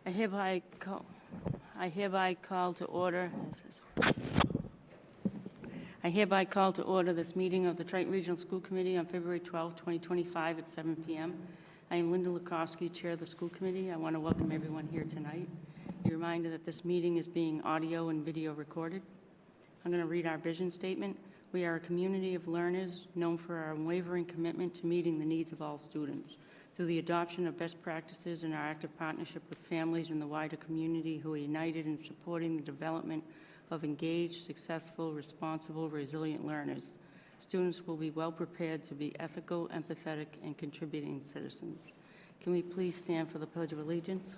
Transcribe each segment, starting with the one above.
I hereby call to order. I hereby call to order this meeting of the Triton Regional School Committee on February 12, 2025 at 7 p.m. I am Linda Lukowski, Chair of the School Committee. I want to welcome everyone here tonight. Be reminded that this meeting is being audio and video recorded. I'm going to read our vision statement. We are a community of learners known for our unwavering commitment to meeting the needs of all students. Through the adoption of best practices and our active partnership with families in the wider community who are united in supporting the development of engaged, successful, responsible, resilient learners, students will be well prepared to be ethical, empathetic, and contributing citizens. Can we please stand for the Pledge of Allegiance?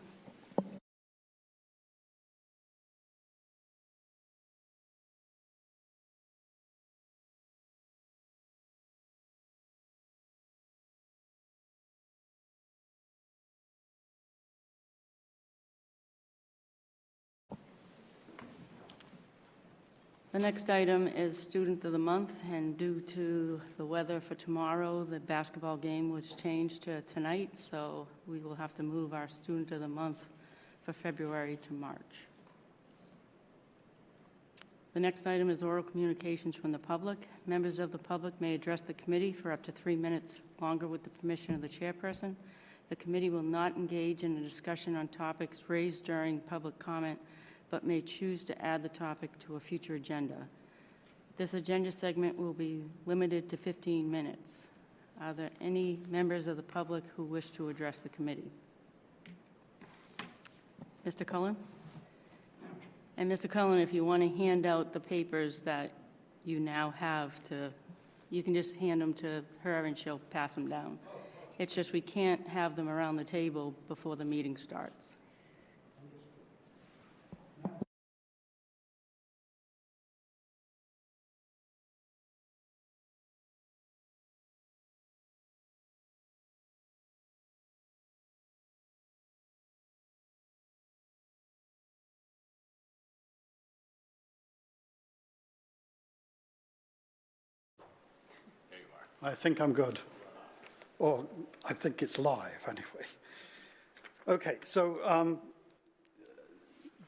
The next item is Student of the Month, and due to the weather for tomorrow, the basketball game was changed to tonight, so we will have to move our Student of the Month for February to March. The next item is oral communications from the public. Members of the public may address the committee for up to 3 minutes longer with the permission of the chairperson. The committee will not engage in a discussion on topics raised during public comment, but may choose to add the topic to a future agenda. This agenda segment will be limited to 15 minutes. Are there any members of the public who wish to address the committee? Mr. Cullen? And Mr. Cullen, if you want to hand out the papers that you now have you can just hand them to her and she'll pass them down. It's just we can't have them around the table before the meeting starts. I think I'm good. Or I think it's live anyway. Okay, so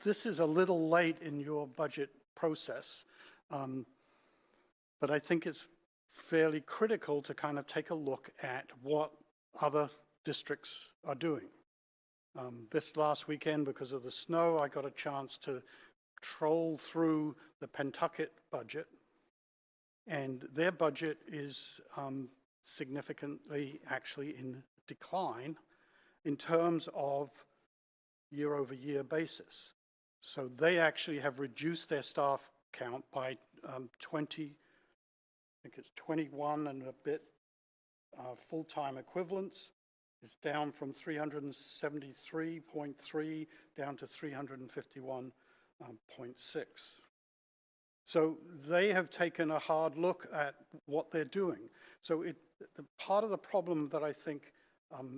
this is a little late in your budget process, but I think it's fairly critical to kind of take a look at what other districts are doing. This last weekend, because of the snow, I got a chance to troll through the Pentucket budget. And their budget is significantly actually in decline in terms of year-over-year basis. So they actually have reduced their staff count by 21 and a bit full-time equivalents. It's down from 373.3 down to 351.6. So they have taken a hard look at what they're doing. So the part of the problem that I think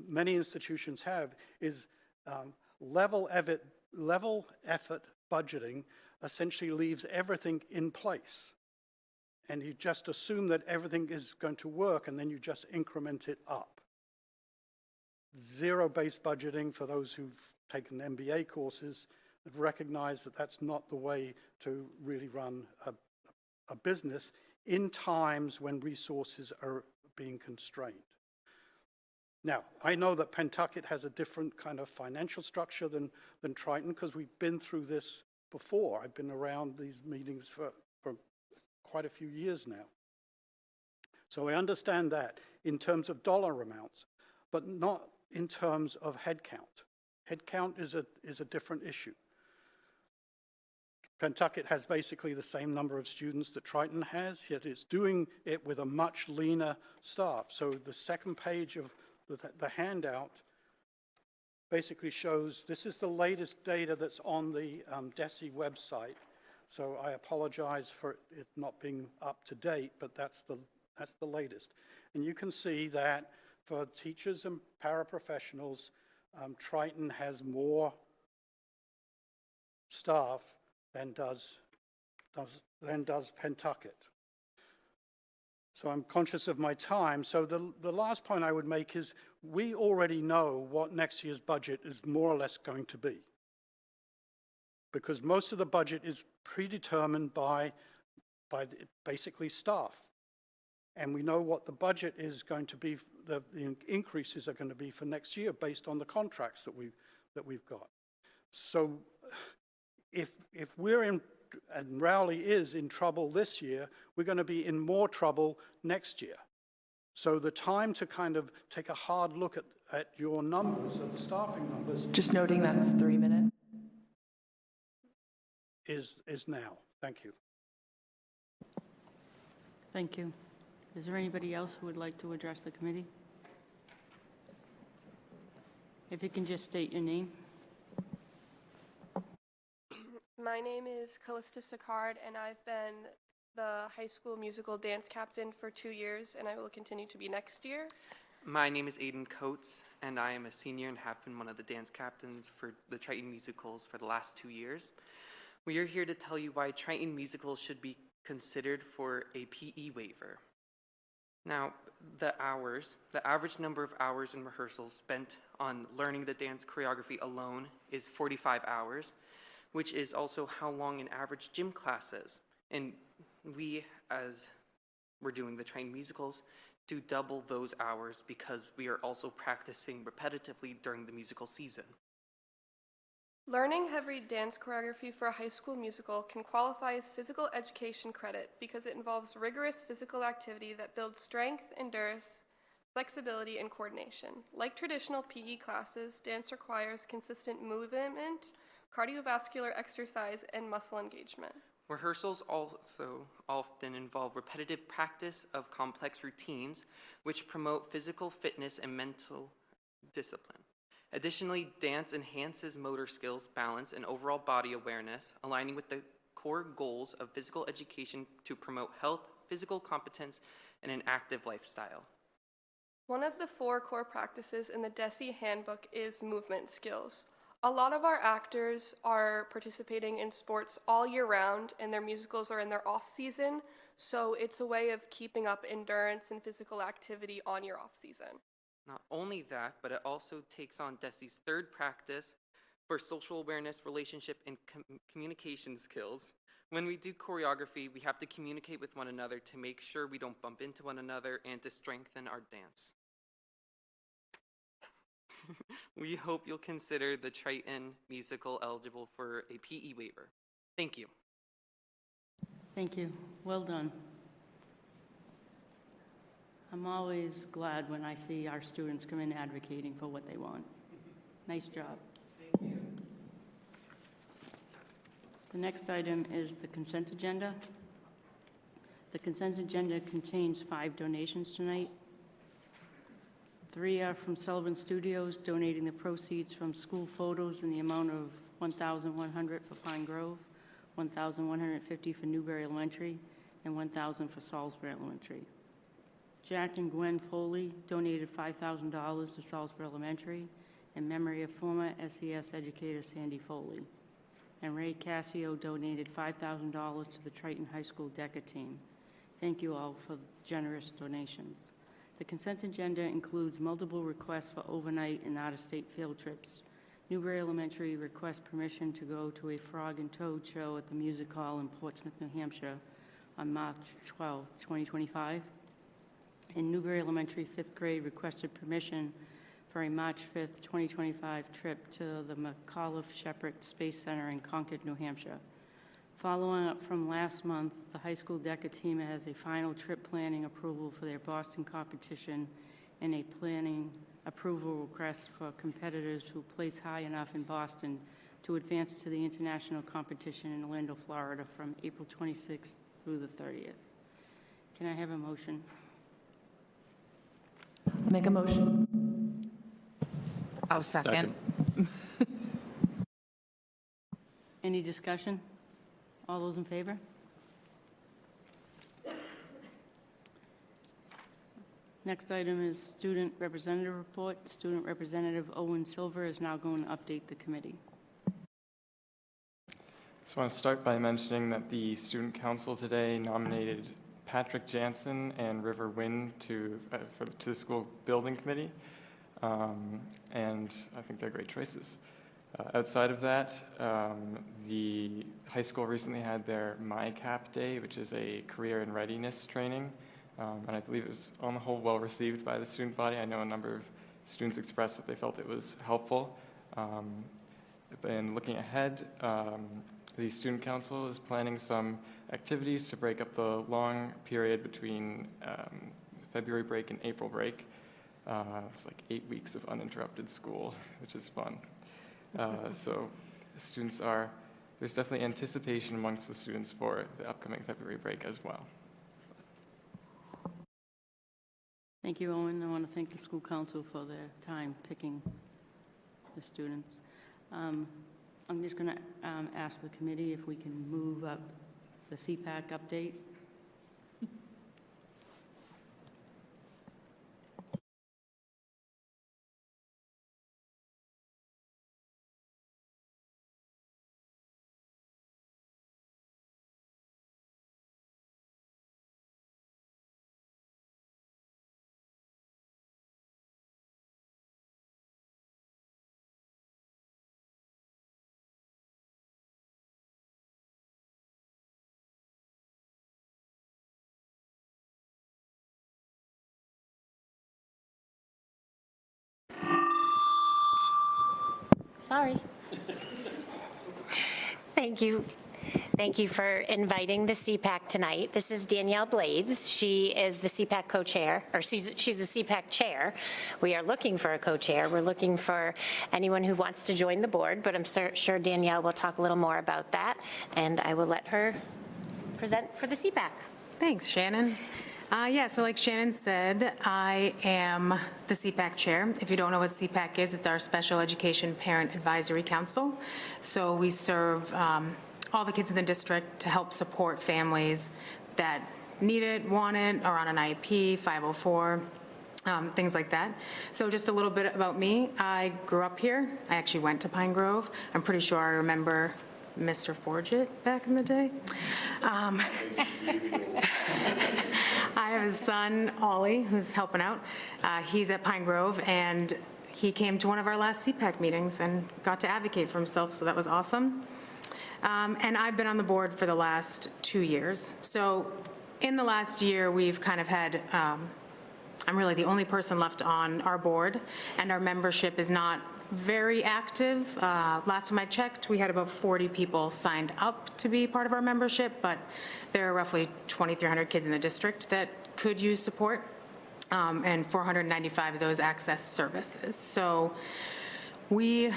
many institutions have is level effort budgeting essentially leaves everything in place. And you just assume that everything is going to work and then you just increment it up. Zero-based budgeting, for those who've taken MBA courses, have recognized that that's not the way to really run a business in times when resources are being constrained. Now, I know that Pentucket has a different kind of financial structure than Triton, because we've been through this before. I've been around these meetings for quite a few years now. So I understand that in terms of dollar amounts, but not in terms of headcount. Headcount is a different issue. Pentucket has basically the same number of students that Triton has, yet it's doing it with a much leaner staff. So the second page of the handout basically shows, this is the latest data that's on the DESE website. So I apologize for it not being up to date, but that's the latest. And you can see that for teachers and paraprofessionals, Triton has more staff than does Pentucket. So I'm conscious of my time. So the last point I would make is we already know what next year's budget is more or less going to be. because most of the budget is predetermined by basically staff. And we know what the budget is going to be, the increases are going to be for next year based on the contracts that we've got. So if we're in, and Rowley is in trouble this year, we're going to be in more trouble next year. So the time to kind of take a hard look at your numbers, at the staffing numbers, Just noting that's 3 minutes. is now. Thank you. Thank you. Is there anybody else who would like to address the committee? If you can just state your name. My name is Callista Sicard, and I've been the high school musical dance captain for 2 years, and I will continue to be next year. My name is Aiden Coates, and I am a senior and have been one of the dance captains for the Triton Musicals for the last 2 years. We are here to tell you why Triton Musicals should be considered for a PE waiver. Now, the average number of hours in rehearsals spent on learning the dance choreography alone is 45 hours, which is also how long an average gym class is. And we, as we're doing the Triton Musicals, do double those hours because we are also practicing repetitively during the musical season. Learning heavy dance choreography for a high school musical can qualify as physical education credit because it involves rigorous physical activity that builds strength, endurance, flexibility, and coordination. Like traditional PE classes, dance requires consistent movement, cardiovascular exercise, and muscle engagement. Rehearsals also often involve repetitive practice of complex routines, which promote physical fitness and mental discipline. Additionally, dance enhances motor skills, balance, and overall body awareness, aligning with the core goals of physical education to promote health, physical competence, and an active lifestyle. One of the 4 core practices in the DESE handbook is movement skills. A lot of our actors are participating in sports all year round, and their musicals are in their off season, so it's a way of keeping up endurance and physical activity on your off season. Not only that, but it also takes on DESE's 3rd practice for social awareness, relationship, and communication skills. When we do choreography, we have to communicate with one another to make sure we don't bump into one another and to strengthen our dance. We hope you'll consider the Triton Musical eligible for a PE waiver. Thank you. Thank you. Well done. I'm always glad when I see our students come in advocating for what they want. Nice job. Thank you. The next item is the consent agenda. The consent agenda contains 5 donations tonight. 3 are from Sullivan Studios, donating the proceeds from school photos in the amount of $1,100 for Pine Grove, $1,150 for Newberry Elementary, and $1,000 for Salisbury Elementary. Jack and Gwen Foley donated $5,000 to Salisbury Elementary in memory of former SES educator Sandy Foley. And Ray Cassio donated $5,000 to the Triton High School DECA team. Thank you all for generous donations. The consent agenda includes multiple requests for overnight and out-of-state field trips. Newberry Elementary requests permission to go to a Frog and Toad show at the Music Hall in Portsmouth, New Hampshire on March 12, 2025. And Newberry Elementary 5th grade requested permission for a March 5th, 2025 trip to the McAuliffe Shepard Space Center in Concord, New Hampshire. Following up from last month, the high school DECA team has a final trip planning approval for their Boston competition and a planning approval request for competitors who place high enough in Boston to advance to the international competition in Orlando, Florida from April 26th through the 30th. Can I have a motion? Make a motion. I'll second. Any discussion? All those in favor? Next item is student representative report. Student Representative Owen Silver is now going to update the committee. So I want to start by mentioning that the Student Council today nominated Patrick Jansen and River Wynn to the school building committee, and I think they're great choices. Outside of that, the high school recently had their MyCap Day, which is a career and readiness training, and I believe it was on the whole well received by the student body. I know a number of students expressed that they felt it was helpful. And looking ahead, the student council is planning some activities to break up the long period between February break and April break. It's like 8 weeks of uninterrupted school, which is fun. So there's definitely anticipation amongst the students for the upcoming February break as well. Thank you, Owen. I want to thank the school council for their time picking the students. I'm just going to ask the committee if we can move up the CPAC update. Sorry. Thank you. Thank you for inviting the CPAC tonight. This is Danielle Blades. She is the CPAC co-chair, or she's the CPAC chair. We are looking for a co-chair. We're looking for anyone who wants to join the board, but I'm sure Danielle will talk a little more about that, and I will let her present for the CPAC. Thanks, Shannon. So like Shannon said, I am the CPAC chair. If you don't know what CPAC is, it's our Special Education Parent Advisory Council. So we serve all the kids in the district to help support families that need it, want it, are on an IEP, 504, things like that. So just a little bit about me. I grew up here. I actually went to Pine Grove. I'm pretty sure I remember Mr. Forget back in the day. I have a son, Ollie, who's helping out. He's at Pine Grove, and he came to one of our last CPAC meetings and got to advocate for himself, so that was awesome. And I've been on the board for the last 2 years. So in the last year, we've kind of had, I'm really the only person left on our board, and our membership is not very active. Last time I checked, we had about 40 people signed up to be part of our membership, but there are roughly 2,300 kids in the district that could use support, and 495 of those access services. So we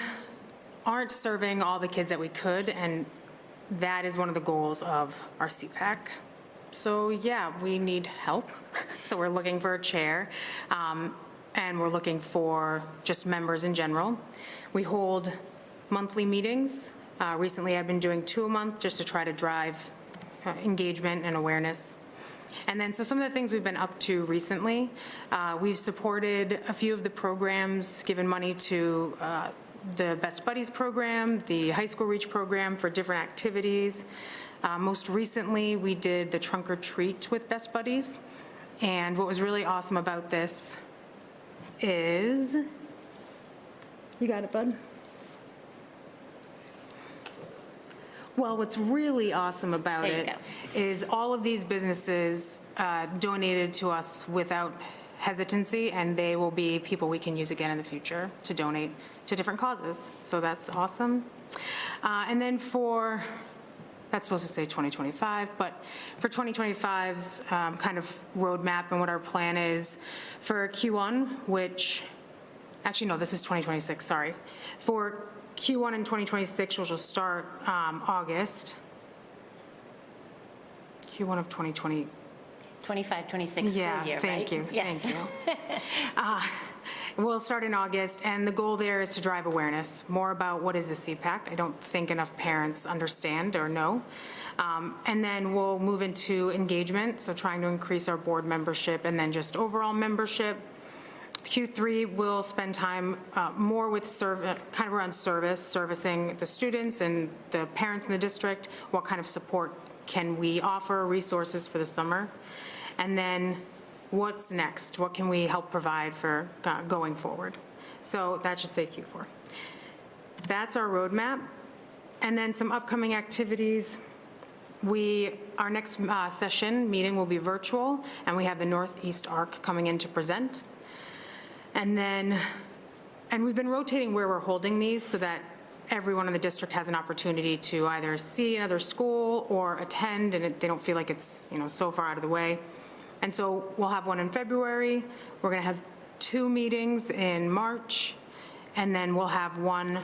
aren't serving all the kids that we could, and that is one of the goals of our CPAC. So yeah, we need help. So we're looking for a chair. And we're looking for just members in general. We hold monthly meetings. Recently, I've been doing 2 a month just to try to drive engagement and awareness. And then, so some of the things we've been up to recently, we've supported a few of the programs, given money to the Best Buddies program, the High School Reach program for different activities. Most recently, we did the Trunk or Treat with Best Buddies. And what was really awesome about this is, you got it, bud? Well, what's really awesome about There you it go. is all of these businesses donated to us without hesitancy, and they will be people we can use again in the future to donate to different causes. So that's awesome. And then that's supposed to say 2025, but for 2025's kind of roadmap and what our plan is for Q1, which, actually no, this is 2026, sorry. For Q1 in 2026, which will start August, Q1 of 2020. 25, 26 school year, right? Thank you, Yes. thank you. We'll start in August, and the goal there is to drive awareness, more about what is the CPAC. I don't think enough parents understand or know. And then we'll move into engagement, so trying to increase our board membership and then just overall membership. Q3, we'll spend time more with kind of around servicing the students and the parents in the district. What kind of support can we offer, resources for the summer? And then what's next? What can we help provide for going forward? So that should say Q4. That's our roadmap. And then some upcoming activities. Our next session meeting will be virtual, and we have the Northeast ARC coming in to present. And we've been rotating where we're holding these so that everyone in the district has an opportunity to either see another school or attend, and they don't feel like it's, so far out of the way. And so we'll have one in February. We're going to have 2 meetings in March, and then we'll have one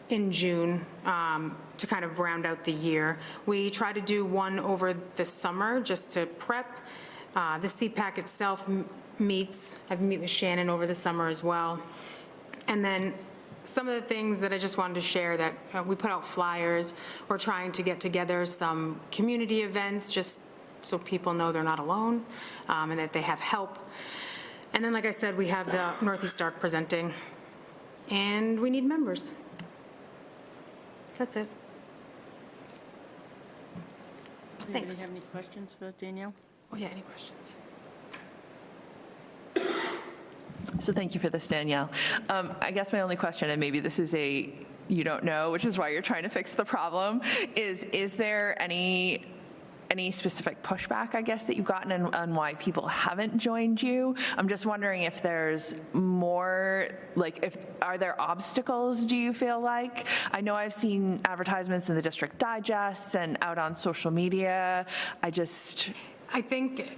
in June to kind of round out the year. We try to do one over the summer just to prep. The CPAC itself meets. I've met with Shannon over the summer as well. And then some of the things that I just wanted to share that we put out flyers. We're trying to get together some community events just so people know they're not alone and that they have help. And then, like I said, we have the Northeast ARC presenting, and we need members. That's it. Does anybody Thanks. have any questions for Danielle? Oh, yeah, any questions? So thank you for this, Danielle. I guess my only question, and maybe this is you don't know, which is why you're trying to fix the problem, is there any specific pushback, I guess, that you've gotten on why people haven't joined you? I'm just wondering if there's more, are there obstacles, do you feel like? I know I've seen advertisements in the District Digests and out on social media. I think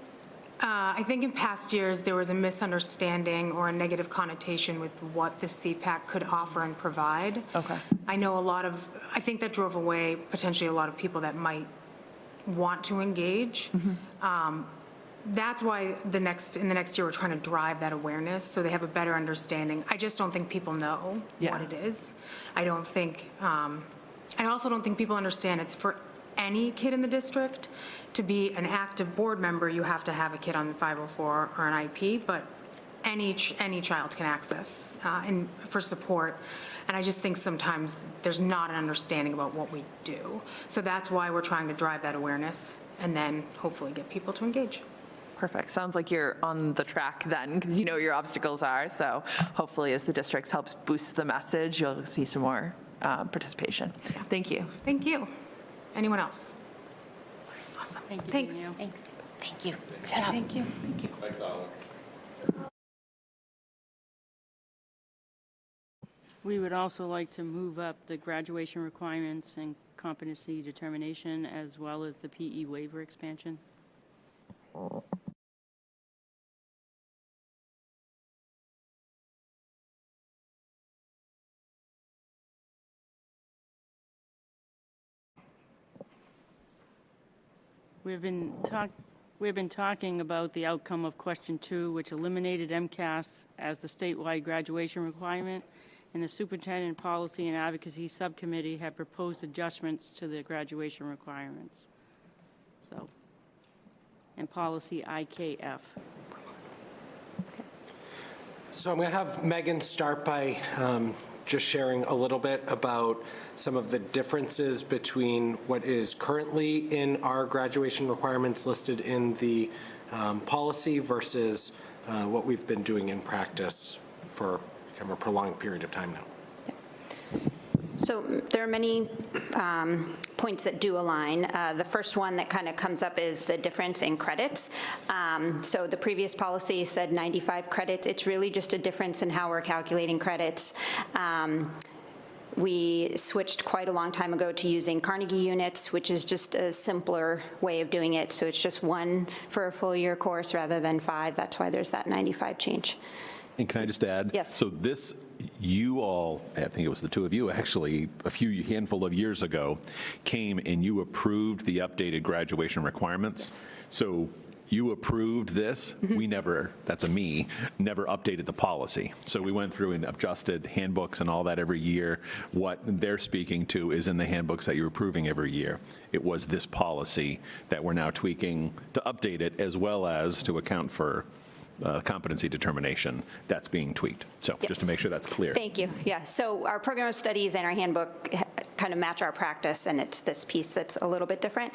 in past years, there was a misunderstanding or a negative connotation with what the CPAC could offer and provide. Okay. I know I think that drove away potentially a lot of people that might want to engage. That's why in the next year, we're trying to drive that awareness so they have a better understanding. I just don't think people know what it is. I also don't think people understand it's for any kid in the district. To be an active board member, you have to have a kid on 504 or an IP, but any child can access and for support. And I just think sometimes there's not an understanding about what we do. So that's why we're trying to drive that awareness and then hopefully get people to engage. Perfect. Sounds like you're on the track then, because you know what your obstacles are. So hopefully as the districts helps boost the message, you'll see some more participation. Thank you. Thank you. Anyone else? Awesome. Thank you, Thanks. Danielle. Thanks. Thank you. Thank you. Thank you. We would also like to move up the graduation requirements and competency determination, as well as the PE waiver expansion. We've been talking about the outcome of question 2, which eliminated MCAS as the statewide graduation requirement, and the Superintendent Policy and Advocacy Subcommittee have proposed adjustments to the graduation requirements. So, and policy IKF. So I'm going to have Megan start by just sharing a little bit about some of the differences between what is currently in our graduation requirements listed in the policy versus what we've been doing in practice for kind of a prolonged period of time now. So there are many points that do align. The first one that kind of comes up is the difference in credits. So the previous policy said 95 credits. It's really just a difference in how we're calculating credits. We switched quite a long time ago to using Carnegie units, which is just a simpler way of doing it. So it's just 1 for a full year course rather than 5. That's why there's that 95 change. And can I just add? Yes. So this, you all, I think it was the two of you actually, a handful of years ago, came and you approved the updated graduation requirements. Yes. So you approved this. We never, that's a me, never updated the policy. So we went through and adjusted handbooks and all that every year. What they're speaking to is in the handbooks that you're approving every year. It was this policy that we're now tweaking to update it, as well as to account for competency determination that's being tweaked. So just to Yes. make sure that's clear. Thank you. Yeah, so our program of studies and our handbook kind of match our practice, and it's this piece that's a little bit different.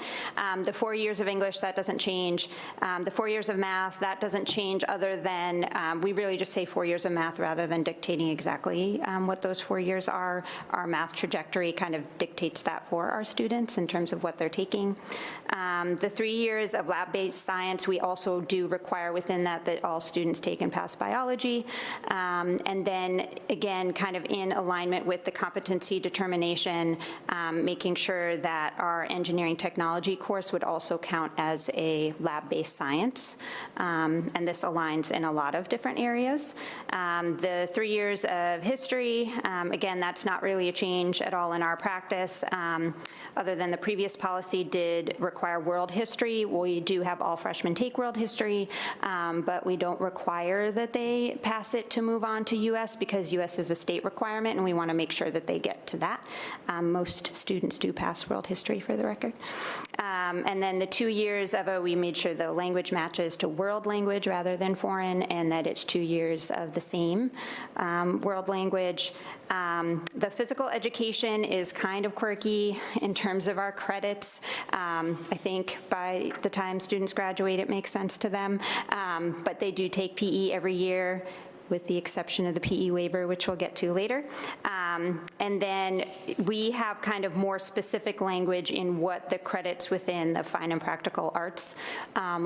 The 4 years of English, that doesn't change. The 4 years of math, that doesn't change, other than we really just say 4 years of math rather than dictating exactly what those 4 years are. Our math trajectory kind of dictates that for our students in terms of what they're taking. The 3 years of lab-based science, we also do require within that all students take and pass biology. And then, again, kind of in alignment with the competency determination, making sure that our engineering technology course would also count as a lab-based science. And this aligns in a lot of different areas. The 3 years of history, again, that's not really a change at all in our practice, other than the previous policy did require world history. We do have all freshmen take world history, but we don't require that they pass it to move on to US, because US is a state requirement, and we want to make sure that they get to that. Most students do pass world history, for the record. And then the 2 years of we made sure the language matches to world language rather than foreign, and that it's 2 years of the same world language. The physical education is kind of quirky in terms of our credits. I think by the time students graduate, it makes sense to them. But they do take PE every year, with the exception of the PE waiver, which we'll get to later. And then we have kind of more specific language in what the credits within the fine and practical arts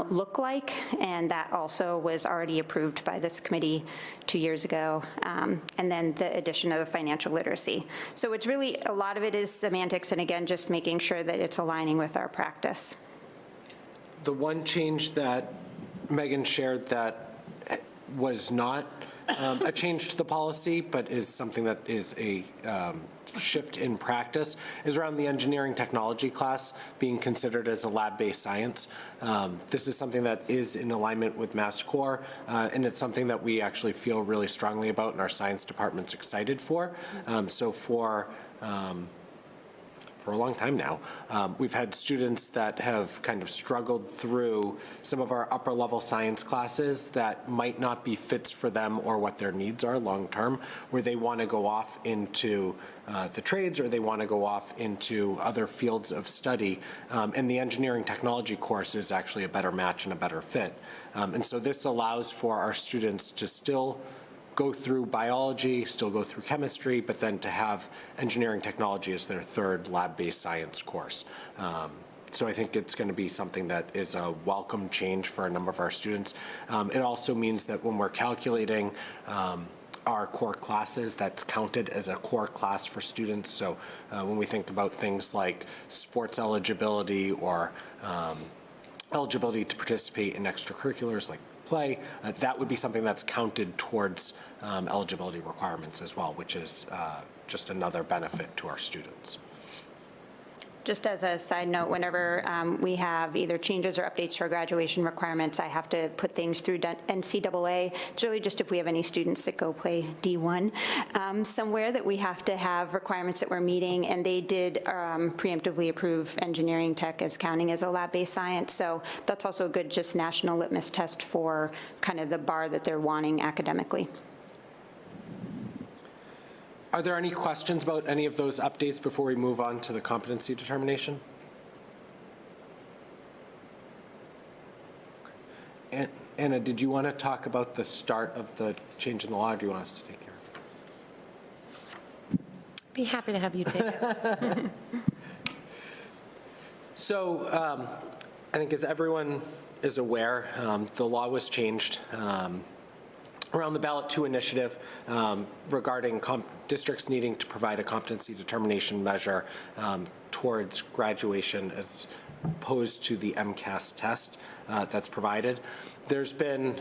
look like, and that also was already approved by this committee 2 years ago. And then the addition of the financial literacy. So it's really, a lot of it is semantics, and again, just making sure that it's aligning with our practice. The one change that Megan shared that was not a change to the policy, but is something that is a shift in practice, is around the engineering technology class being considered as a lab-based science. This is something that is in alignment with MassCore, and it's something that we actually feel really strongly about, and our science department's excited for. So for a long time now, we've had students that have kind of struggled through some of our upper level science classes that might not be fits for them or what their needs are long term, where they want to go off into the trades, or they want to go off into other fields of study. And the engineering technology course is actually a better match and a better fit. And so this allows for our students to still go through biology, still go through chemistry, but then to have engineering technology as their third lab-based science course. So I think it's going to be something that is a welcome change for a number of our students. It also means that when we're calculating our core classes, that's counted as a core class for students. So when we think about things like sports eligibility or eligibility to participate in extracurriculars like play, that would be something that's counted towards eligibility requirements as well, which is just another benefit to our students. Just as a side note, whenever we have either changes or updates to our graduation requirements, I have to put things through NCAA. It's really just if we have any students that go play D1 somewhere that we have to have requirements that we're meeting, and they did preemptively approve engineering tech as counting as a lab-based science. So that's also a good just national litmus test for kind of the bar that they're wanting academically. Are there any questions about any of those updates before we move on to the competency determination? Anna, did you want to talk about the start of the change in the law, or do you want us to take care of it? Be happy to have you take it. So I think as everyone is aware, the law was changed around the Ballot 2 initiative regarding districts needing to provide a competency determination measure towards graduation as opposed to the MCAS test that's provided. There's been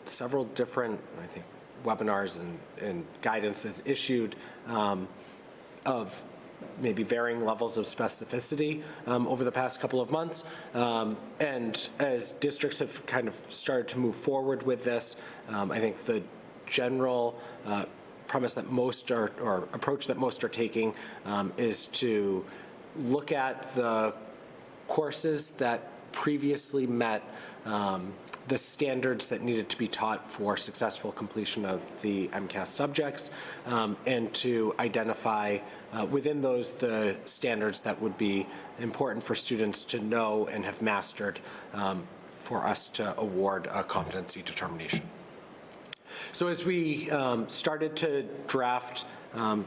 several different, I think, webinars and guidances issued of maybe varying levels of specificity over the past couple of months. And as districts have kind of started to move forward with this, I think the general premise that most are, or approach that most are taking is to look at the courses that previously met the standards that needed to be taught for successful completion of the MCAS subjects, and to identify within those the standards that would be important for students to know and have mastered for us to award a competency determination. So as we started to draft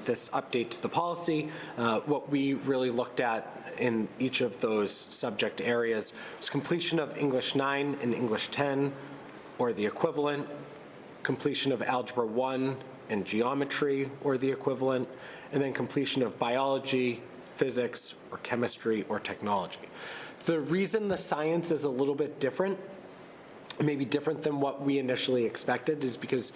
this update to the policy, what we really looked at in each of those subject areas was completion of English 9 and English 10 or the equivalent, completion of Algebra 1 and geometry or the equivalent, and then completion of biology, physics, or chemistry or technology. The reason the science is a little bit different, maybe different than what we initially expected, is because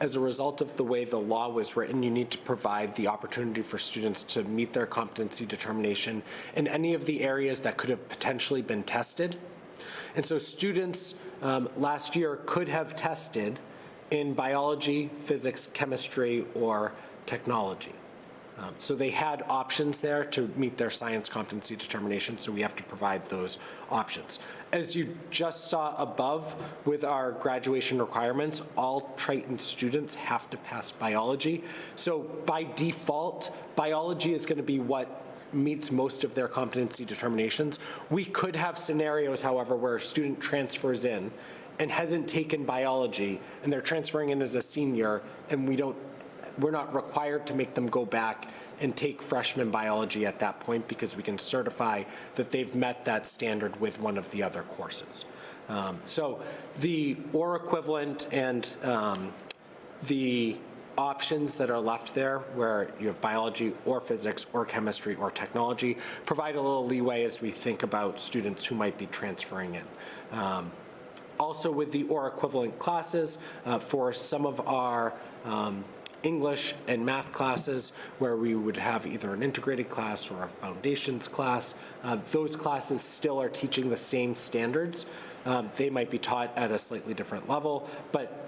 as a result of the way the law was written, you need to provide the opportunity for students to meet their competency determination in any of the areas that could have potentially been tested. And so students last year could have tested in biology, physics, chemistry, or technology. So they had options there to meet their science competency determination, so we have to provide those options. As you just saw above with our graduation requirements, all Triton students have to pass biology. So by default, biology is going to be what meets most of their competency determinations. We could have scenarios, however, where a student transfers in and hasn't taken biology, and they're transferring in as a senior, and we're not required to make them go back and take freshman biology at that point, because we can certify that they've met that standard with one of the other courses. So the or equivalent and the options that are left there, where you have biology or physics or chemistry or technology, provide a little leeway as we think about students who might be transferring in. Also with the or equivalent classes, for some of our English and math classes where we would have either an integrated class or a foundations class, those classes still are teaching the same standards. They might be taught at a slightly different level, but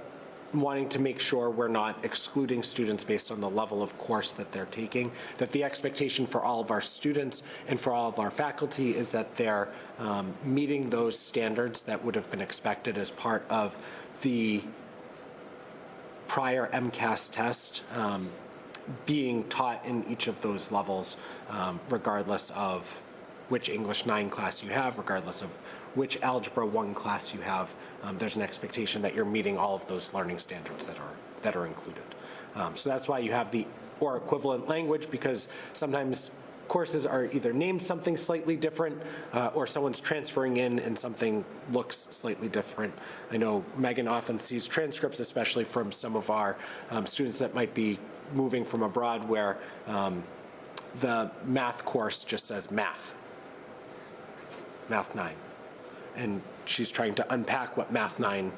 wanting to make sure we're not excluding students based on the level of course that they're taking, that the expectation for all of our students and for all of our faculty is that they're meeting those standards that would have been expected as part of the prior MCAS test being taught in each of those levels, regardless of which English 9 class you have, regardless of which Algebra 1 class you have. There's an expectation that you're meeting all of those learning standards that are included. So that's why you have the or equivalent language, because sometimes courses are either named something slightly different or someone's transferring in and something looks slightly different. I know Megan often sees transcripts, especially from some of our students that might be moving from abroad, where the math course just says math 9. And she's trying to unpack what Math 9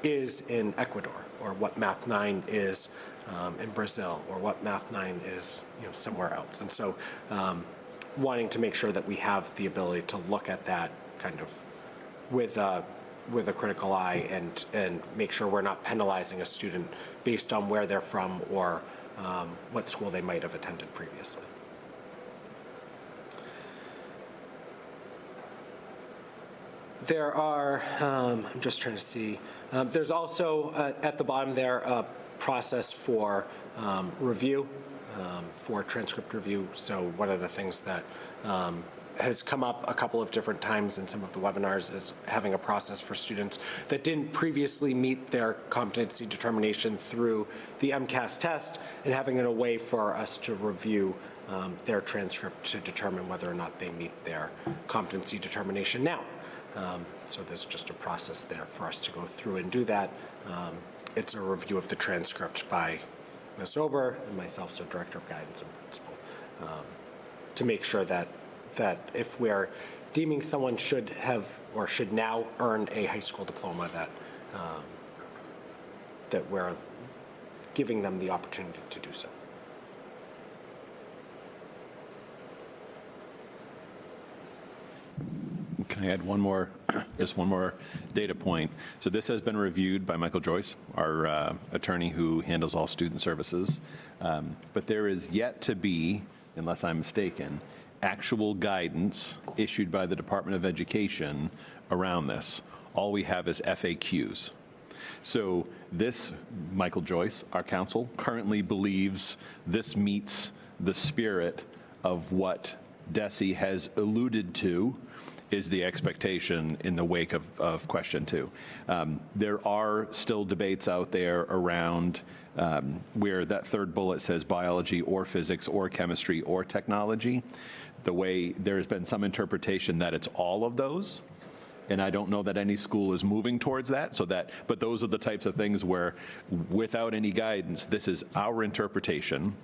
is in Ecuador, or what Math 9 is in Brazil, or what Math 9 is somewhere else. And so wanting to make sure that we have the ability to look at that kind of with a critical eye and make sure we're not penalizing a student based on where they're from or what school they might have attended previously. There are, I'm just trying to see, there's also at the bottom there a process for review, for transcript review. So one of the things that has come up a couple of different times in some of the webinars is having a process for students that didn't previously meet their competency determination through the MCAS test, and having a way for us to review their transcript to determine whether or not they meet their competency determination now. So there's just a process there for us to go through and do that. It's a review of the transcript by Ms. Ober and myself, so Director of Guidance and Principal, to make sure that if we're deeming someone should have or should now earn a high school diploma, that we're giving them the opportunity to do so. Can I add one more, just one more data point? So this has been reviewed by Michael Joyce, our attorney who handles all student services. But there is yet to be, unless I'm mistaken, actual guidance issued by the Department of Education around this. All we have is FAQs. So this, Michael Joyce, our counsel, currently believes this meets the spirit of what DESE has alluded to is the expectation in the wake of question 2. There are still debates out there around where that third bullet says biology or physics or chemistry or technology. The way there's been some interpretation that it's all of those. And I don't know that any school is moving towards that, but those are the types of things where, without any guidance, this is our interpretation.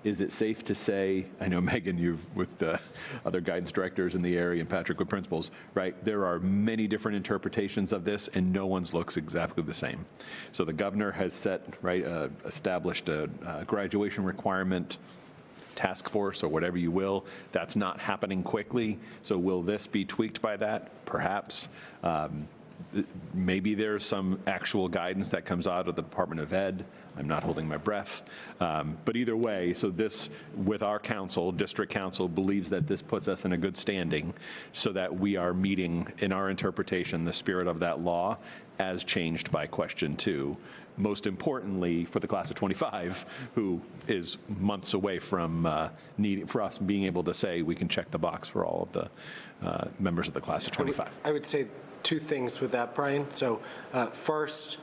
Is it safe to say, I know Megan, you with the other guidance directors in the area and Patrick with principals, right? There are many different interpretations of this, and no one's looks exactly the same. So the governor has established a graduation requirement task force or whatever you will. That's not happening quickly. So will this be tweaked by that? Perhaps. Maybe there's some actual guidance that comes out of the Department of Ed. I'm not holding my breath. But either way, so this, with our council, district council, believes that this puts us in a good standing so that we are meeting, in our interpretation, the spirit of that law as changed by question 2. Most importantly, for the class of 25, who is months away from for us being able to say we can check the box for all of the members of the class of 25. I would say 2 things with that, Brian. So first,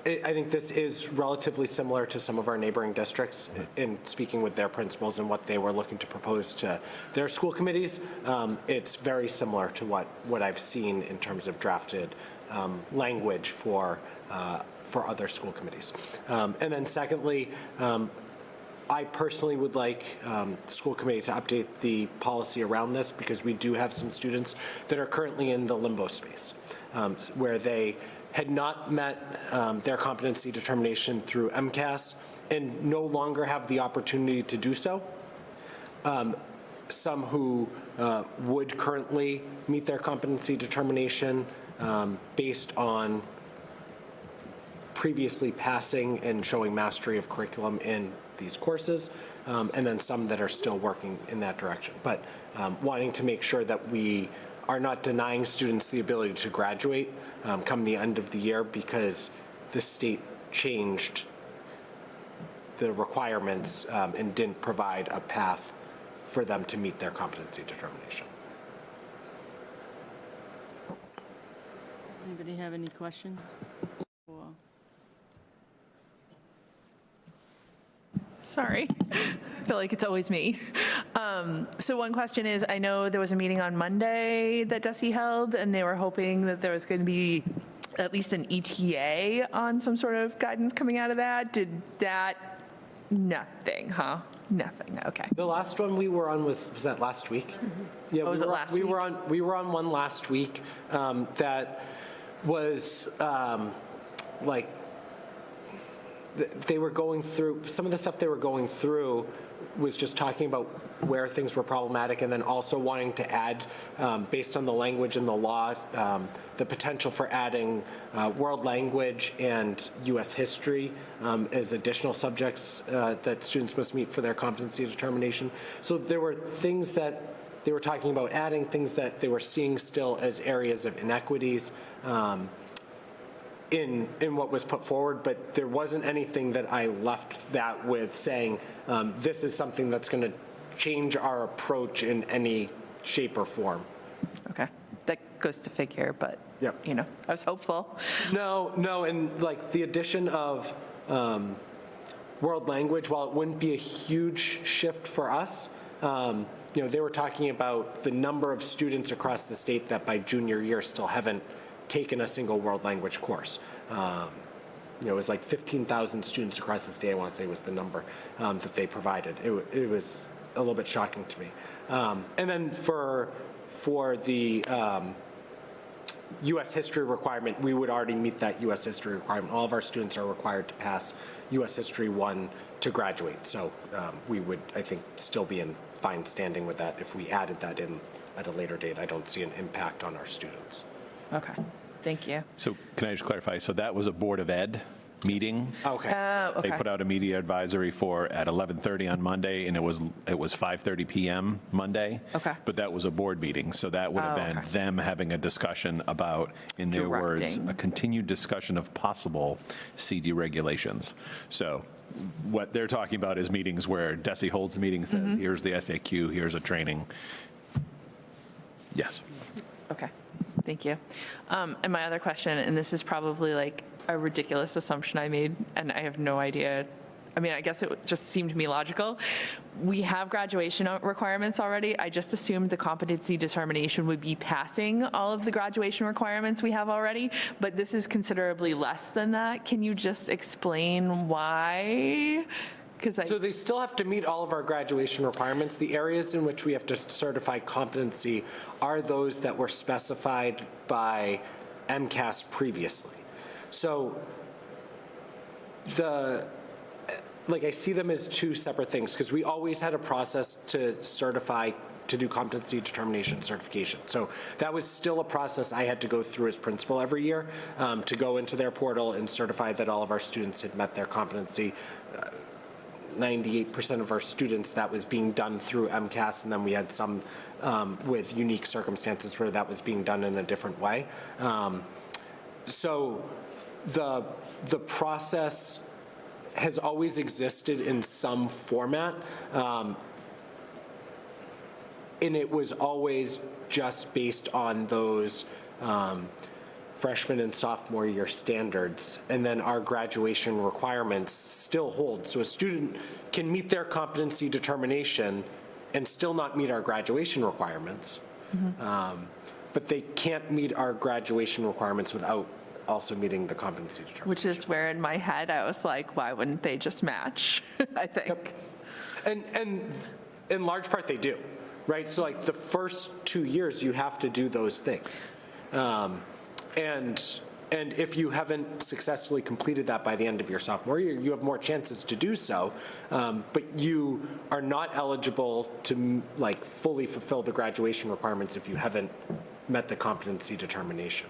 I think this is relatively similar to some of our neighboring districts in speaking with their principals and what they were looking to propose to their school committees. It's very similar to what I've seen in terms of drafted language for other school committees. And then secondly, I personally would like the school committee to update the policy around this because we do have some students that are currently in the limbo space where they had not met their competency determination through MCAS and no longer have the opportunity to do so. Some who would currently meet their competency determination based on previously passing and showing mastery of curriculum in these courses, and then some that are still working in that direction. But wanting to make sure that we are not denying students the ability to graduate come the end of the year because the state changed the requirements and didn't provide a path for them to meet their competency determination. Anybody have any questions? Or Sorry. I feel like it's always me. So one question is, I know there was a meeting on Monday that DESE held, and they were hoping that there was going to be at least an ETA on some sort of guidance coming out of that. Did that, nothing, huh? Nothing, okay. The last one we were on was that last week? Yeah, was it last week? We were on one last week that was like they were going through some of the stuff they were going through was just talking about where things were problematic and then also wanting to add, based on the language in the law, the potential for adding world language and U.S. history as additional subjects that students must meet for their competency determination. So there were things that they were talking about adding, things that they were seeing still as areas of inequities in what was put forward, but there wasn't anything that I left that with saying this is something that's going to change our approach in any shape or form. Okay, that goes to figure, but Yep. you know, I was hopeful. No, and like the addition of world language, while it wouldn't be a huge shift for us, you know, they were talking about the number of students across the state that by junior year still haven't taken a single world language course. You know, it was like 15,000 students across the state, I want to say was the number that they provided. It was a little bit shocking to me. And then for the U.S. history requirement, we would already meet that U.S. history requirement. All of our students are required to pass U.S. History 1 to graduate. So we would, I think, still be in fine standing with that. If we added that in at a later date, I don't see an impact on our students. Okay, thank you. So can I just clarify? So that was a Board of Ed meeting. Okay. They Okay. put out a media advisory at 11:30 on Monday, and it was 5:30 PM Monday. Okay. But that was a board meeting, so that would have Oh, been okay. them having a discussion about, in their words, Directing. a continued discussion of possible CD regulations. So what they're talking about is meetings where DESI holds a meeting, says, here's the FAQ, here's a training. Yes. Okay, thank you. And my other question, and this is probably like a ridiculous assumption I made, and I have no idea. I mean, I guess it just seemed to me logical. We have graduation requirements already. I just assumed the competency determination would be passing all of the graduation requirements we have already, but this is considerably less than that. Can you just explain why? Because So they still have to meet all of our graduation requirements. The areas in which we have to certify competency are those that were specified by MCAS previously. So I see them as two separate things, because we always had a process to certify, to do competency determination certification. So that was still a process I had to go through as principal every year, to go into their portal and certify that all of our students had met their competency. 98% of our students, that was being done through MCAS, and then we had some with unique circumstances where that was being done in a different way. So the process has always existed in some format, and it was always just based on those freshman and sophomore year standards, and then our graduation requirements still hold. So a student can meet their competency determination and still not meet our graduation requirements, but they can't meet our graduation requirements without also meeting the competency determination. which is where in my head I was like, why wouldn't they just match? I think. And in large part, they do, right? So like the first 2 years, you have to do those things. And if you haven't successfully completed that by the end of your sophomore year, you have more chances to do so, but you are not eligible to like fully fulfill the graduation requirements if you haven't met the competency determination.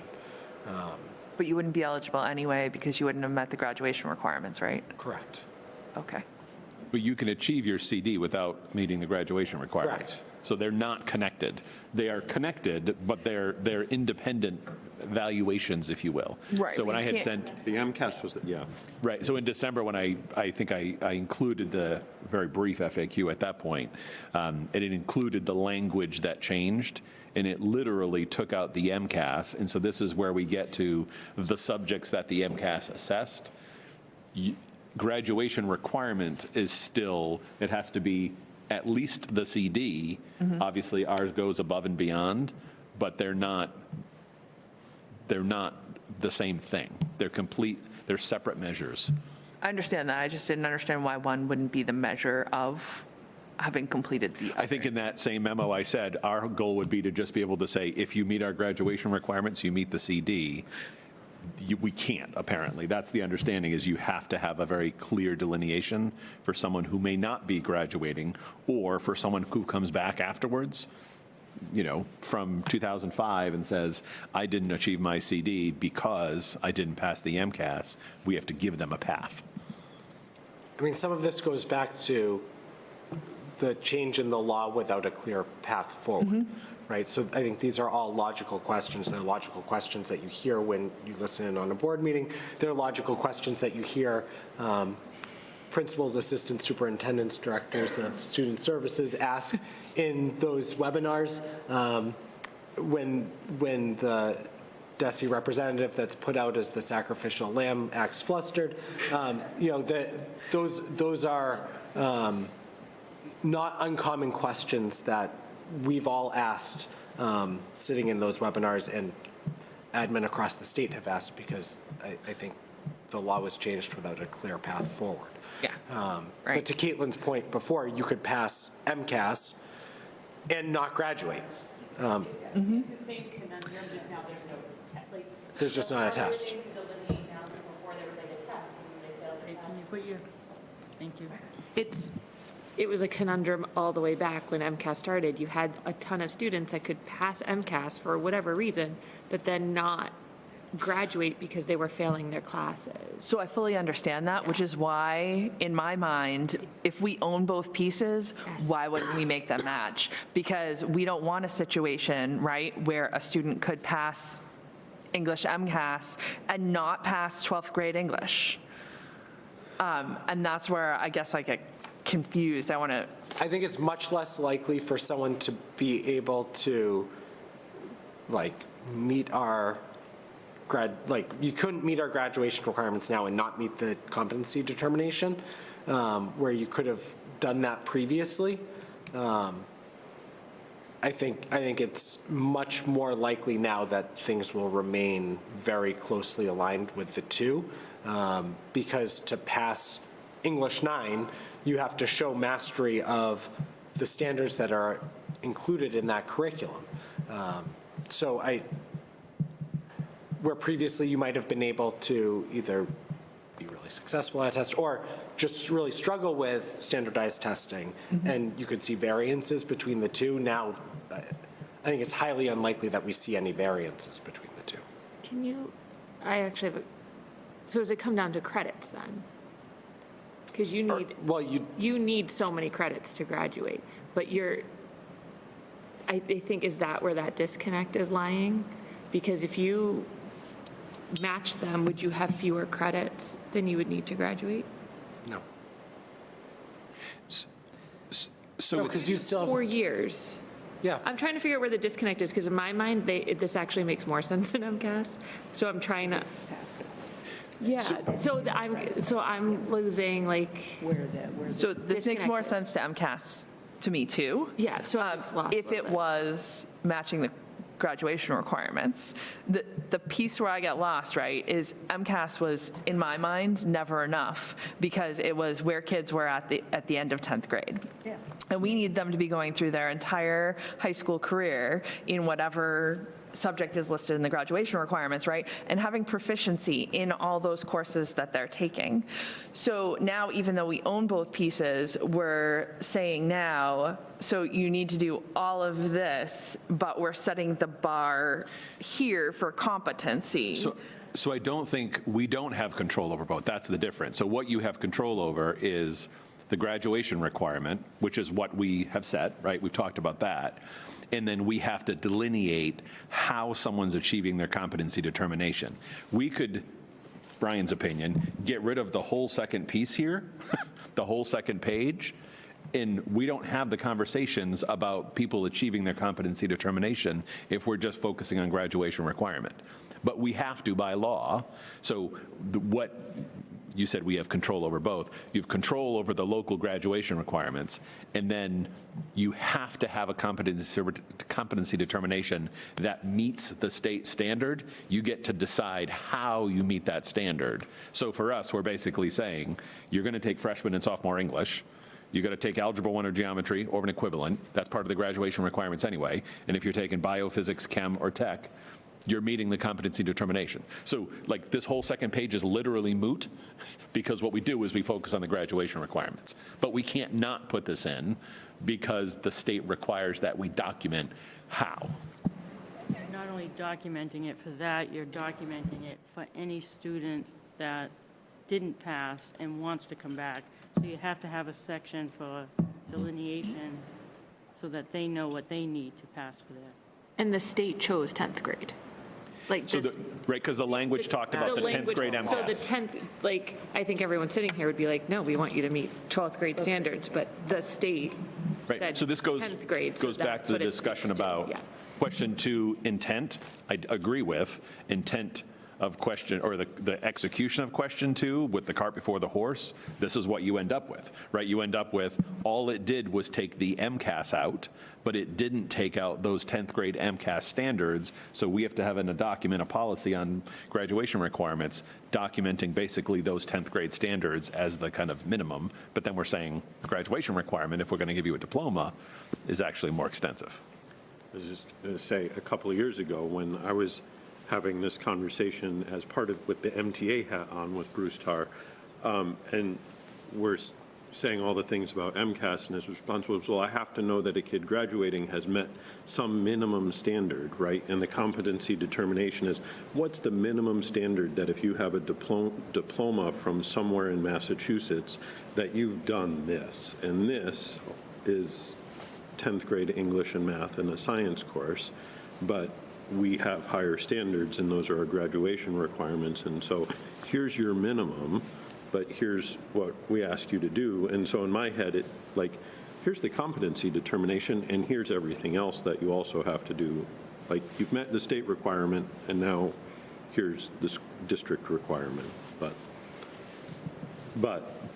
But you wouldn't be eligible anyway because you wouldn't have met the graduation requirements, right? Correct. Okay. But you can achieve your CD without meeting the graduation requirements. Correct. So they're not connected. They are connected, but they're independent valuations, if you will. Right, So when but I you had can't- sent, The MCAS was, yeah. right, so in December, when I think I included the very brief FAQ at that point, and it included the language that changed, and it literally took out the MCAS. And so this is where we get to the subjects that the MCAS assessed. Graduation requirement is still, it has to be at least the CD. Obviously, ours goes above and beyond, but they're not the same thing. They're separate measures. I understand that. I just didn't understand why one wouldn't be the measure of having completed the other. I think in that same memo I said, our goal would be to just be able to say, if you meet our graduation requirements, you meet the CD. We can't, apparently. That's the understanding, is you have to have a very clear delineation for someone who may not be graduating, or for someone who comes back afterwards, from 2005 and says, I didn't achieve my CD because I didn't pass the MCAS. We have to give them a path. I mean, some of this goes back to the change in the law without a clear path forward, right? So I think these are all logical questions. They're logical questions that you hear when you listen in on a board meeting. They're logical questions that you hear principals, assistant superintendents, directors of student services ask in those webinars when the DESI representative that's put out as the sacrificial lamb acts flustered. Those are not uncommon questions that we've all asked sitting in those webinars, and admin across the state have asked, because I think the law was changed without a clear path forward. Yeah, But right. to Caitlin's point before, you could pass MCAS and not graduate. It's the same conundrum, just now there's no, There's just not a test. Can you put your, thank you. It was a conundrum all the way back when MCAS started. You had a ton of students that could pass MCAS for whatever reason, but then not graduate because they were failing their classes. So I fully understand that, which is why, in my mind, if we own both pieces, why wouldn't we make them match? Because we don't want a situation, right, where a student could pass English MCAS and not pass 12th grade English. And that's where I guess I get confused. I think it's much less likely for someone to be able to, like, meet our you couldn't meet our graduation requirements now and not meet the competency determination, where you could have done that previously. I think it's much more likely now that things will remain very closely aligned with the two, because to pass English 9, you have to show mastery of the standards that are included in that curriculum. Where previously you might have been able to either be really successful at a test or just really struggle with standardized testing, and you could see variances between the two. Now, I think it's highly unlikely that we see any variances between the two. So does it come down to credits then? Because you need so many credits to graduate, but I think, is that where that disconnect is lying? Because if you match them, would you have fewer credits than you would need to graduate? No. So because you still have 4 years. Yeah. I'm trying to figure out where the disconnect is, because in my mind, this actually makes more sense than MCAS. So I'm trying to. Yeah, so I'm losing, like. So this makes more sense to MCAS to me too. Yeah, so I just lost a If little it bit. was matching the graduation requirements, the piece where I get lost, right, is MCAS was, in my mind, never enough, because it was where kids were at the end of 10th grade. Yeah. And we need them to be going through their entire high school career in whatever subject is listed in the graduation requirements, right? And having proficiency in all those courses that they're taking. So now, even though we own both pieces, we're saying now, so you need to do all of this, but we're setting the bar here for competency. So I don't think, we don't have control over both. That's the difference. So what you have control over is the graduation requirement, which is what we have set, right? We've talked about that. And then we have to delineate how someone's achieving their competency determination. We could, Brian's opinion, get rid of the whole second piece here, the whole second page, and we don't have the conversations about people achieving their competency determination if we're just focusing on graduation requirement. But we have to by law. So what you said, we have control over both. You have control over the local graduation requirements, and then you have to have a competency determination that meets the state standard. You get to decide how you meet that standard. So for us, we're basically saying, you're going to take freshman and sophomore English, you're going to take Algebra 1 or Geometry or an equivalent. That's part of the graduation requirements anyway. And if you're taking biophysics, chem, or tech, you're meeting the competency determination. So like this whole second page is literally moot, because what we do is we focus on the graduation requirements. But we can't not put this in because the state requires that we document how. You're not only documenting it for that, you're documenting it for any student that didn't pass and wants to come back. So you have to have a section for delineation so that they know what they need to pass for that. And the state chose 10th grade. Like So, this. right, because the language talked about the 10th grade MCAS. So the 10th, like, I think everyone sitting here would be like, no, we want you to meet 12th grade standards, but the state Right, said so this goes 10th grade. so back to that's the what it discussion speaks to, about yeah. question 2, intent. I agree with intent of question, or the execution of question 2 with the cart before the horse. This is what you end up with, right? You end up with, all it did was take the MCAS out, but it didn't take out those 10th grade MCAS standards. So we have to have in a document, a policy on graduation requirements, documenting basically those 10th grade standards as the kind of minimum. But then we're saying graduation requirement, if we're going to give you a diploma, is actually more extensive. I was just going to say, a couple of years ago, when I was having this conversation as part of, with the MTA hat on with Bruce Tarr, and we're saying all the things about MCAS, and his response was, well, I have to know that a kid graduating has met some minimum standard, right? And the competency determination is, what's the minimum standard that if you have a diploma from somewhere in Massachusetts, that you've done this? And this is 10th grade English and math and a science course, but we have higher standards, and those are our graduation requirements. And so here's your minimum, but here's what we ask you to do. And so in my head, it like, here's the competency determination, and here's everything else that you also have to do. Like, you've met the state requirement, and now here's this district requirement. But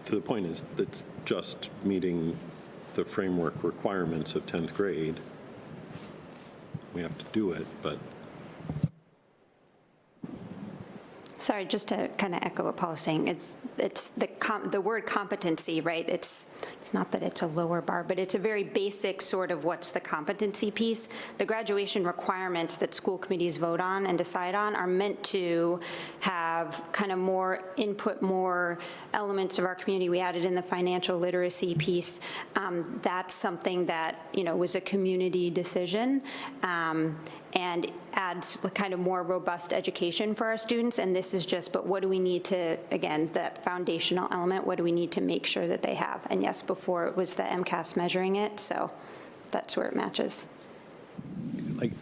to the point is, it's just meeting the framework requirements of 10th grade. We have to do it, but. Sorry, just to kind of echo what Paul was saying, it's the word competency, right? It's not that it's a lower bar, but it's a very basic sort of what's the competency piece. The graduation requirements that school committees vote on and decide on are meant to have kind of more input, more elements of our community. We added in the financial literacy piece. That's something that, was a community decision. And adds kind of more robust education for our students. And this is just, but what do we need to, again, that foundational element, what do we need to make sure that they have? And yes, before it was the MCAS measuring it, so that's where it matches. Like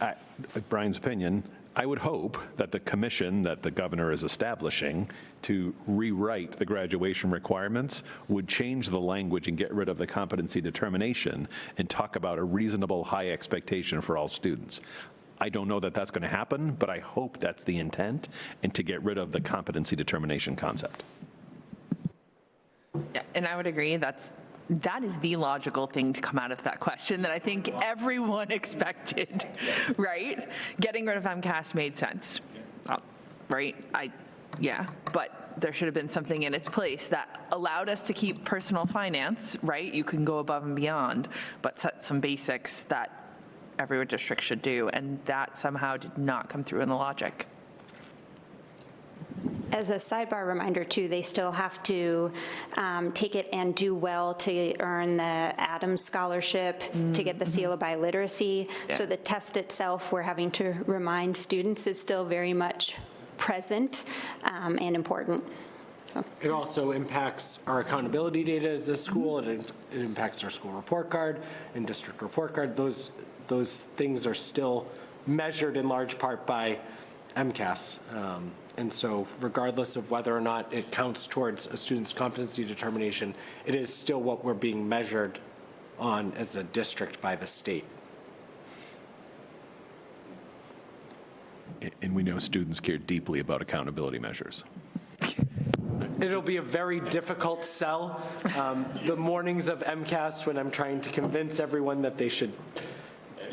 Brian's opinion, I would hope that the commission that the governor is establishing to rewrite the graduation requirements would change the language and get rid of the competency determination and talk about a reasonable high expectation for all students. I don't know that that's going to happen, but I hope that's the intent, and to get rid of the competency determination concept. Yeah, and I would agree that is the logical thing to come out of that question that I think everyone expected, right? Getting rid of MCAS made sense, right? But there should have been something in its place that allowed us to keep personal finance, right? You can go above and beyond, but set some basics that every district should do, and that somehow did not come through in the logic. As a sidebar reminder, too, they still have to take it and do well to earn the Adams Scholarship, to get the seal of biliteracy. Yeah. So the test itself, we're having to remind students, is still very much present and important. So. It also impacts our accountability data as a school. It impacts our school report card and district report card. Those things are still measured in large part by MCAS. And so regardless of whether or not it counts towards a student's competency determination, it is still what we're being measured on as a district by the state. And we know students care deeply about accountability measures. It'll be a very difficult sell. The mornings of MCAS, when I'm trying to convince everyone that they should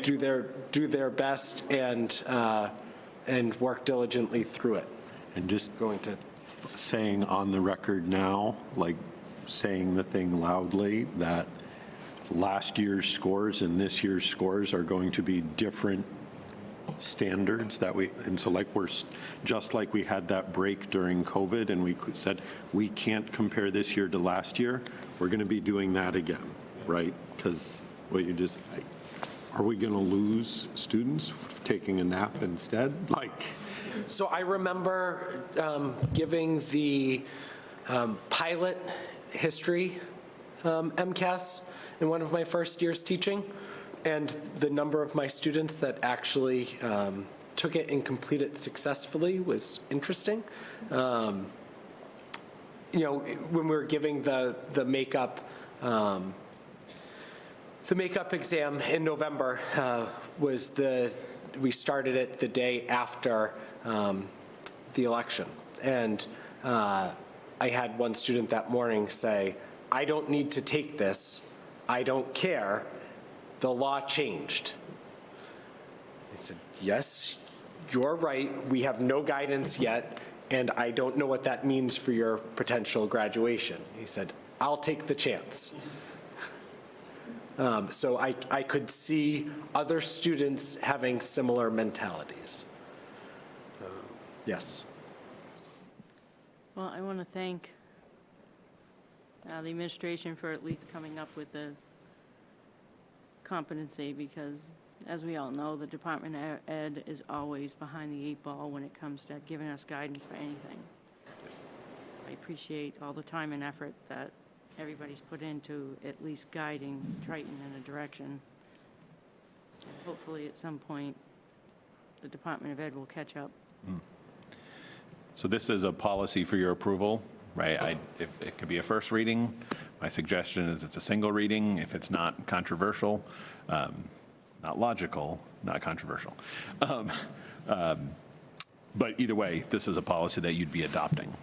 do their best and work diligently through it. And just saying on the record now, like saying the thing loudly, that last year's scores and this year's scores are going to be different standards and so like just like we had that break during COVID and we said we can't compare this year to last year, we're going to be doing that again, right? Because are we going to lose students taking a nap instead? So I remember giving the pilot history MCAS in one of my first years teaching, and the number of my students that actually took it and completed it successfully was interesting. When we were giving the makeup exam in November we started it the day after the election. And I had one student that morning say, I don't need to take this. I don't care. The law changed. I said, yes, you're right. We have no guidance yet, and I don't know what that means for your potential graduation. He said, I'll take the chance. So I could see other students having similar mentalities. Yes. Well, I want to thank the administration for at least coming up with the competency, because as we all know, the Department of Ed is always behind the 8 ball when it comes to giving us guidance for anything. I appreciate all the time and effort that everybody's put into at least guiding Triton in a direction. Hopefully, at some point, the Department of Ed will catch up. So this is a policy for your approval, right? If it could be a first reading, my suggestion is it's a single reading if it's not controversial, not logical, not controversial. But either way, this is a policy that you'd be adopting.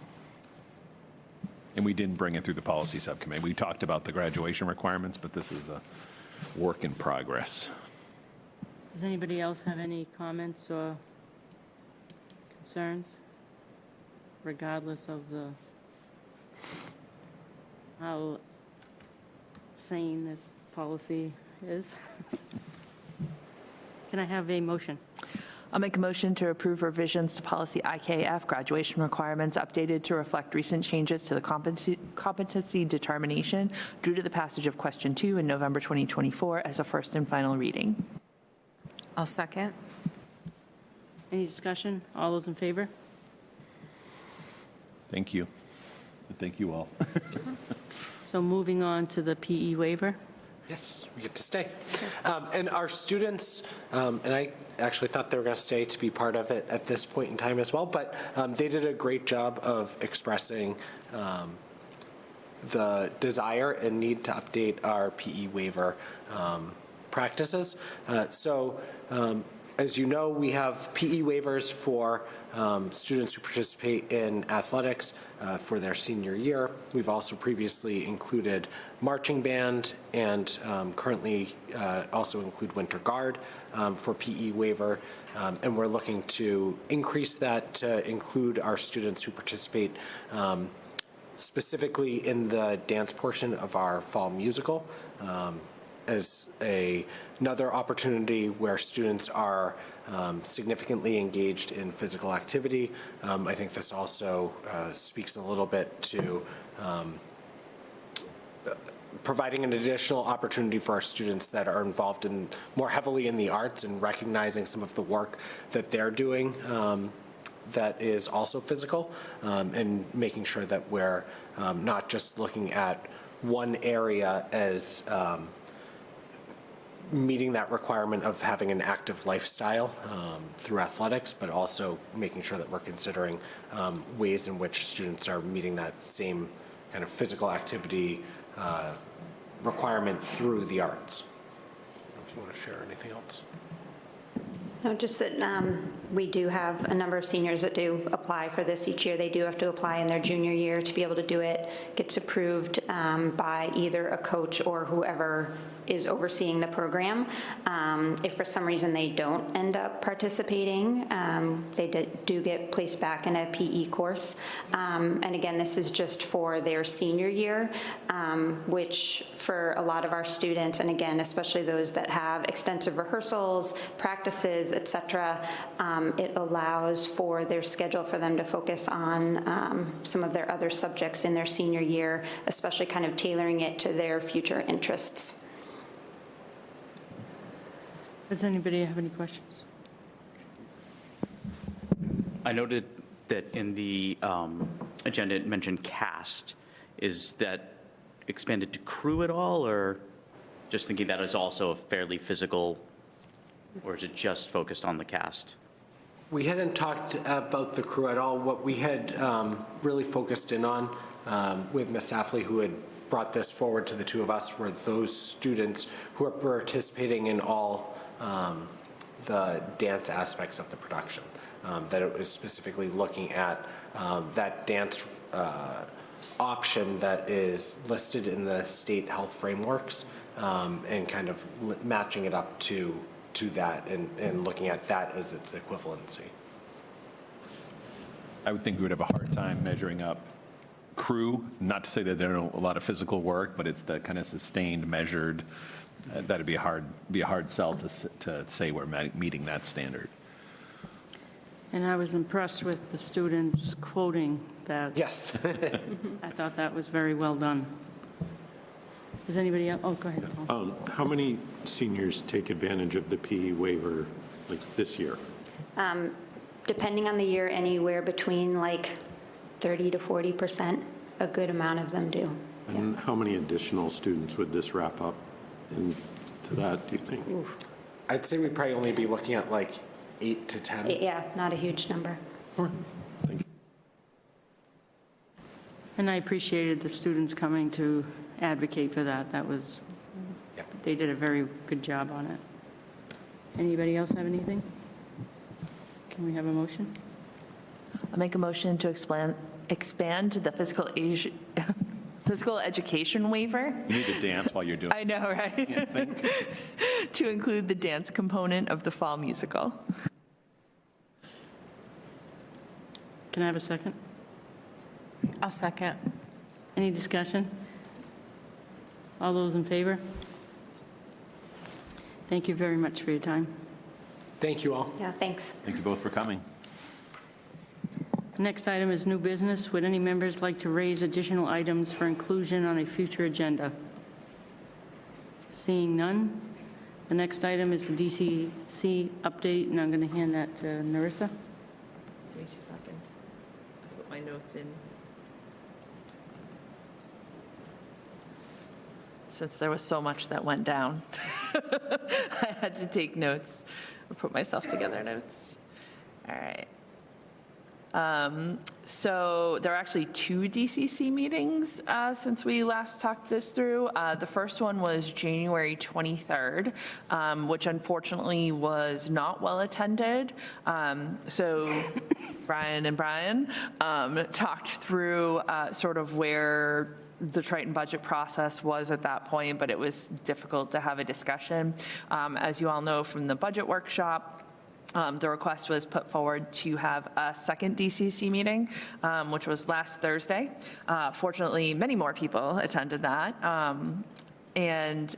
And we didn't bring it through the policy subcommittee. We talked about the graduation requirements, but this is a work in progress. Does anybody else have any comments or concerns, regardless of how sane this policy is? Can I have a motion? I'll make a motion to approve revisions to policy IKF, graduation requirements updated to reflect recent changes to the competency determination due to the passage of question 2 in November 2024 as a first and final reading. I'll second. Any discussion? All those in favor? Thank you. Thank you all. So moving on to the PE waiver. Yes, we get to stay. And our students, and I actually thought they were going to stay to be part of it at this point in time as well, but they did a great job of expressing the desire and need to update our PE waiver practices. So as you know, we have PE waivers for students who participate in athletics for their senior year. We've also previously included marching band and currently also include Winter Guard for PE waiver. And we're looking to increase that to include our students who participate specifically in the dance portion of our fall musical as another opportunity where students are significantly engaged in physical activity. I think this also speaks a little bit to providing an additional opportunity for our students that are involved in more heavily in the arts and recognizing some of the work that they're doing that is also physical, and making sure that we're not just looking at one area as meeting that requirement of having an active lifestyle through athletics, but also making sure that we're considering ways in which students are meeting that same kind of physical activity requirement through the arts. I don't know if you want to share anything else. No, just that we do have a number of seniors that do apply for this each year. They do have to apply in their junior year to be able to do it. Gets approved by either a coach or whoever is overseeing the program. If for some reason they don't end up participating, they do get placed back in a PE course. And again, this is just for their senior year, which for a lot of our students, and again, especially those that have extensive rehearsals, practices, et cetera, it allows for their schedule for them to focus on some of their other subjects in their senior year, especially kind of tailoring it to their future interests. Does anybody have any questions? I noted that in the agenda it mentioned cast. Is that expanded to crew at all, or just thinking that is also a fairly physical, or is it just focused on the cast? We hadn't talked about the crew at all. What we had really focused in on with Ms. Safley, who had brought this forward to the two of us, were those students who are participating in all the dance aspects of the production. That it was specifically looking at that dance option that is listed in the state health frameworks, and kind of matching it up to that and looking at that as its equivalency. I would think we would have a hard time measuring up crew, not to say that there are a lot of physical work, but it's the kind of sustained, measured, that'd be a hard sell to say we're meeting that standard. And I was impressed with the students quoting that. Yes. I thought that was very well done. Does anybody else? Oh, go ahead, Paul. How many seniors take advantage of the PE waiver, like this year? Depending on the year, anywhere between like 30 to 40%, a good amount of them do. And how many additional students would this wrap up into that, do you think? I'd say we'd probably only be looking at like 8 to 10. Yeah, not a huge number. And I appreciated the students coming to advocate for that. That was, they did a very good job on it. Anybody else have anything? Can we have a motion? I'll make a motion to expand the physical education waiver. You need to dance while you're doing it. I know, right? To include the dance component of the fall musical. Can I have a second? I'll second. Any discussion? All those in favor? Thank you very much for your time. Thank you all. Yeah, thanks. Thank you both for coming. Next item is new business. Would any members like to raise additional items for inclusion on a future agenda? Seeing none. The next item is the DCC update, and I'm going to hand that to Narissa. Give me 2 seconds. I put my notes in. Since there was so much that went down, I had to take notes or put myself together notes. All right. So there are actually 2 DCC meetings since we last talked this through. The first one was January 23rd, which unfortunately was not well attended. So Brian and Brian talked through sort of where the Triton budget process was at that point, but it was difficult to have a discussion. As you all know from the budget workshop, the request was put forward to have a second DCC meeting, which was last Thursday. Fortunately, many more people attended that. And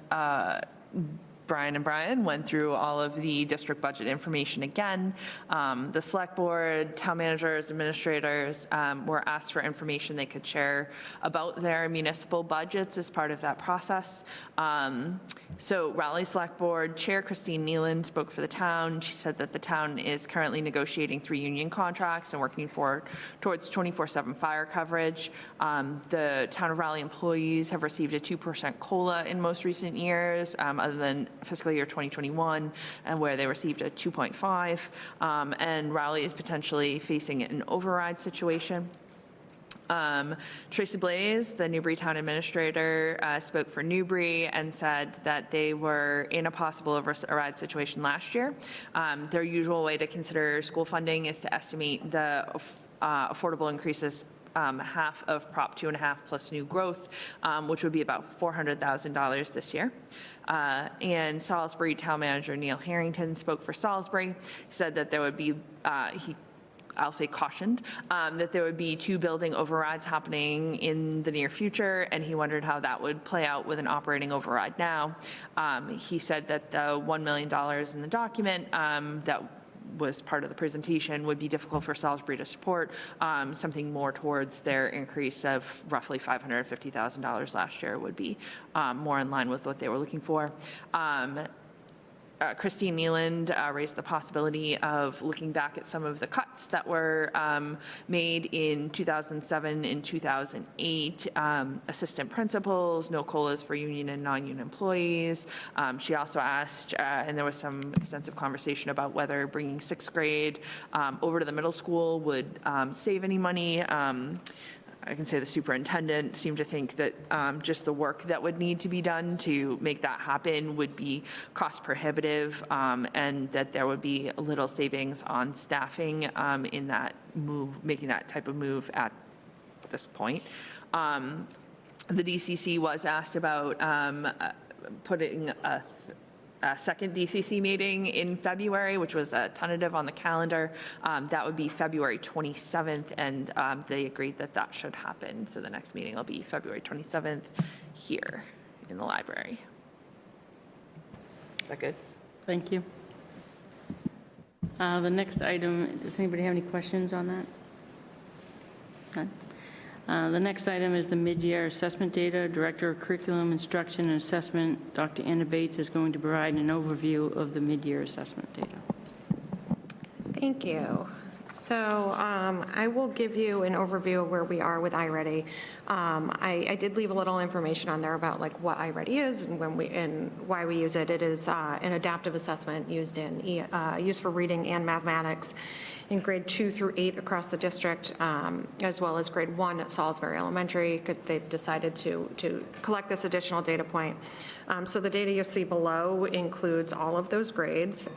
Brian and Brian went through all of the district budget information again. The select board, town managers, administrators were asked for information they could share about their municipal budgets as part of that process. So Raleigh Select Board Chair Christine Nealand spoke for the town. She said that the town is currently negotiating 3 union contracts and working towards 24/7 fire coverage. The town of Raleigh employees have received a 2% COLA in most recent years, other than fiscal year 2021, and where they received a 2.5. And Raleigh is potentially facing an override situation. Tracy Blaze, the Newbury Town Administrator, spoke for Newbury and said that they were in a possible override situation last year. Their usual way to consider school funding is to estimate the affordable increases half of Prop 2.5 plus new growth, which would be about $400,000 this year. And Salisbury Town Manager Neil Harrington spoke for Salisbury. He said that there would be, I'll say cautioned, that there would be 2 building overrides happening in the near future, and he wondered how that would play out with an operating override now. He said that the $1 million in the document that was part of the presentation would be difficult for Salisbury to support, something more towards their increase of roughly $550,000 last year would be more in line with what they were looking for. Christine Nealand raised the possibility of looking back at some of the cuts that were made in 2007 and 2008, assistant principals, no COLAs for union and non-union employees. She also asked, and there was some extensive conversation about whether bringing 6th grade over to the middle school would save any money. I can say the superintendent seemed to think that just the work that would need to be done to make that happen would be cost prohibitive, and that there would be little savings on staffing in that move, making that type of move at this point. The DCC was asked about putting a second DCC meeting in February, which was a tentative on the calendar. That would be February 27th, and they agreed that that should happen. So the next meeting will be February 27th here in the library. Is that good? Thank you. The next item, does anybody have any questions on that? None? The next item is the mid-year assessment data. Director of Curriculum Instruction and Assessment, Dr. Anna Bates, is going to provide an overview of the mid-year assessment data. Thank you. So I will give you an overview of where we are with iReady. I did leave a little information on there about like what iReady is and why we use it. It is an adaptive assessment used for reading and mathematics in grade 2 through 8 across the district, as well as grade 1 at Salisbury Elementary. They've decided to collect this additional data point. So the data you see below includes all of those grades.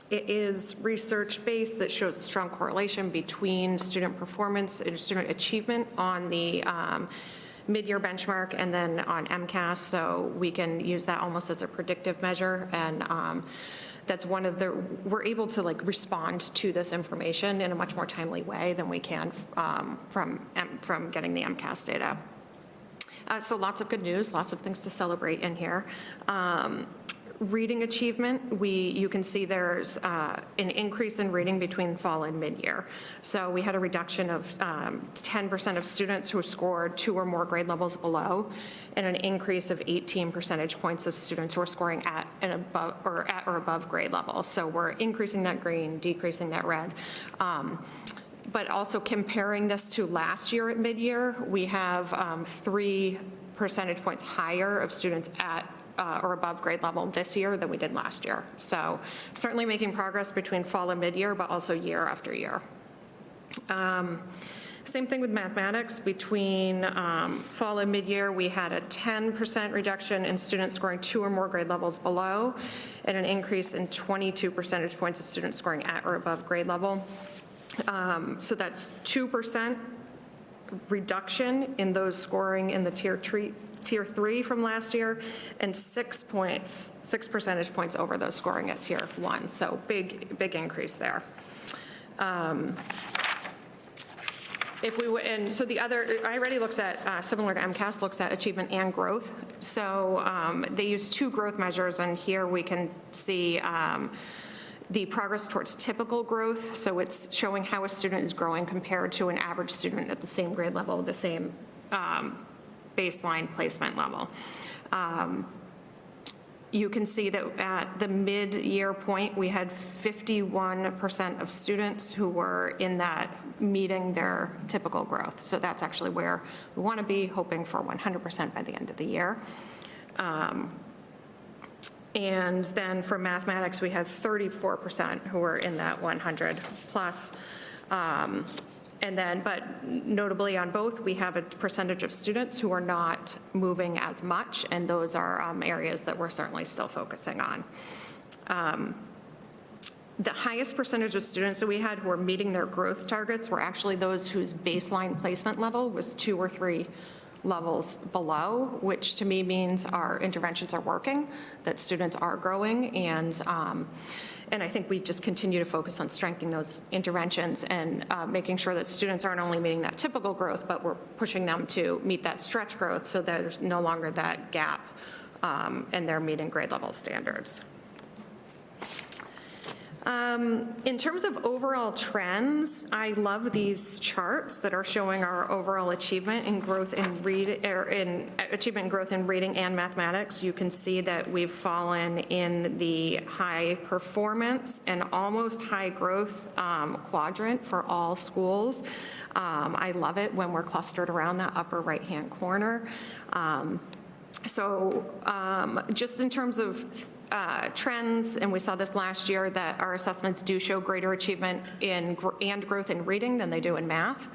It is research-based that shows a strong correlation between student performance and student achievement on the mid-year benchmark and then on MCAS, so we can use that almost as a predictive measure, and that's one of the, we're able to like respond to this information in a much more timely way than we can from getting the MCAS data. So lots of good news, lots of things to celebrate in here. Reading achievement, you can see there's an increase in reading between fall and mid-year. So we had a reduction of 10% of students who scored 2 or more grade levels below, and an increase of 18 percentage points of students who are scoring at or above grade level. So we're increasing that green, decreasing that red. But also comparing this to last year at mid-year, we have 3 percentage points higher of students at or above grade level this year than we did last year. So certainly making progress between fall and mid-year, but also year after year. Same thing with mathematics. Between fall and mid-year, we had a 10% reduction in students scoring 2 or more grade levels below, and an increase in 22 percentage points of students scoring at or above grade level. So that's 2% reduction in those scoring in the tier 3 from last year, and 6 percentage points over those scoring at tier 1. So big increase there. So the other, iReady looks at, similar to MCAS, looks at achievement and growth. So they use 2 growth measures, and here we can see the progress towards typical growth. So it's showing how a student is growing compared to an average student at the same grade level, the same baseline placement level. You can see that at the mid-year point, we had 51% of students who were in that meeting their typical growth. So that's actually where we want to be, hoping for 100% by the end of the year. And then for mathematics, we had 34% who were in that 100 plus. And then, but notably on both, we have a percentage of students who are not moving as much, and those are areas that we're certainly still focusing on. The highest percentage of students that we had who were meeting their growth targets were actually those whose baseline placement level was 2 or 3 levels below, which to me means our interventions are working, that students are growing, and I think we just continue to focus on strengthening those interventions and making sure that students aren't only meeting that typical growth, but we're pushing them to meet that stretch growth so that there's no longer that gap and they're meeting grade level standards. In terms of overall trends, I love these charts that are showing our overall achievement and growth in achievement and growth in reading and mathematics. You can see that we've fallen in the high performance and almost high growth quadrant for all schools. I love it when we're clustered around that upper right-hand corner. Just in terms of trends, and we saw this last year, that our assessments do show greater achievement and growth in reading than they do in math.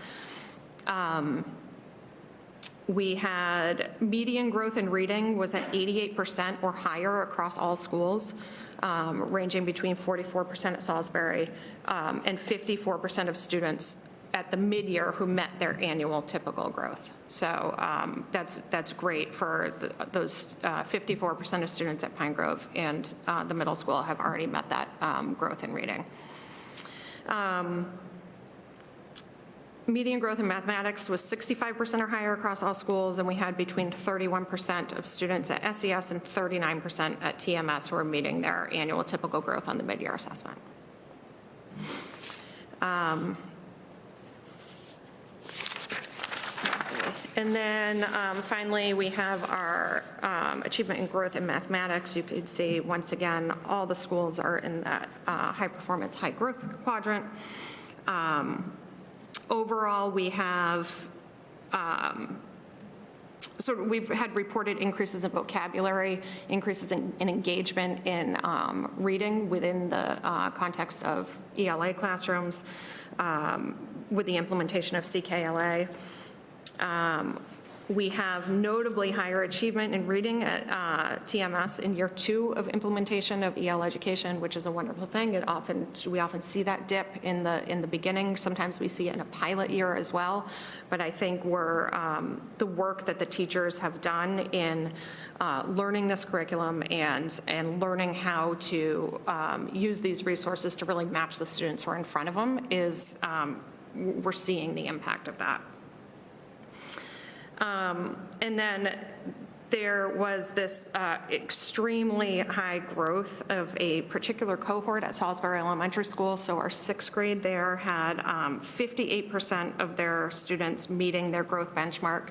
We had median growth in reading was at 88% or higher across all schools, ranging between 44% at Salisbury and 54% of students at the mid-year who met their annual typical growth. So that's great for those 54% of students at Pine Grove and the middle school have already met that growth in reading. Median growth in mathematics was 65% or higher across all schools, and we had between 31% of students at SES and 39% at TMS who were meeting their annual typical growth on the mid-year assessment. And then finally, we have our achievement and growth in mathematics. You can see, once again, all the schools are in that high performance, high growth quadrant. Overall, we have we've had reported increases in vocabulary, increases in engagement in reading within the context of ELA classrooms with the implementation of CKLA. We have notably higher achievement in reading at TMS in year 2 of implementation of EL education, which is a wonderful thing. We often see that dip in the beginning. Sometimes we see it in a pilot year as well. But I think the work that the teachers have done in learning this curriculum and learning how to use these resources to really match the students who are in front of them is, we're seeing the impact of that. And then there was this extremely high growth of a particular cohort at Salisbury Elementary School. So our 6th grade there had 58% of their students meeting their growth benchmark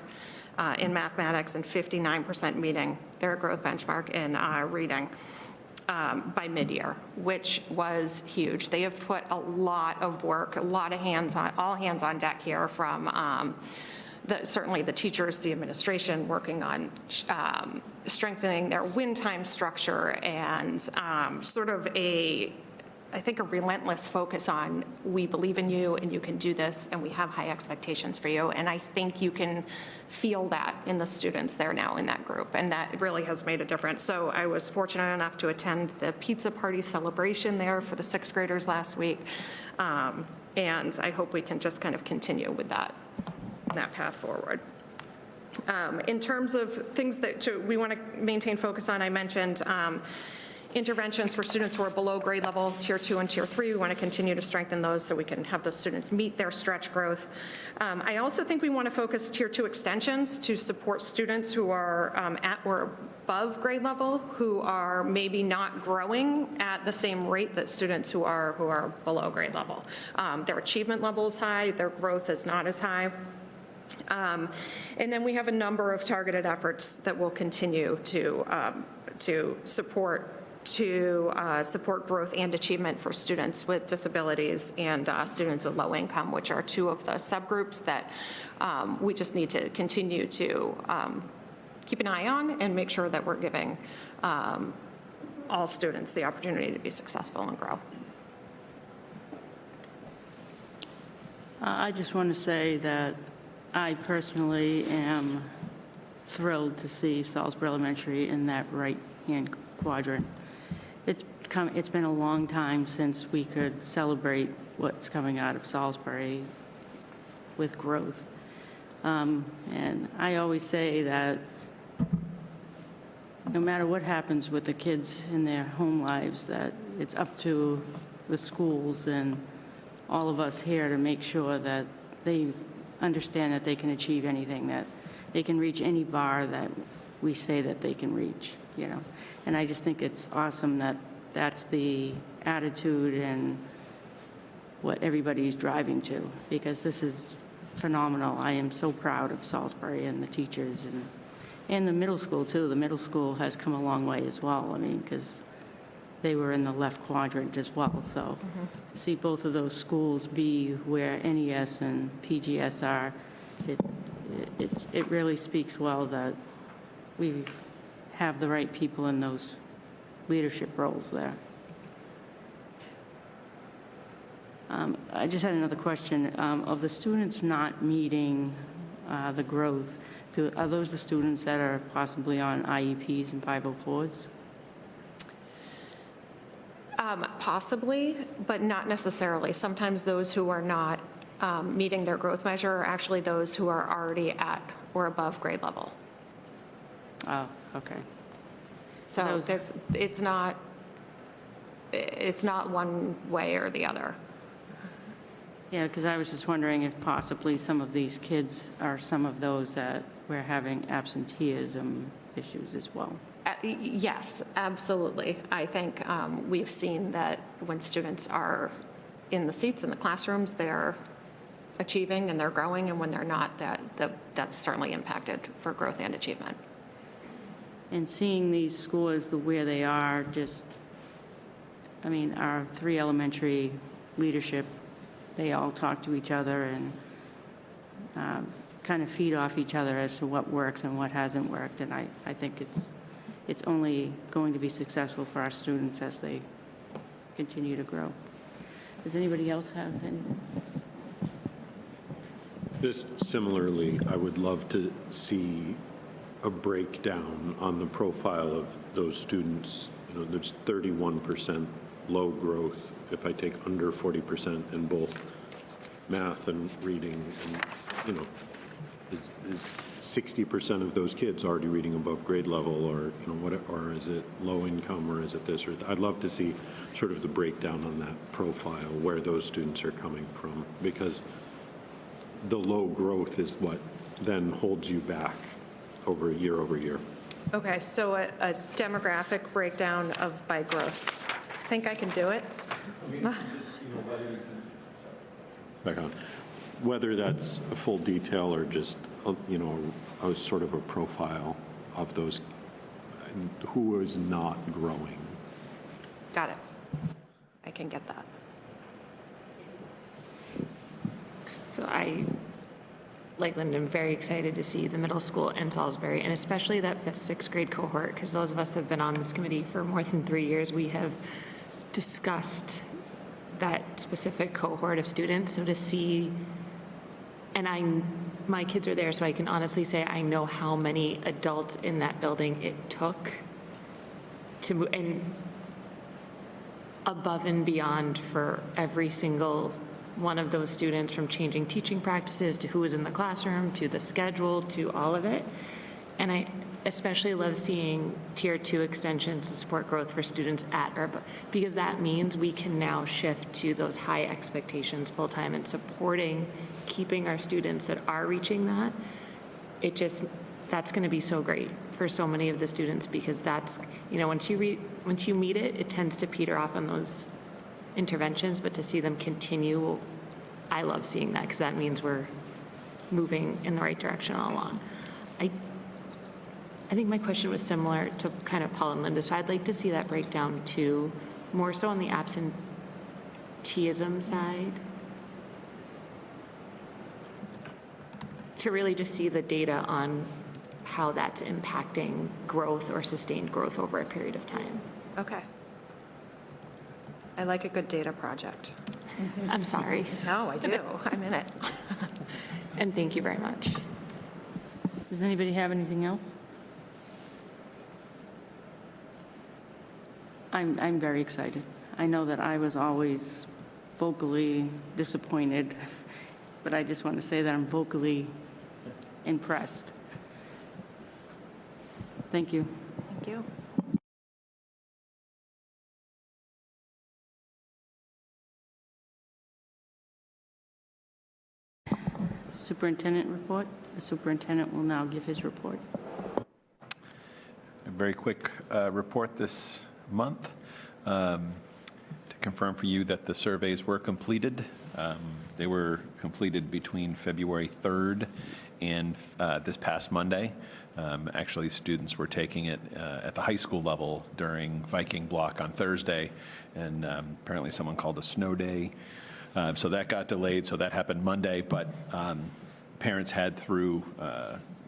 in mathematics and 59% meeting their growth benchmark in reading by mid-year, which was huge. They have put a lot of work, a lot of all hands on deck here from certainly the teachers, the administration, working on strengthening their win time structure and sort of I think a relentless focus on, we believe in you and you can do this and we have high expectations for you. And I think you can feel that in the students there now in that group, and that really has made a difference. So I was fortunate enough to attend the pizza party celebration there for the 6th graders last week. And I hope we can just kind of continue with that path forward. In terms of things that we want to maintain focus on, I mentioned interventions for students who are below grade level, tier 2 and tier 3. We want to continue to strengthen those so we can have those students meet their stretch growth. I also think we want to focus tier 2 extensions to support students who are at or above grade level, who are maybe not growing at the same rate that students who are below grade level. Their achievement level is high, their growth is not as high. And then we have a number of targeted efforts that will continue to support growth and achievement for students with disabilities and students with low income, which are 2 of the subgroups that we just need to continue to keep an eye on and make sure that we're giving all students the opportunity to be successful and grow. I just want to say that I personally am thrilled to see Salisbury Elementary in that right-hand quadrant. It's been a long time since we could celebrate what's coming out of Salisbury with growth. And I always say that no matter what happens with the kids in their home lives, that it's up to the schools and all of us here to make sure that they understand that they can achieve anything, that they can reach any bar that we say that they can reach, you know. And I just think it's awesome that that's the attitude and what everybody's driving to, because this is phenomenal. I am so proud of Salisbury and the teachers and the middle school too. The middle school has come a long way as well. I mean, because they were in the left quadrant as well. So to see both of those schools be where NES and PGS are, it really speaks well that we have the right people in those leadership roles there. I just had another question. Of the students not meeting the growth, are those the students that are possibly on IEPs and 504s? Possibly, but not necessarily. Sometimes those who are not meeting their growth measure are actually those who are already at or above grade level. Oh, okay. So it's not one way or the other. Yeah, because I was just wondering if possibly some of these kids are some of those that we're having absenteeism issues as well. Yes, absolutely. I think we've seen that when students are in the seats in the classrooms, they're achieving and they're growing, and when they're not, that's certainly impacted for growth and achievement. And seeing these scores where they are, I mean, our 3 elementary leadership, they all talk to each other and kind of feed off each other as to what works and what hasn't worked. And I think it's only going to be successful for our students as they continue to grow. Does anybody else have anything? Just similarly, I would love to see a breakdown on the profile of those students. You know, there's 31% low growth if I take under 40% in both math and reading, and, you know, is 60% of those kids already reading above grade level, or, you know, what, or is it low income, or is it this, or I'd love to see sort of the breakdown on that profile, where those students are coming from, because the low growth is what then holds you back over year. Okay, so a demographic breakdown by growth. I think I can do it. Back on. Whether that's a full detail or just, you know, a sort of a profile of those, who is not growing. Got it. I can get that. So I, like Linda, am very excited to see the middle school and Salisbury, and especially that 5th, 6th grade cohort, because those of us that have been on this committee for more than 3 years, we have discussed that specific cohort of students. So to see, and my kids are there, so I can honestly say I know how many adults in that building it took to move, and above and beyond for every single one of those students, from changing teaching practices to who was in the classroom to the schedule to all of it. And I especially love seeing Tier 2 extensions to support growth for students at or above, because that means we can now shift to those high expectations full-time and supporting, keeping our students that are reaching that. That's going to be so great for so many of the students, because that's, you know, once you meet it, it tends to peter off on those interventions, but to see them continue, I love seeing that, because that means we're moving in the right direction all along. I think my question was similar to kind of Paul and Linda, so I'd like to see that breakdown too, more so on the absenteeism side, to really just see the data on how that's impacting growth or sustained growth over a period of time. Okay. I like a good data project. I'm sorry. No, I do. I'm in it. And thank you very much. Does anybody have anything else? I'm very excited. I know that I was always vocally disappointed, but I just want to say that I'm vocally impressed. Thank you. Thank you. Superintendent report. The superintendent will now give his report. A very quick report this month to confirm for you that the surveys were completed. They were completed between February 3rd and this past Monday. Actually, students were taking it at the high school level during Viking block on Thursday, and apparently someone called a snow day. So that got delayed, so that happened Monday, but parents had through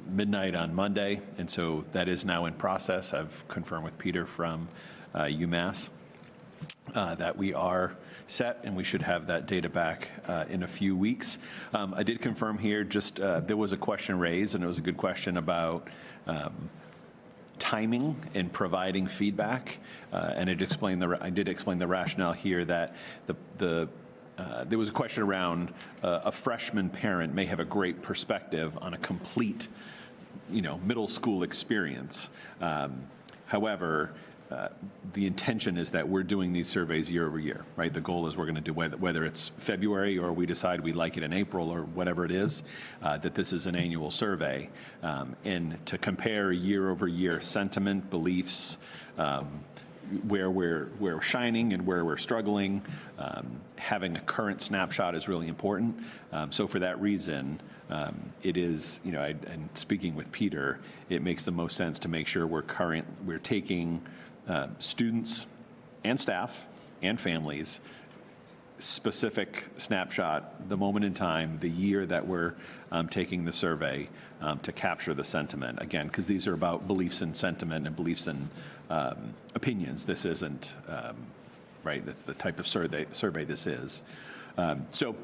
midnight on Monday, and so that is now in process. I've confirmed with Peter from UMass that we are set, and we should have that data back in a few weeks. I did confirm here, just there was a question raised, and it was a good question about timing in providing feedback, and I did explain the rationale here that there was a question around a freshman parent may have a great perspective on a complete, middle school experience. However, the intention is that we're doing these surveys year over year, right? The goal is we're going to do, whether it's February or we decide we like it in April or whatever it is, that this is an annual survey. And to compare year over year sentiment, beliefs, where we're shining and where we're struggling. Having a current snapshot is really important. So for that reason, it is, and speaking with Peter, it makes the most sense to make sure we're taking students and staff and families specific snapshot, the moment in time, the year that we're taking the survey to capture the sentiment. Again, because these are about beliefs and sentiment and beliefs and opinions. This isn't, right, that's the type of survey this is. So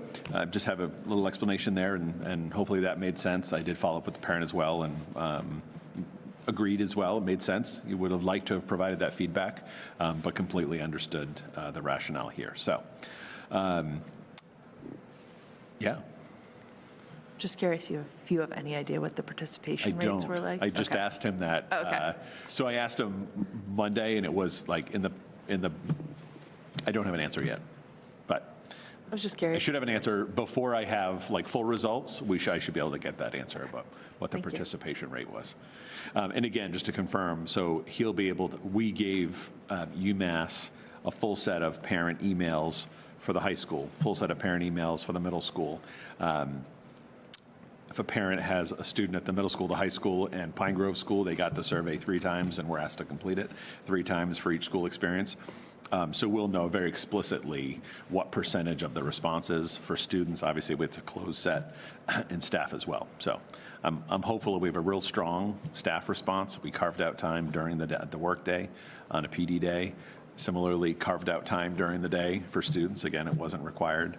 just have a little explanation there, and hopefully that made sense. I did follow up with the parent as well, and agreed as well. It made sense. You would have liked to have provided that feedback, but completely understood the rationale here. So, yeah. Just curious if you have any idea what the participation I rates don't. were like? I just asked him that. Okay. So I asked him Monday, and it was like in the. I don't have an answer yet, but I was just I curious. should have an answer before I have like full results. I should be able to get that answer about what the Thank you. participation rate was. And again, just to confirm, so he'll be able to. We gave UMass a full set of parent emails for the high school, full set of parent emails for the middle school. If a parent has a student at the middle school, the high school, and Pine Grove School, they got the survey 3 times and were asked to complete it 3 times for each school experience. So we'll know very explicitly what percentage of the responses for students. Obviously, it's a closed set, and staff as well. So I'm hopeful we have a real strong staff response. We carved out time during the workday on a PD day. Similarly, carved out time during the day for students. Again, it wasn't required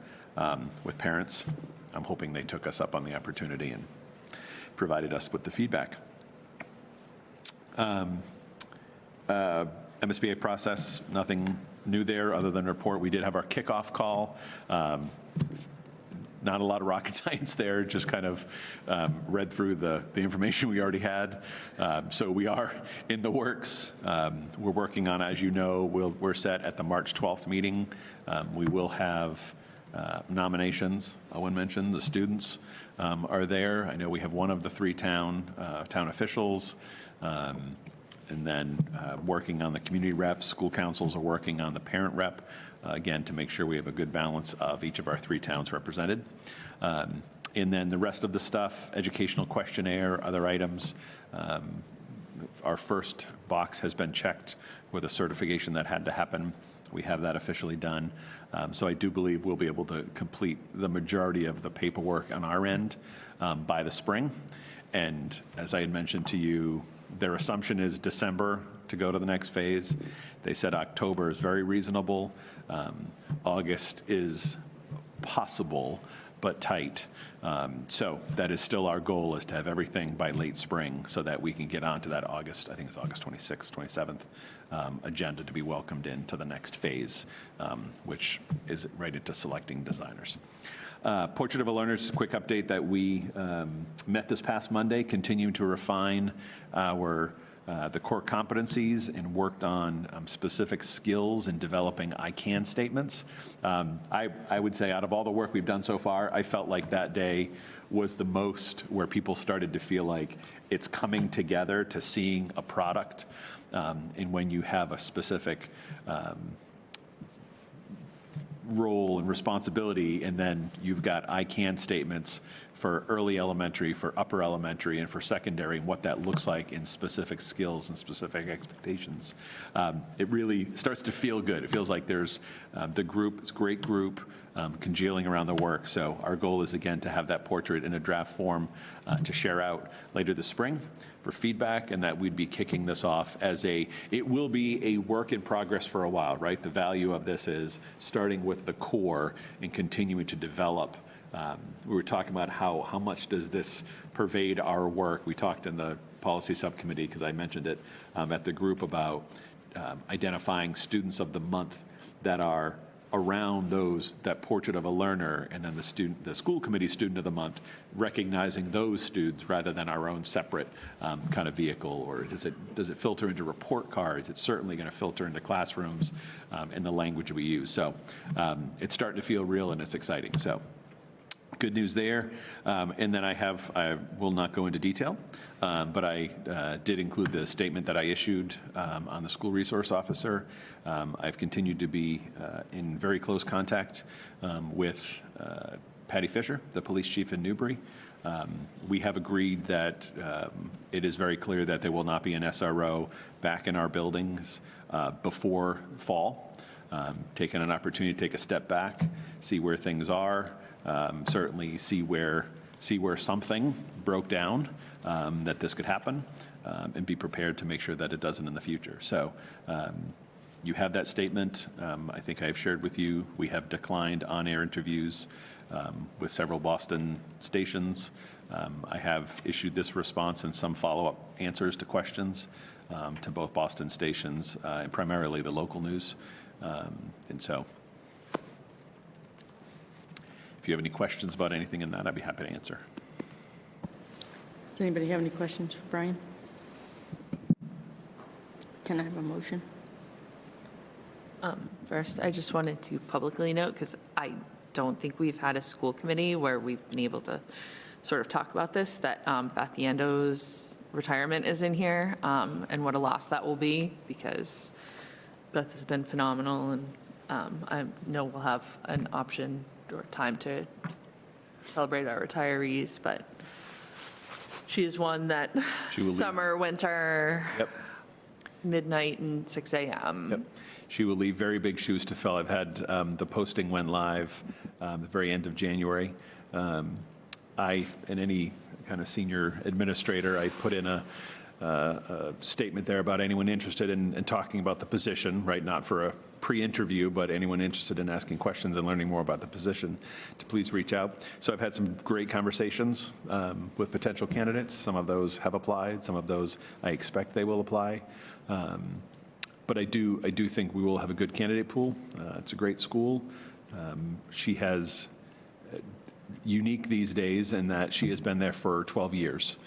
with parents. I'm hoping they took us up on the opportunity and provided us with the feedback. MSBA process, nothing new there other than report. We did have our kickoff call. Not a lot of rocket science there, just kind of read through the information we already had. So we are in the works. We're working on, as you know, we're set at the March 12th meeting. We will have nominations. Owen mentioned the students are there. I know we have one of the 3 town officials. And then working on the community reps. School councils are working on the parent rep, again, to make sure we have a good balance of each of our 3 towns represented. And then the rest of the stuff, educational questionnaire, other items. Our first box has been checked with a certification that had to happen. We have that officially done. So I do believe we'll be able to complete the majority of the paperwork on our end by the spring. And as I had mentioned to you, their assumption is December to go to the next phase. They said October is very reasonable. August is possible, but tight. So that is still our goal, is to have everything by late spring so that we can get onto that August, I think it's August 26th, 27th, agenda to be welcomed into the next phase, which is right into selecting designers. Portrait of a Learner, just a quick update that we met this past Monday, continuing to refine the core competencies and worked on specific skills in developing I can statements. I would say out of all the work we've done so far, I felt like that day was the most where people started to feel like it's coming together to seeing a product. And when you have a specific role and responsibility, and then you've got I can statements for early elementary, for upper elementary, and for secondary, and what that looks like in specific skills and specific expectations. It really starts to feel good. It feels like there's the group, it's a great group, congealing around the work. So our goal is, again, to have that portrait in a draft form to share out later this spring for feedback, and that we'd be kicking this off as it will be a work in progress for a while, right? The value of this is starting with the core and continuing to develop. We were talking about how much does this pervade our work. We talked in the policy subcommittee, because I mentioned it at the group, about identifying students of the month that are around that portrait of a learner, and then the school committee student of the month, recognizing those students rather than our own separate kind of vehicle. Or does it filter into report cards? It's certainly going to filter into classrooms and the language we use. So it's starting to feel real, and it's exciting. So good news there. And then I will not go into detail, but I did include the statement that I issued on the school resource officer. I've continued to be in very close contact with Patty Fisher, the police chief in Newbury. We have agreed that it is very clear that there will not be an SRO back in our buildings before fall. Taking an opportunity to take a step back, see where things are, certainly see where something broke down, that this could happen, and be prepared to make sure that it doesn't in the future. So you have that statement. I think I've shared with you, we have declined on-air interviews with several Boston stations. I have issued this response and some follow-up answers to questions to both Boston stations, and primarily the local news. And so if you have any questions about anything in that, I'd be happy to answer. Does anybody have any questions for Brian? Can I have a motion? First, I just wanted to publicly note, because I don't think we've had a school committee where we've been able to sort of talk about this, that Beth Yando's retirement is in here, and what a loss that will be, because Beth has been phenomenal, and I know we'll have an option or time to celebrate our retirees, but she is one that summer, winter, midnight, and 6 a.m. Yep. She will leave very big shoes to fill. I've had the posting went live the very end of January. I, and any kind of senior administrator, I put in a statement there about anyone interested in talking about the position, right? Not for a pre-interview, but anyone interested in asking questions and learning more about the position, to please reach out. So I've had some great conversations with potential candidates. Some of those have applied. Some of those I expect they will apply. But I do think we will have a good candidate pool. It's a great school. She has unique these days in that she has been there for 12 years.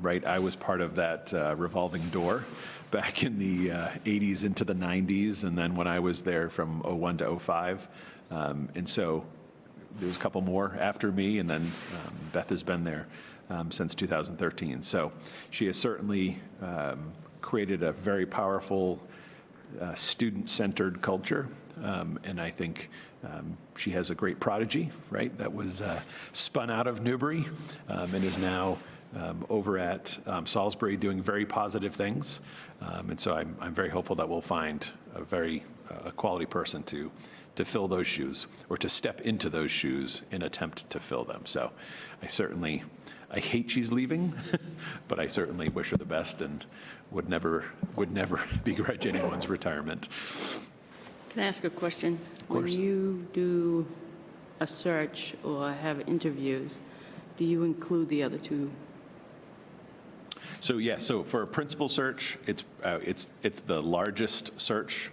Right, I was part of that revolving door back in the 80s into the 90s, and then when I was there from 01 to 05. And so there's a couple more after me, and then Beth has been there since 2013. So she has certainly created a very powerful student-centered culture, and I think she has a great prodigy, right, that was spun out of Newbury and is now over at Salisbury doing very positive things. And so I'm very hopeful that we'll find a quality person to fill those shoes, or to step into those shoes and attempt to fill them. So I hate she's leaving, but I certainly wish her the best and would never begrudge anyone's retirement. Can I ask a question? Of course. When you do a search or have interviews, do you include the other two? So so for a principal search, it's the largest search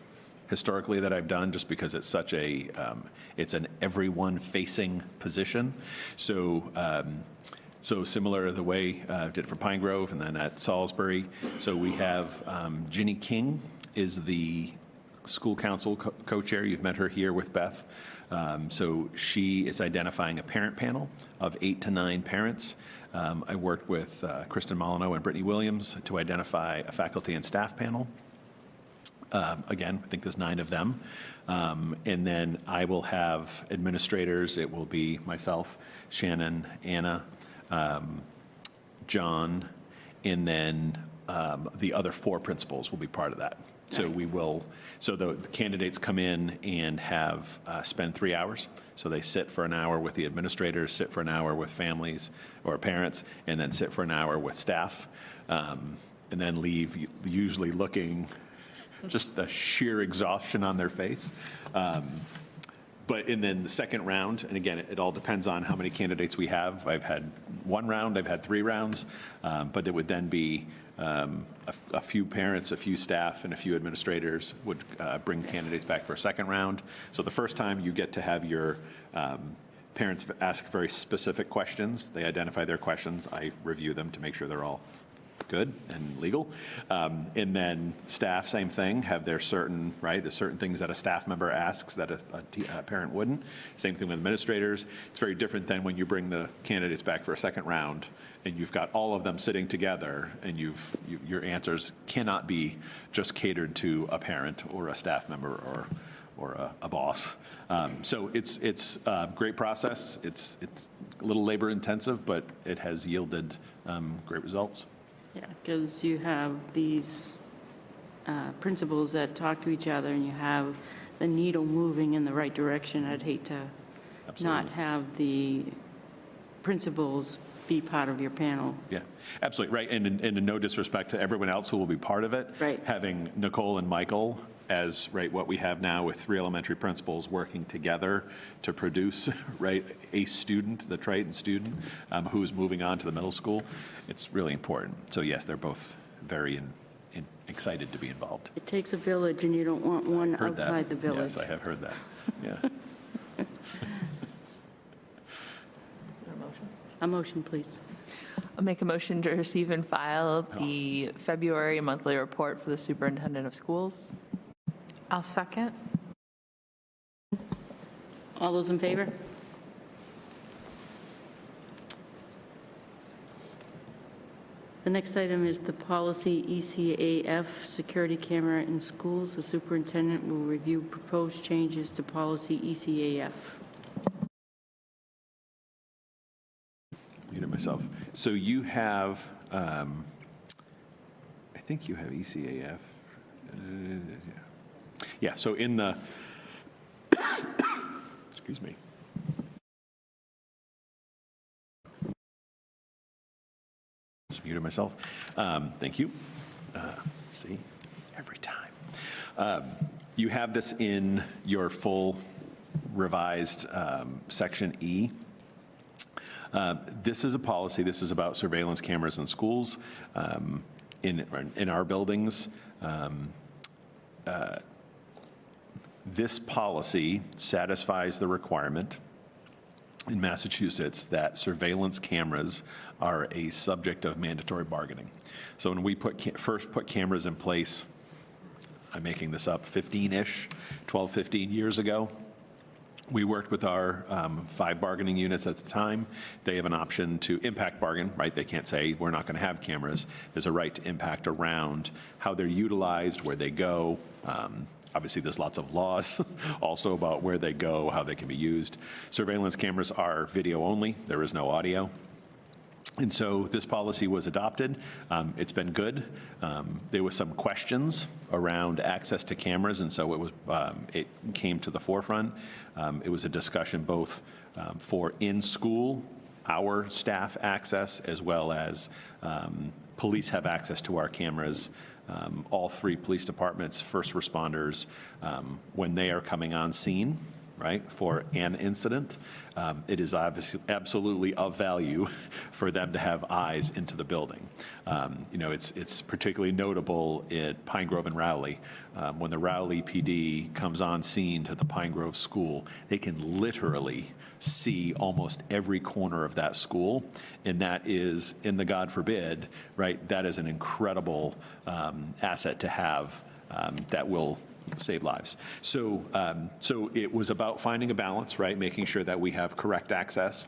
historically that I've done, just because it's such it's an everyone-facing position. So similar to the way I did it for Pine Grove and then at Salisbury. So we have Ginny King is the school council co-chair. You've met her here with Beth. So she is identifying a parent panel of 8 to 9 parents. I worked with Kristen Molyneux and Brittany Williams to identify a faculty and staff panel. Again, I think there's 9 of them. And then I will have administrators. It will be myself, Shannon, Anna, John, and then the other 4 principals will be part of that. So the candidates come in and have spend 3 hours. So they sit for an hour with the administrators, sit for an hour with families or parents, and then sit for an hour with staff, and then leave usually looking just the sheer exhaustion on their face. And then the second round, and again, it all depends on how many candidates we have. I've had 1 round, I've had 3 rounds, but it would then be a few parents, a few staff, and a few administrators would bring candidates back for a second round. So the first time you get to have your parents ask very specific questions. They identify their questions. I review them to make sure they're all good and legal. And then staff, same thing, have their certain, right, there's certain things that a staff member asks that a parent wouldn't. Same thing with administrators. It's very different than when you bring the candidates back for a second round and you've got all of them sitting together and your answers cannot be just catered to a parent or a staff member or a boss. So it's a great process. It's a little labor intensive, but it has yielded great results. Yeah, because you have these principals that talk to each other and you have the needle moving in the right direction. I'd hate to not have the principals be part of your panel. Yeah, absolutely, right. And in no disrespect to everyone else who will be part of it, Right. having Nicole and Michael as, right, what we have now with 3 elementary principals working together to produce, right, a student, the Triton student, who's moving on to the middle school, it's really important. So yes, they're both very excited to be involved. It takes a village, and you don't want one Heard that. outside the village. Yes, I have heard that, yeah. A motion, please. I'll make a motion to receive and file the February monthly report for the superintendent of schools. I'll second. All those in favor? The next item is the policy ECAF, security camera in schools. The superintendent will review proposed changes to policy ECAF. Muted myself. So you have, I think you have ECAF. Yeah, so in the, excuse me. Just muted myself. Thank you. See, every time. You have this in your full revised section E. This is a policy, this is about surveillance cameras in schools, in our buildings. This policy satisfies the requirement in Massachusetts that surveillance cameras are a subject of mandatory bargaining. So when we first put cameras in place, I'm making this up, 15-ish, 12, 15 years ago, we worked with our 5 bargaining units at the time. They have an option to impact bargain, right? They can't say, we're not going to have cameras. There's a right to impact around how they're utilized, where they go. Obviously, there's lots of laws also about where they go, how they can be used. Surveillance cameras are video only. There is no audio. And so this policy was adopted. It's been good. There were some questions around access to cameras, and so it came to the forefront. It was a discussion both for in-school, our staff access, as well as police have access to our cameras. All 3 police departments, first responders, when they are coming on scene, right, for an incident, it is obviously absolutely of value for them to have eyes into the building. It's particularly notable at Pine Grove and Rowley. When the Rowley PD comes on scene to the Pine Grove school, they can literally see almost every corner of that school, and that is, in the God forbid, right, that is an incredible asset to have that will save lives. So it was about finding a balance, right, making sure that we have correct access.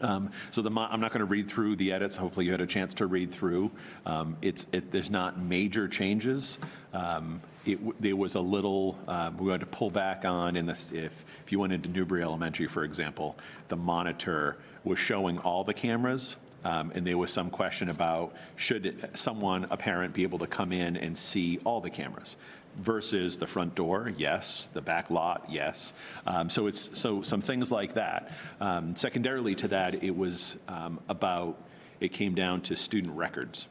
I'm not going to read through the edits. Hopefully you had a chance to read through. There's not major changes. There was a little, we had to pull back on in this, if you went into Newbury Elementary, for example, the monitor was showing all the cameras, and there was some question about should someone, a parent, be able to come in and see all the cameras versus the front door, yes, the back lot, yes. So some things like that. Secondarily to that, it was it came down to student records.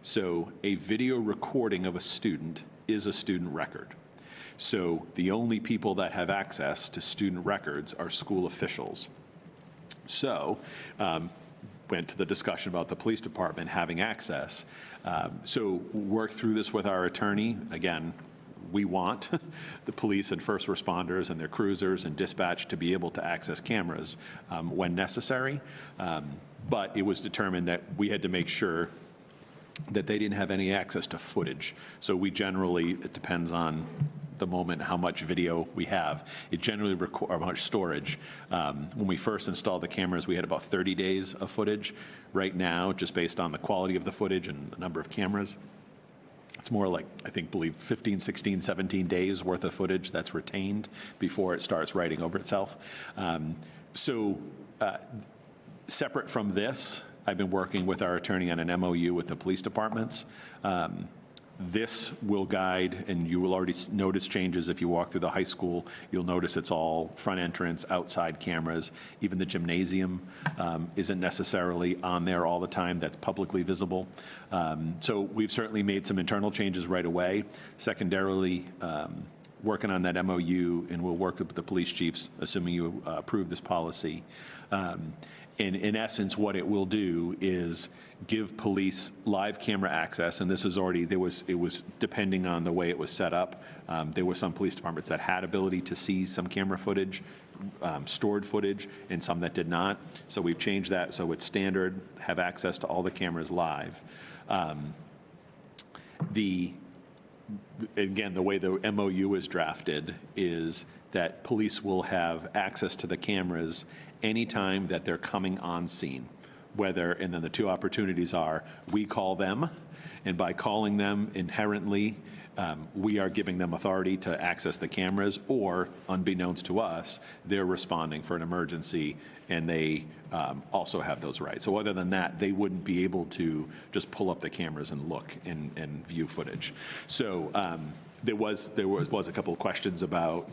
So a video recording of a student is a student record. So the only people that have access to student records are school officials. So went to the discussion about the police department having access. So worked through this with our attorney. Again, we want the police and first responders and their cruisers and dispatch to be able to access cameras when necessary. But it was determined that we had to make sure that they didn't have any access to footage. So we generally, it depends on the moment, how much video we have. It generally requires, how much storage. When we first installed the cameras, we had about 30 days of footage. Right now, just based on the quality of the footage and the number of cameras, it's more like, I believe 15, 16, 17 days worth of footage that's retained before it starts writing over itself. Separate from this, I've been working with our attorney on an MOU with the police departments. This will guide, and you will already notice changes if you walk through the high school. You'll notice it's all front entrance, outside cameras. Even the gymnasium isn't necessarily on there all the time. That's publicly visible. So we've certainly made some internal changes right away. Secondarily, working on that MOU, and we'll work with the police chiefs, assuming you approve this policy. In essence, what it will do is give police live camera access, and this is already, it was depending on the way it was set up. There were some police departments that had ability to see some camera footage, stored footage, and some that did not. So we've changed that so it's standard, have access to all the cameras live. Again, the way the MOU is drafted is that police will have access to the cameras anytime that they're coming on scene, and then the two opportunities are, we call them, and by calling them inherently, we are giving them authority to access the cameras, or unbeknownst to us, they're responding for an emergency, and they also have those rights. So other than that, they wouldn't be able to just pull up the cameras and look and view footage. So there was a couple of questions about,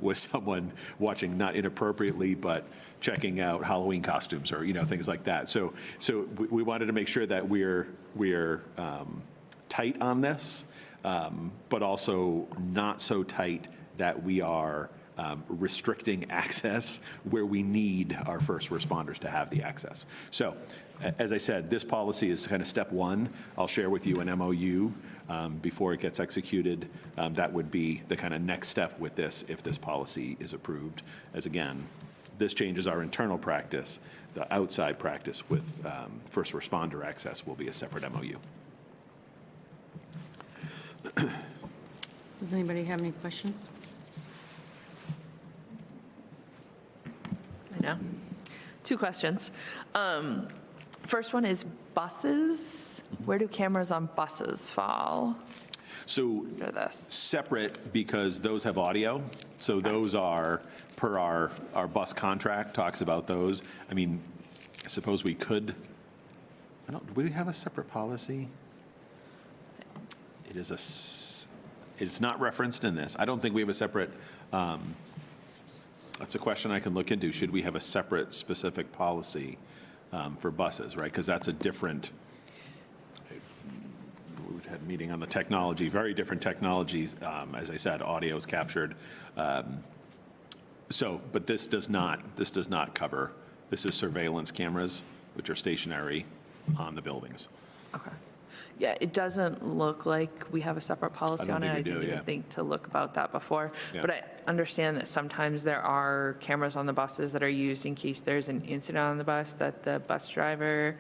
was someone watching not inappropriately, but checking out Halloween costumes or, things like that. So we wanted to make sure that we're tight on this, but also not so tight that we are restricting access where we need our first responders to have the access. So as I said, this policy is kind of step one. I'll share with you an MOU before it gets executed. That would be the kind of next step with this if this policy is approved. As again, this changes our internal practice. The outside practice with first responder access will be a separate MOU. Does anybody have any questions? I know. 2 questions. First one is buses. Where do cameras on buses fall? So separate, because those have audio. So those are, per our bus contract, talks about those. I mean, I suppose we could, do we have a separate policy? It's not referenced in this. I don't think we have a separate, that's a question I can look into. Should we have a separate specific policy for buses, right? Because that's a different, we had a meeting on the technology, very different technologies. As I said, audio is captured. But this does not cover, this is surveillance cameras, which are stationary on the buildings. Okay. Yeah, it doesn't look like we have a separate policy on it. I didn't even yeah. think to look about that before. Yeah. But I understand that sometimes there are cameras on the buses that are used in case there's an incident on the bus that the bus driver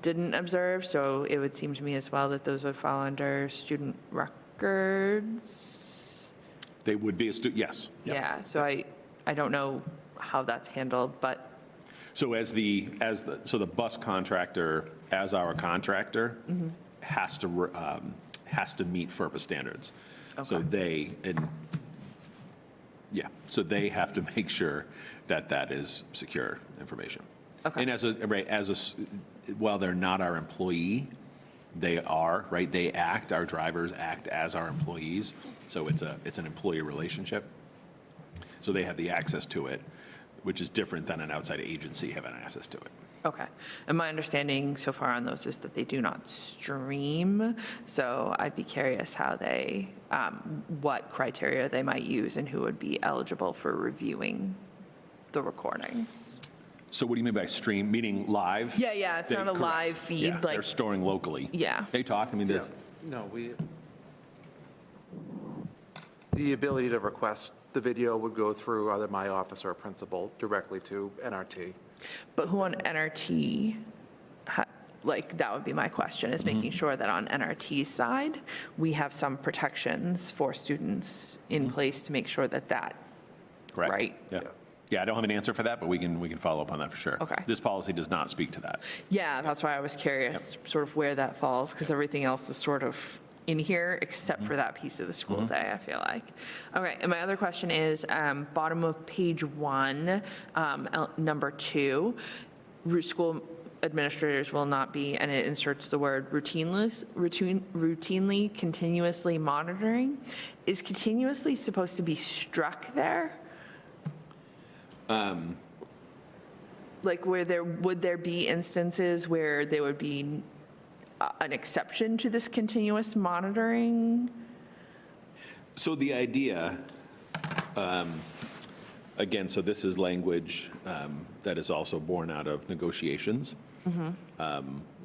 didn't observe. So it would seem to me as well that those would fall under student records. They would be yes. Yep. Yeah, so I don't know how that's handled, but. So the bus contractor, as our contractor, Mm-hmm. has to meet FERPA standards. Okay. So they have to make sure that is secure information. Okay. And while they're not our employee, they are, right? They act, our drivers act as our employees. So it's an employee relationship. So they have the access to it, which is different than an outside agency having access to it. Okay. And my understanding so far on those is that they do not stream. So I'd be curious how what criteria they might use and who would be eligible for reviewing the recordings. So what do you mean by stream? Meaning live? Yeah. It's not a live feed. Yeah, they're storing locally. Yeah. They talk, there's. No, the ability to request the video would go through either my office or a principal directly to NRT. But who on NRT like, that would be my question, is making sure that on NRT's side, we have some protections for students in place to make sure that that, Correct. right? Yeah. Yeah, I don't have an answer for that, but we can follow up on that for sure. Okay. This policy does not speak to that. Yeah, that's why I was curious, sort of where that falls, because everything else is sort of in here, except for that piece of the school day, I feel like. Okay, and my other question is, bottom of page 1, number 2, school administrators will not be, and it inserts the word routinely, continuously monitoring. Is continuously supposed to be struck there? Like, would there be instances where there would be an exception to this continuous monitoring? So the idea, again, so this is language that is also born out of negotiations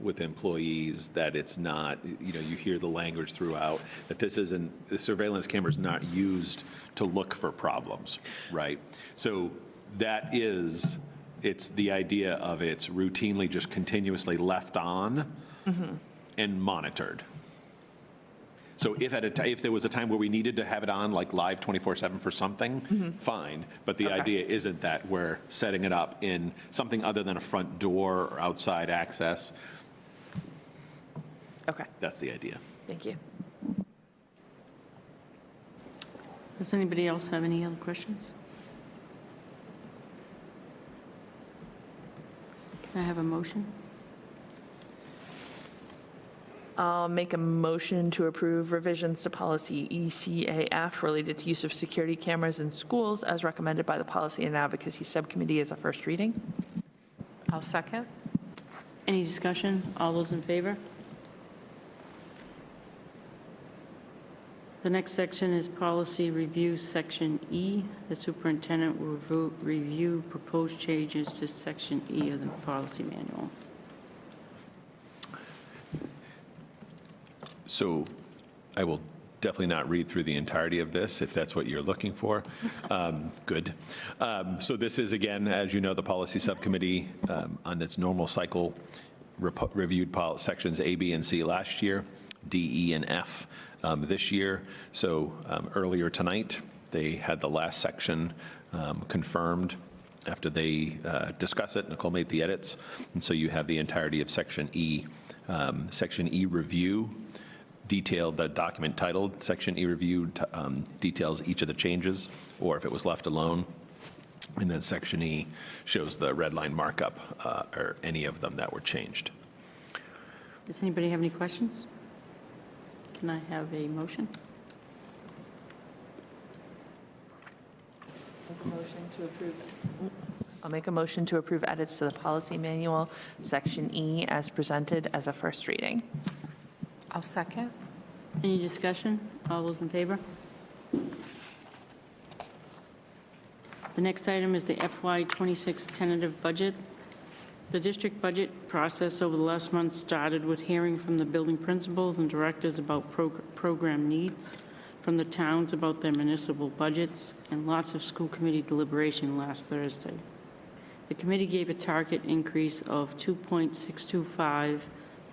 with employees, that it's not, you hear the language throughout, that this isn't, the surveillance camera is not used to look for problems, right? So that is, it's the idea of it's routinely just continuously left on and monitored. So if there was a time where we needed to have it on, like live 24/7 for something, fine. But the idea isn't that we're setting it up in something other than a front door or outside access. Okay, That's the idea. thank you. Does anybody else have any other questions? Can I have a motion? I'll make a motion to approve revisions to policy ECAF related to use of security cameras in schools as recommended by the Policy and Advocacy Subcommittee as a first reading. I'll second. Any discussion? All those in favor? The next section is policy review, section E. The superintendent will review proposed changes to section E of the policy manual. So I will definitely not read through the entirety of this, if that's what you're looking for. Good. So this is, again, as you know, the Policy Subcommittee on its normal cycle reviewed sections A, B, and C last year, D, E, and F this year. So earlier tonight, they had the last section confirmed. After they discuss it, Nicole made the edits, and so you have the entirety of section E. Section E review detailed, the document titled Section E review details each of the changes, or if it was left alone. And then Section E shows the red line markup, or any of them that were changed. Does anybody have any questions? Can I have a motion? I'll make a motion to approve edits to the policy manual, section E, as presented as a first reading. I'll second. Any discussion? All those in favor? The next item is the FY26 tentative budget. The district budget process over the last month started with hearing from the building principals and directors about program needs, from the towns about their municipal budgets, and lots of school committee deliberation last Thursday. The committee gave a target increase of $2.625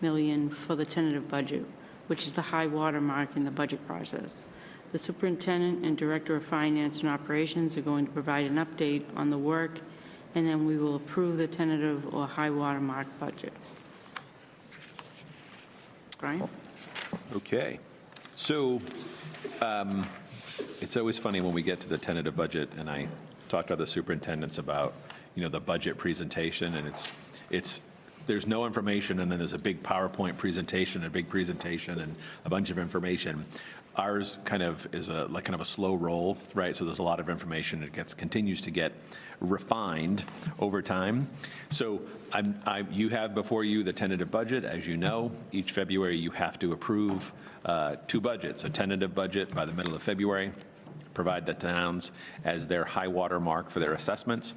million for the tentative budget, which is the high water mark in the budget process. The superintendent and director of finance and operations are going to provide an update on the work, and then we will approve the tentative or high water mark budget. Brian? Okay. So it's always funny when we get to the tentative budget, and I talk to other superintendents about, the budget presentation, and there's no information, and then there's a big PowerPoint presentation, a big presentation, and a bunch of information. Ours kind of is a slow roll, right? So there's a lot of information. It continues to get refined over time. So you have before you the tentative budget. As you know, each February you have to approve 2 budgets, a tentative budget by the middle of February, provide the towns as their high water mark for their assessments.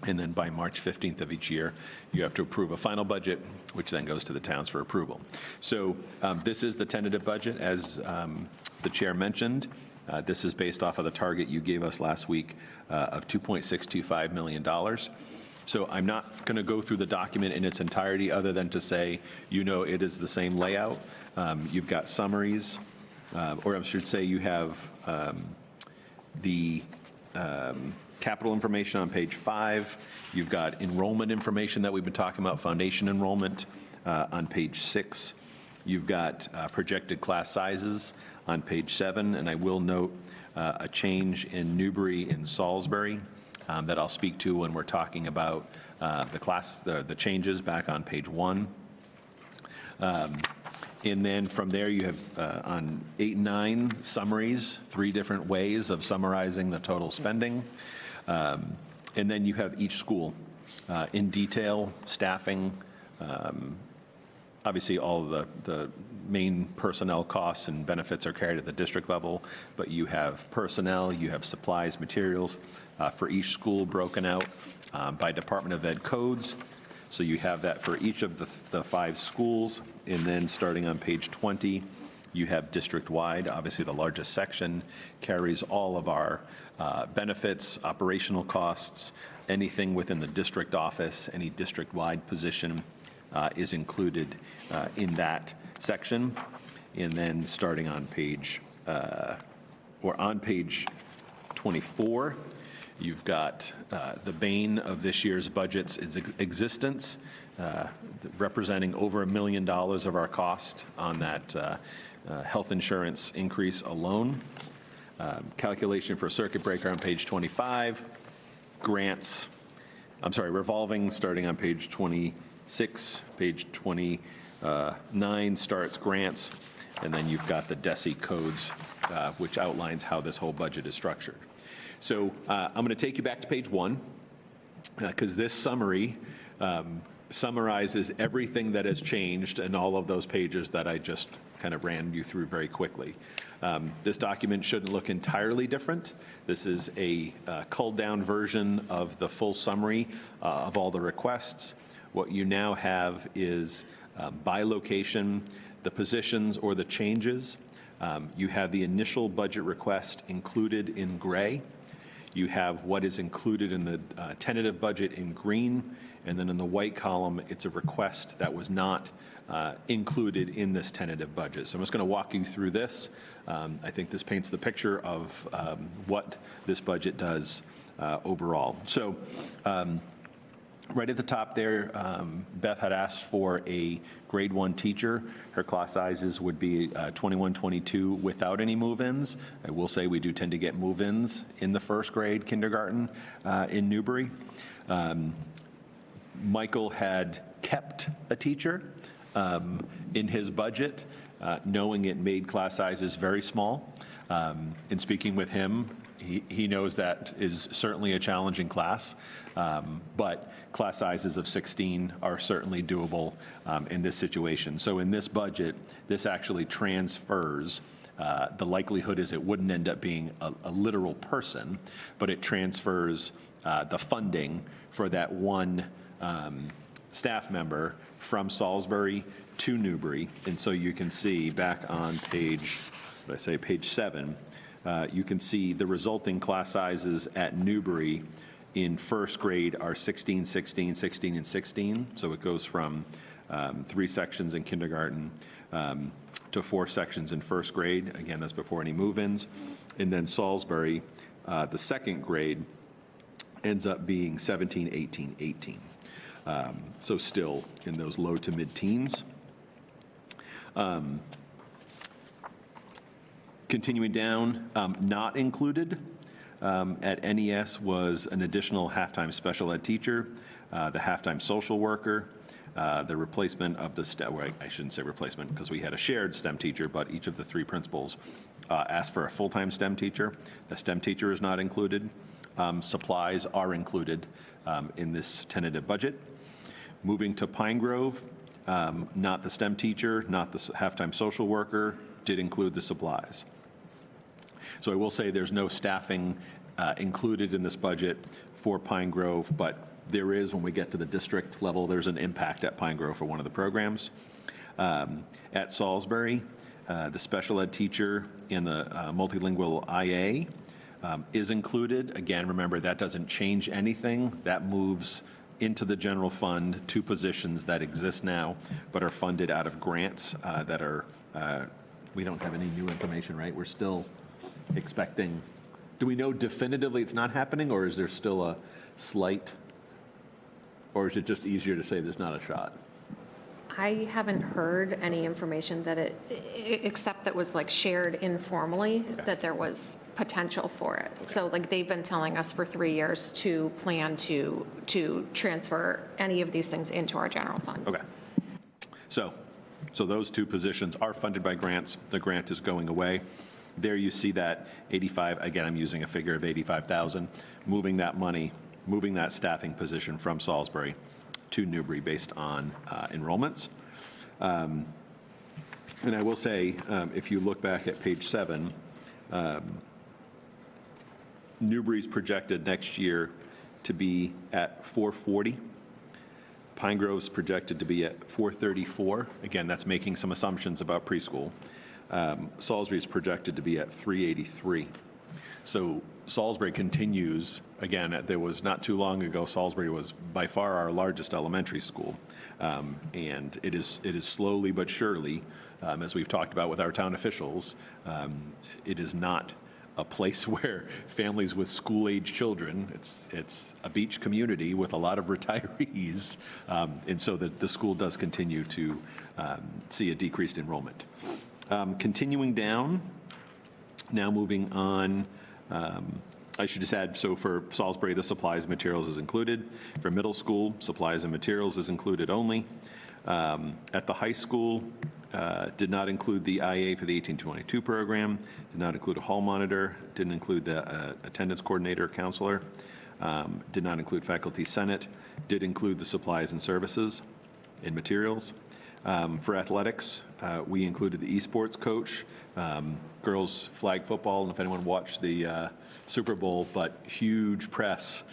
And then by March 15th of each year, you have to approve a final budget, which then goes to the towns for approval. So this is the tentative budget, as the chair mentioned. This is based off of the target you gave us last week of $2.625 million. So I'm not going to go through the document in its entirety other than to say, it is the same layout. You've got summaries, or I should say you have the capital information on page 5. You've got enrollment information that we've been talking about, foundation enrollment on page 6. You've got projected class sizes on page 7, and I will note a change in Newbury and Salisbury that I'll speak to when we're talking about the changes back on page 1. And then from there, you have on 8 and 9 summaries, 3 different ways of summarizing the total spending. And then you have each school in detail, staffing, obviously all of the main personnel costs and benefits are carried at the district level, but you have personnel, you have supplies, materials for each school broken out by Department of Ed codes. So you have that for each of the 5 schools. And then starting on page 20, you have district-wide. Obviously, the largest section carries all of our benefits, operational costs, anything within the district office, any district-wide position is included in that section. And then starting on page 24, you've got the bane of this year's budget's existence, representing over $1 million of our cost on that health insurance increase alone. Calculation for circuit breaker on page 25. Revolving starting on page 26. Page 29 starts grants. And then you've got the DESI codes, which outlines how this whole budget is structured. So I'm going to take you back to page 1, because this summary summarizes everything that has changed in all of those pages that I just kind of ran you through very quickly. This document shouldn't look entirely different. This is a culled down version of the full summary of all the requests. What you now have is by location, the positions or the changes. You have the initial budget request included in gray. You have what is included in the tentative budget in green, and then in the white column, it's a request that was not included in this tentative budget. So I'm just going to walk you through this. I think this paints the picture of what this budget does overall. So right at the top there, Beth had asked for a grade 1 teacher. Her class sizes would be 21, 22 without any move-ins. I will say we do tend to get move-ins in the first grade kindergarten in Newbury. Michael had kept a teacher in his budget, knowing it made class sizes very small. In speaking with him, he knows that is certainly a challenging class, but class sizes of 16 are certainly doable in this situation. So in this budget, this actually transfers. The likelihood is it wouldn't end up being a literal person, but it transfers the funding for that one staff member from Salisbury to Newbury. And so you can see back on page 7, you can see the resulting class sizes at Newbury in first grade are 16, 16, 16, and 16. So it goes from 3 sections in kindergarten to 4 sections in first grade. Again, that's before any move-ins. And then Salisbury, the second grade, ends up being 17, 18, 18. So still in those low to mid-teens. Continuing down, not included at NES was an additional halftime special ed teacher, the halftime social worker, the replacement of the STEM, well, I shouldn't say replacement because we had a shared STEM teacher, but each of the 3 principals asked for a full-time STEM teacher. The STEM teacher is not included. Supplies are included in this tentative budget. Moving to Pine Grove, not the STEM teacher, not the halftime social worker, did include the supplies. So I will say there's no staffing included in this budget for Pine Grove, but there is, when we get to the district level, there's an impact at Pine Grove for one of the programs. At Salisbury, the special ed teacher in the multilingual IA is included. Again, remember, that doesn't change anything. That moves into the general fund 2 positions that exist now, but are funded out of grants that are, we don't have any new information, right? We're still expecting, do we know definitively it's not happening, or is there still a slight, or is it just easier to say there's not a shot? I haven't heard any information that except that was like shared informally, that there was potential for it. So like they've been telling us for 3 years to plan to transfer any of these things into our general fund. Okay. So those 2 positions are funded by grants. The grant is going away. There you see that 85, again, I'm using a figure of 85,000, moving that money, moving that staffing position from Salisbury to Newbury based on enrollments. And I will say, if you look back at page 7, Newbury's projected next year to be at 440. Pine Grove's projected to be at 434. Again, that's making some assumptions about preschool. Salisbury's projected to be at 383. So Salisbury continues, again, there was not too long ago, Salisbury was by far our largest elementary school. And it is slowly but surely, as we've talked about with our town officials, it is not a place where families with school-age children, it's a beach community with a lot of retirees, and so the school does continue to see a decreased enrollment. Continuing down, now moving on, I should just add, so for Salisbury, the supplies and materials is included. For middle school, supplies and materials is included only. At the high school, did not include the IA for the 1822 program, did not include a hall monitor, didn't include the attendance coordinator or counselor, did not include faculty senate, did include the supplies and services and materials. For athletics, we included the esports coach, girls flag football, and if anyone watched the Super Bowl, but huge press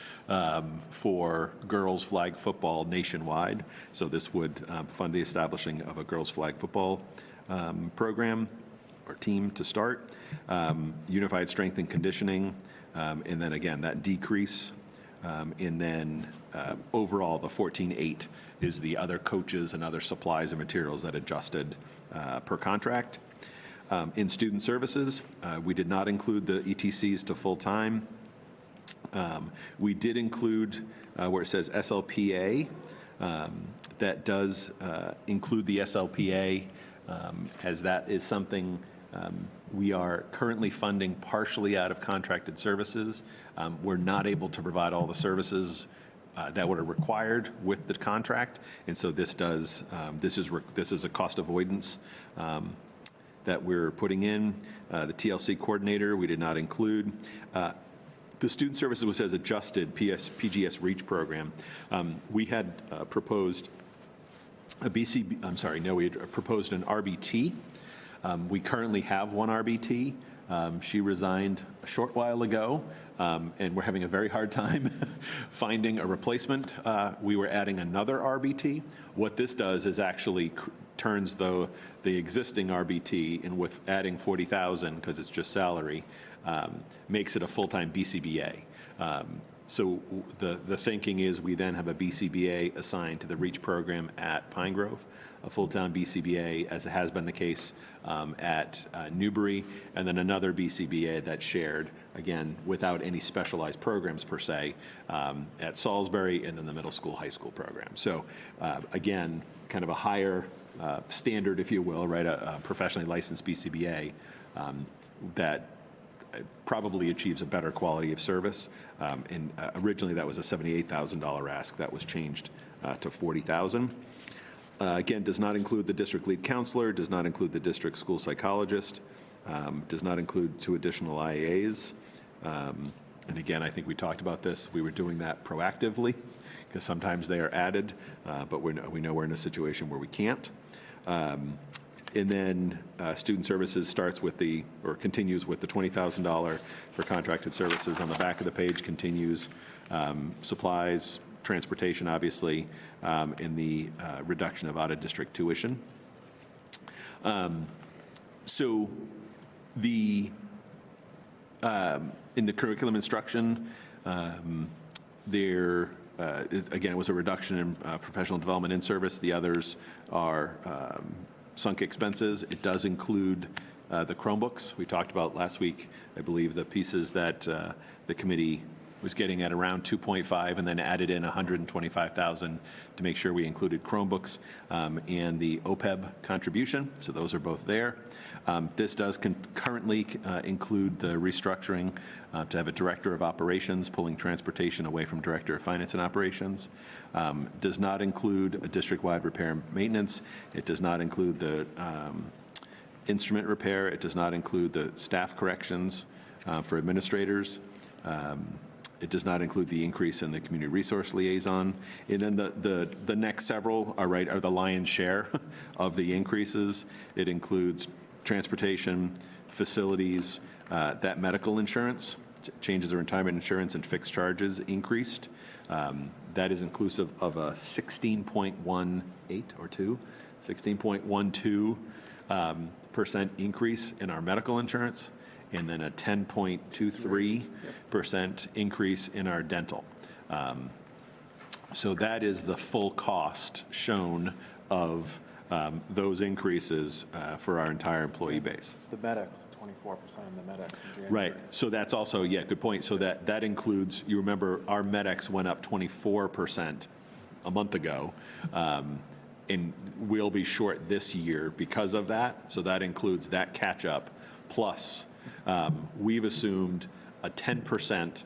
for girls flag football nationwide. So this would fund the establishing of a girls flag football program or team to start. Unified strength and conditioning, and then again, that decrease. And then overall, the 14.8 is the other coaches and other supplies and materials that adjusted per contract. In student services, we did not include the ETCs to full-time. We did include where it says SLPA, that does include the SLPA, as that is something we are currently funding partially out of contracted services. We're not able to provide all the services that were required with the contract, and so this does, this is a cost avoidance that we're putting in. The TLC coordinator, we did not include. The student services was as adjusted PGS REACH program. We had proposed a we had proposed an RBT. We currently have one RBT. She resigned a short while ago, and we're having a very hard time finding a replacement. We were adding another RBT. What this does is actually turns the existing RBT, and with adding 40,000, because it's just salary, makes it a full-time BCBA. So the thinking is we then have a BCBA assigned to the REACH program at Pine Grove, a full-time BCBA, as it has been the case at Newbury, and then another BCBA that's shared, again, without any specialized programs per se, at Salisbury, and then the middle school, high school program. So again, kind of a higher standard, if you will, right, a professionally licensed BCBA that probably achieves a better quality of service. And originally that was a $78,000 ask. That was changed to $40,000. Again, does not include the district lead counselor, does not include the district school psychologist, does not include 2 additional IAs. And again, I think we talked about this. We were doing that proactively because sometimes they are added, but we know we're in a situation where we can't. And then student services starts with continues with the $20,000 for contracted services. On the back of the page continues supplies, transportation, obviously, in the reduction of out-of-district tuition. So in the curriculum instruction, there again, it was a reduction in professional development in service. The others are sunk expenses. It does include the Chromebooks. We talked about last week, I believe, the pieces that the committee was getting at around 2.5 and then added in 125,000 to make sure we included Chromebooks and the OPEB contribution. So those are both there. This does currently include the restructuring to have a director of operations, pulling transportation away from director of finance and operations. Does not include a district-wide repair and maintenance. It does not include the instrument repair. It does not include the staff corrections for administrators. It does not include the increase in the community resource liaison. And then the next several are the lion's share of the increases. It includes transportation, facilities, that medical insurance, changes of retirement insurance and fixed charges increased. That is inclusive of a 16.12% increase in our medical insurance, and then a 10.23% increase in our dental. So that is the full cost shown of those increases for our entire employee base. The medics, 24% of the medics in January. Right. So that's also, yeah, good point. So that includes, you remember, our medics went up 24% a month ago, and we'll be short this year because of that. So that includes that catch-up, plus we've assumed a 10%,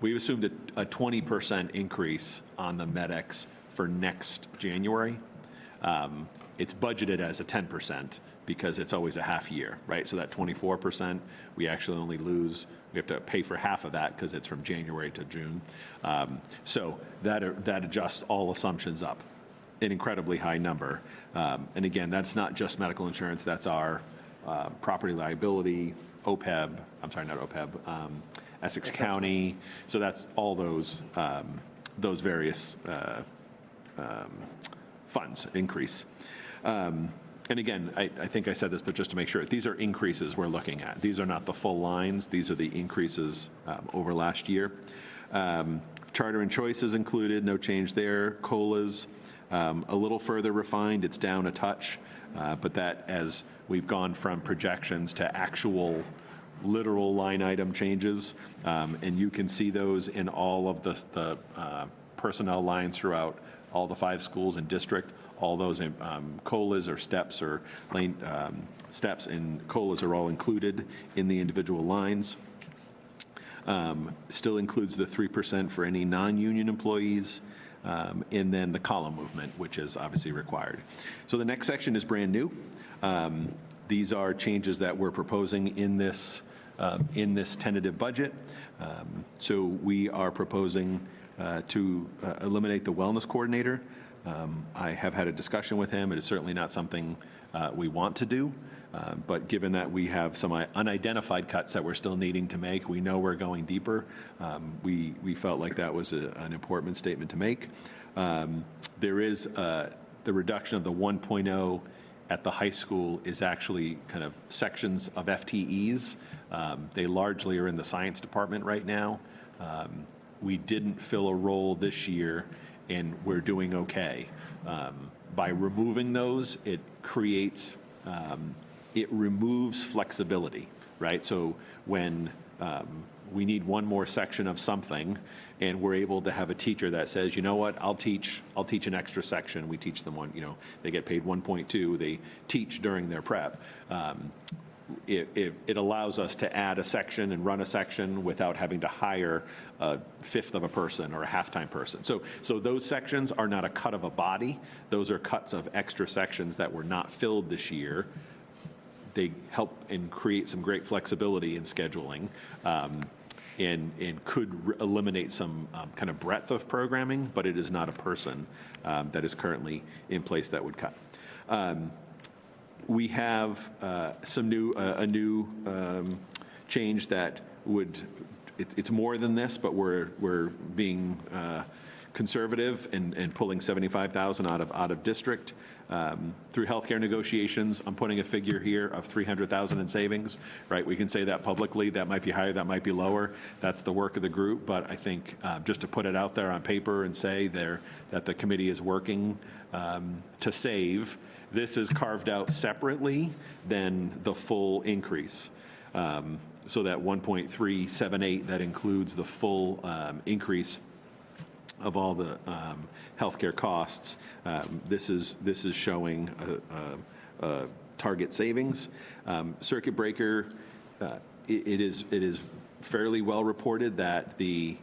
we've assumed a 20% increase on the medics for next January. It's budgeted as a 10% because it's always a half year, right? So that 24%, we actually only lose, we have to pay for half of that because it's from January to June. So that adjusts all assumptions up, an incredibly high number. And again, that's not just medical insurance, that's our property liability, OPEB, I'm sorry, not OPEB, Essex County. So that's all those various funds increase. And again, I think I said this, but just to make sure, these are increases we're looking at. These are not the full lines. These are the increases over last year. Charter and choice is included, no change there. COLAs, a little further refined, it's down a touch, but that as we've gone from projections to actual literal line item changes, and you can see those in all of the personnel lines throughout all the 5 schools and district. All those COLAs or steps or lane steps and COLAs are all included in the individual lines. Still includes the 3% for any non-union employees, and then the column movement, which is obviously required. So the next section is brand new. These are changes that we're proposing in this tentative budget. So we are proposing to eliminate the wellness coordinator. I have had a discussion with him. It is certainly not something we want to do, but given that we have some unidentified cuts that we're still needing to make, we know we're going deeper. We felt like that was an important statement to make. There is the reduction of the 1.0 at the high school is actually kind of sections of FTEs. They largely are in the science department right now. We didn't fill a role this year, and we're doing okay. By removing those, it creates, it removes flexibility, right? So when we need one more section of something, and we're able to have a teacher that says, you know what, I'll teach an extra section. We teach them one, they get paid 1.2, they teach during their prep. It allows us to add a section and run a section without having to hire a fifth of a person or a half-time person. So those sections are not a cut of a body. Those are cuts of extra sections that were not filled this year. They help and create some great flexibility in scheduling, and could eliminate some kind of breadth of programming, but it is not a person that is currently in place that would cut. We have a new change that would, it's more than this, but we're being conservative in pulling 75,000 out of district. Through healthcare negotiations, I'm putting a figure here of 300,000 in savings, right? We can say that publicly, that might be higher, that might be lower. That's the work of the group, but I think just to put it out there on paper and say that the committee is working to save, this is carved out separately than the full increase. So that 1.378, that includes the full increase of all the healthcare costs. This is showing a target savings. Circuit breaker, it is fairly well reported that the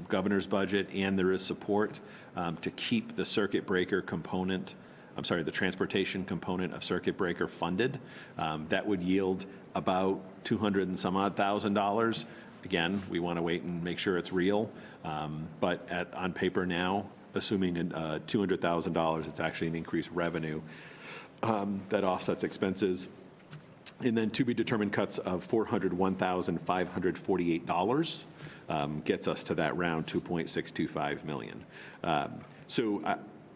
governor's budget, and there is support to keep the circuit breaker component, the transportation component of circuit breaker funded. That would yield about $200 and some odd thousand. Again, we want to wait and make sure it's real, but on paper now, assuming $200,000, it's actually an increased revenue that offsets expenses. And then to be determined cuts of $401,548 gets us to that round $2.625 million. So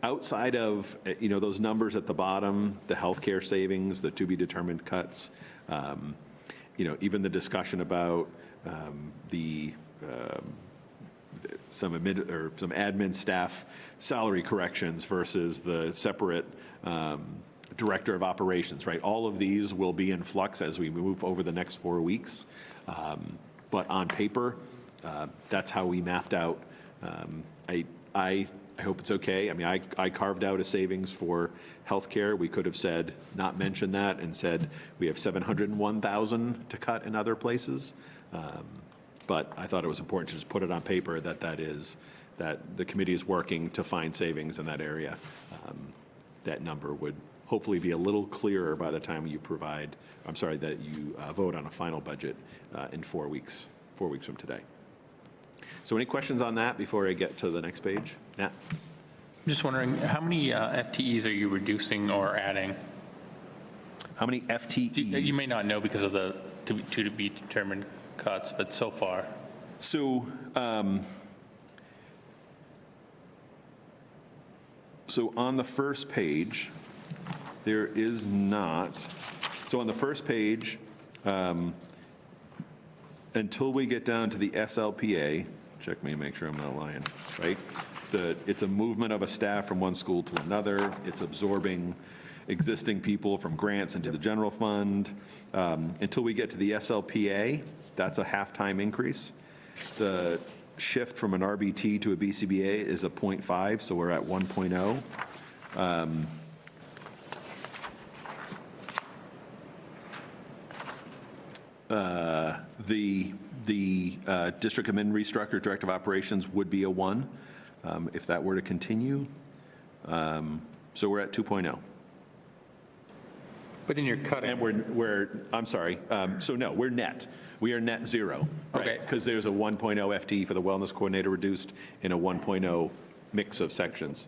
outside of those numbers at the bottom, the healthcare savings, the to be determined cuts, even the discussion about some admin staff salary corrections versus the separate director of operations, right? All of these will be in flux as we move over the next 4 weeks. But on paper, that's how we mapped out. I hope it's okay. I mean, I carved out a savings for healthcare. We could have said, not mentioned that, and said we have 701,000 to cut in other places. But I thought it was important to just put it on paper that the committee is working to find savings in that area. That number would hopefully be a little clearer by the time you that you vote on a final budget in 4 weeks from today. So any questions on that before I get to the next page? Nat? I'm just wondering, how many FTEs are you reducing or adding? How many FTEs? You may not know because of the to be determined cuts, but so far. So, so on the first page, there is not. So on the first page, until we get down to the SLPA, check me and make sure I'm not lying, right? It's a movement of a staff from one school to another. It's absorbing existing people from grants into the general fund. Until we get to the SLPA, that's a half-time increase. The shift from an RBT to a BCBA is a 0.5, so we're at 1.0. The district admin restructure, director of operations would be a 1 if that were to continue. So we're at 2.0. But then you're cutting. And I'm sorry. So no, we're net. We are net zero. Right? Okay. Because there's a 1.0 FTE for the wellness coordinator reduced in a 1.0 mix of sections.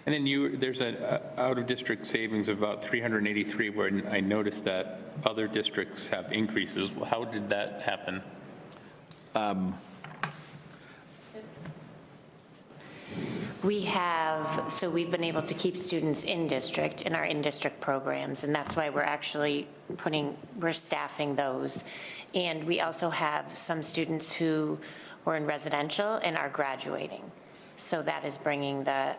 And then there's an out-of-district savings of about 383, where I noticed that other districts have increases. Well, how did that happen? We've been able to keep students in district, in our in-district programs, and that's why we're actually we're staffing those. And we also have some students who were in residential and are graduating. So that is bringing the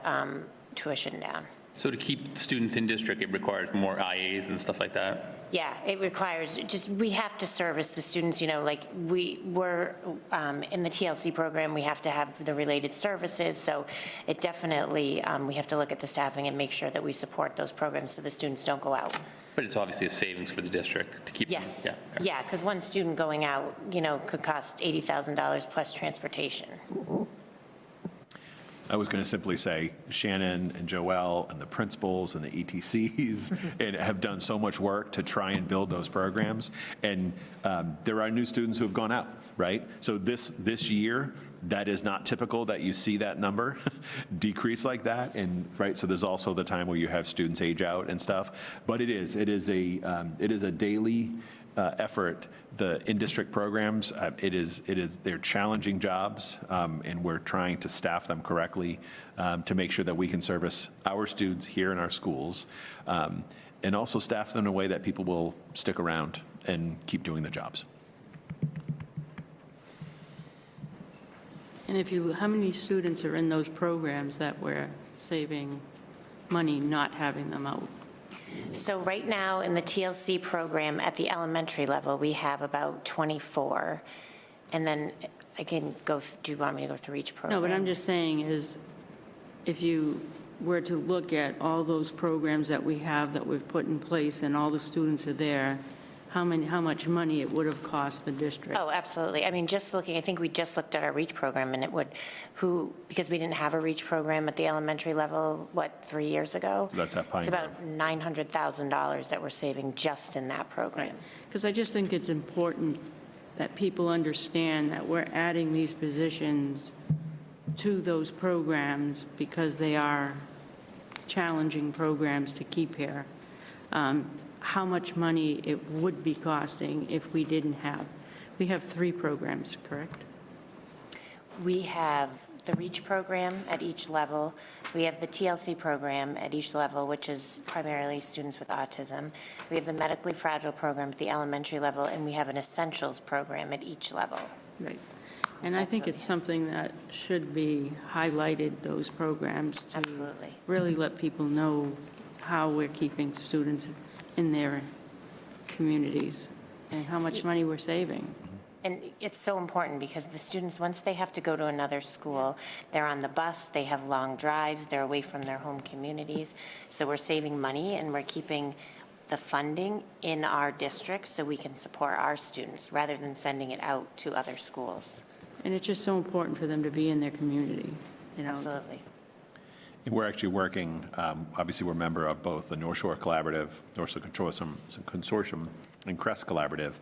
tuition down. So to keep students in district, it requires more IAs and stuff like that? Yeah, it requires, we have to service the students, like we're in the TLC program, we have to have the related services. So it definitely, we have to look at the staffing and make sure that we support those programs so the students don't go out. But it's obviously a savings for the district to keep them. Yes. Yeah, okay. Yeah, because one student going out, could cost $80,000 plus transportation. I was going to simply say Shannon and Joelle and the principals and the ETCs and have done so much work to try and build those programs. And there are new students who have gone out, right? So this year, that is not typical that you see that number decrease like that. And right, so there's also the time where you have students age out and stuff. But it is a daily effort, the in-district programs, they're challenging jobs, and we're trying to staff them correctly to make sure that we can service our students here in our schools, and also staff them in a way that people will stick around and keep doing the jobs. And how many students are in those programs that we're saving money not having them out? So right now, in the TLC program at the elementary level, we have about 24. And then I can go, do you want me to go through each program? No, but I'm just saying is, if you were to look at all those programs that we have that we've put in place and all the students are there, how much money it would have cost the district? Oh, absolutely. I mean, just looking, I think we just looked at our REACH program, and it would, because we didn't have a REACH program at the elementary level, 3 years ago? That's at Pine It's about $900,000 that we're saving just in that program. Because I just think it's important that people understand that we're adding these positions to those programs because they are challenging programs to keep here. How much money it would be costing if we didn't have. We have 3 programs, correct? We have the REACH program at each level. We have the TLC program at each level, which is primarily students with autism. We have the medically fragile program at the elementary level, and we have an essentials program at each level. Right. And I think it's something that should be highlighted, those programs, to Absolutely. really let people know how we're keeping students in their communities and how much money we're saving. And it's so important because the students, once they have to go to another school, they're on the bus, they have long drives, they're away from their home communities. So we're saving money and we're keeping the funding in our district so we can support our students rather than sending it out to other schools. And it's just so important for them to be in their community, you know. Absolutely. We're actually working, obviously, we're a member of both the North Shore Collaborative, North Shore Consortium, and CREST Collaborative,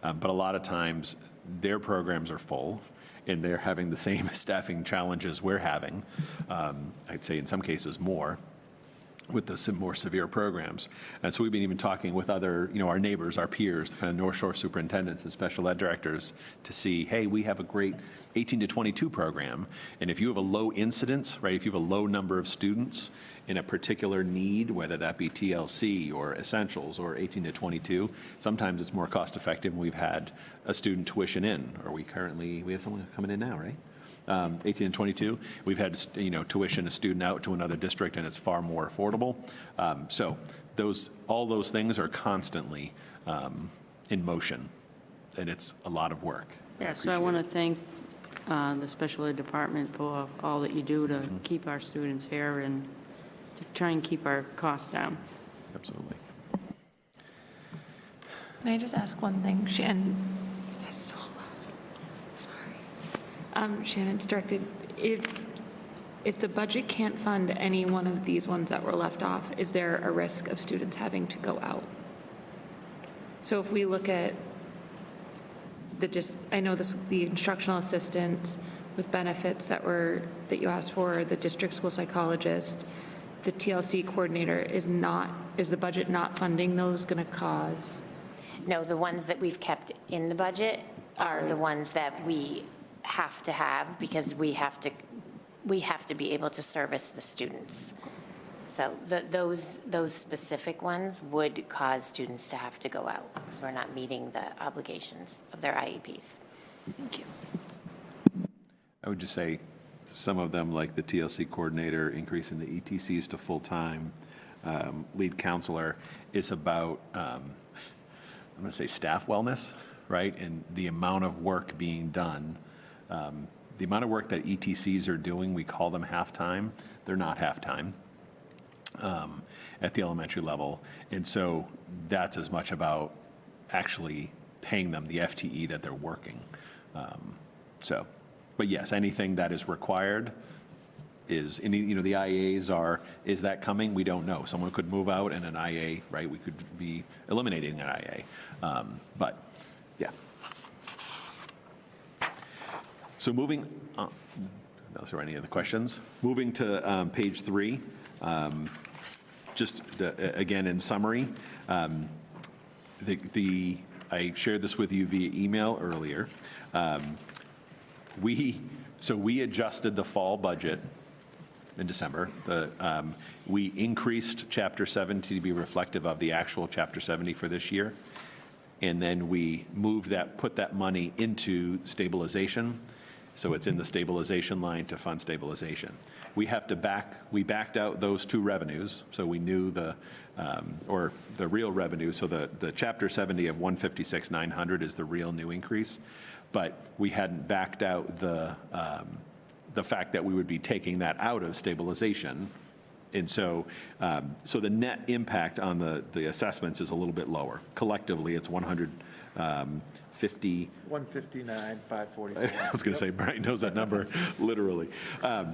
but a lot of times their programs are full, and they're having the same staffing challenges we're having, I'd say in some cases more, with the more severe programs. And so we've been even talking with other, our neighbors, our peers, the kind of North Shore superintendents and special ed directors to see, hey, we have a great 18 to 22 program, and if you have a low incidence, right, if you have a low number of students in a particular need, whether that be TLC or essentials or 18 to 22, sometimes it's more cost effective when we've had a student tuition in, or we have someone coming in now, right? 18 and 22, we've had, tuition a student out to another district, and it's far more affordable. So all those things are constantly in motion, and it's a lot of work. Yeah, so I want to thank the special ed department for all that you do to keep our students here and to try and keep our costs down. Absolutely. Can I just ask one thing? Shannon, it's so loud. Sorry. Shannon's directed, if the budget can't fund any one of these ones that were left off, is there a risk of students having to go out? So if we look at I know the instructional assistant with benefits that you asked for, the district school psychologist, the TLC coordinator, is the budget not funding those going to cause? No, the ones that we've kept in the budget are the ones that we have to have because we have to be able to service the students. So those specific ones would cause students to have to go out because we're not meeting the obligations of their IEPs. Thank you. I would just say some of them, like the TLC coordinator, increasing the ETCs to full-time, lead counselor, is about, I'm going to say staff wellness, right? And the amount of work being done, the amount of work that ETCs are doing, we call them half-time. They're not half-time at the elementary level. And so that's as much about actually paying them the FTE that they're working. But yes, anything that is required is, the IAs is that coming? We don't know. Someone could move out and an IA, right? We could be eliminating an IA. But yeah. So moving on, is there any other questions? Moving to page 3, again in summary, the I shared this with you via email earlier. We adjusted the fall budget in December. We increased Chapter 70 to be reflective of the actual Chapter 70 for this year. And then we put that money into stabilization. So it's in the stabilization line to fund stabilization. We backed out those two revenues, so we knew the real revenue. So the Chapter 70 of 156,900 is the real new increase, but we hadn't backed out the fact that we would be taking that out of stabilization. And so the net impact on the assessments is a little bit lower. Collectively, it's 150. 159, 544. I was going to say, Brian knows that number literally.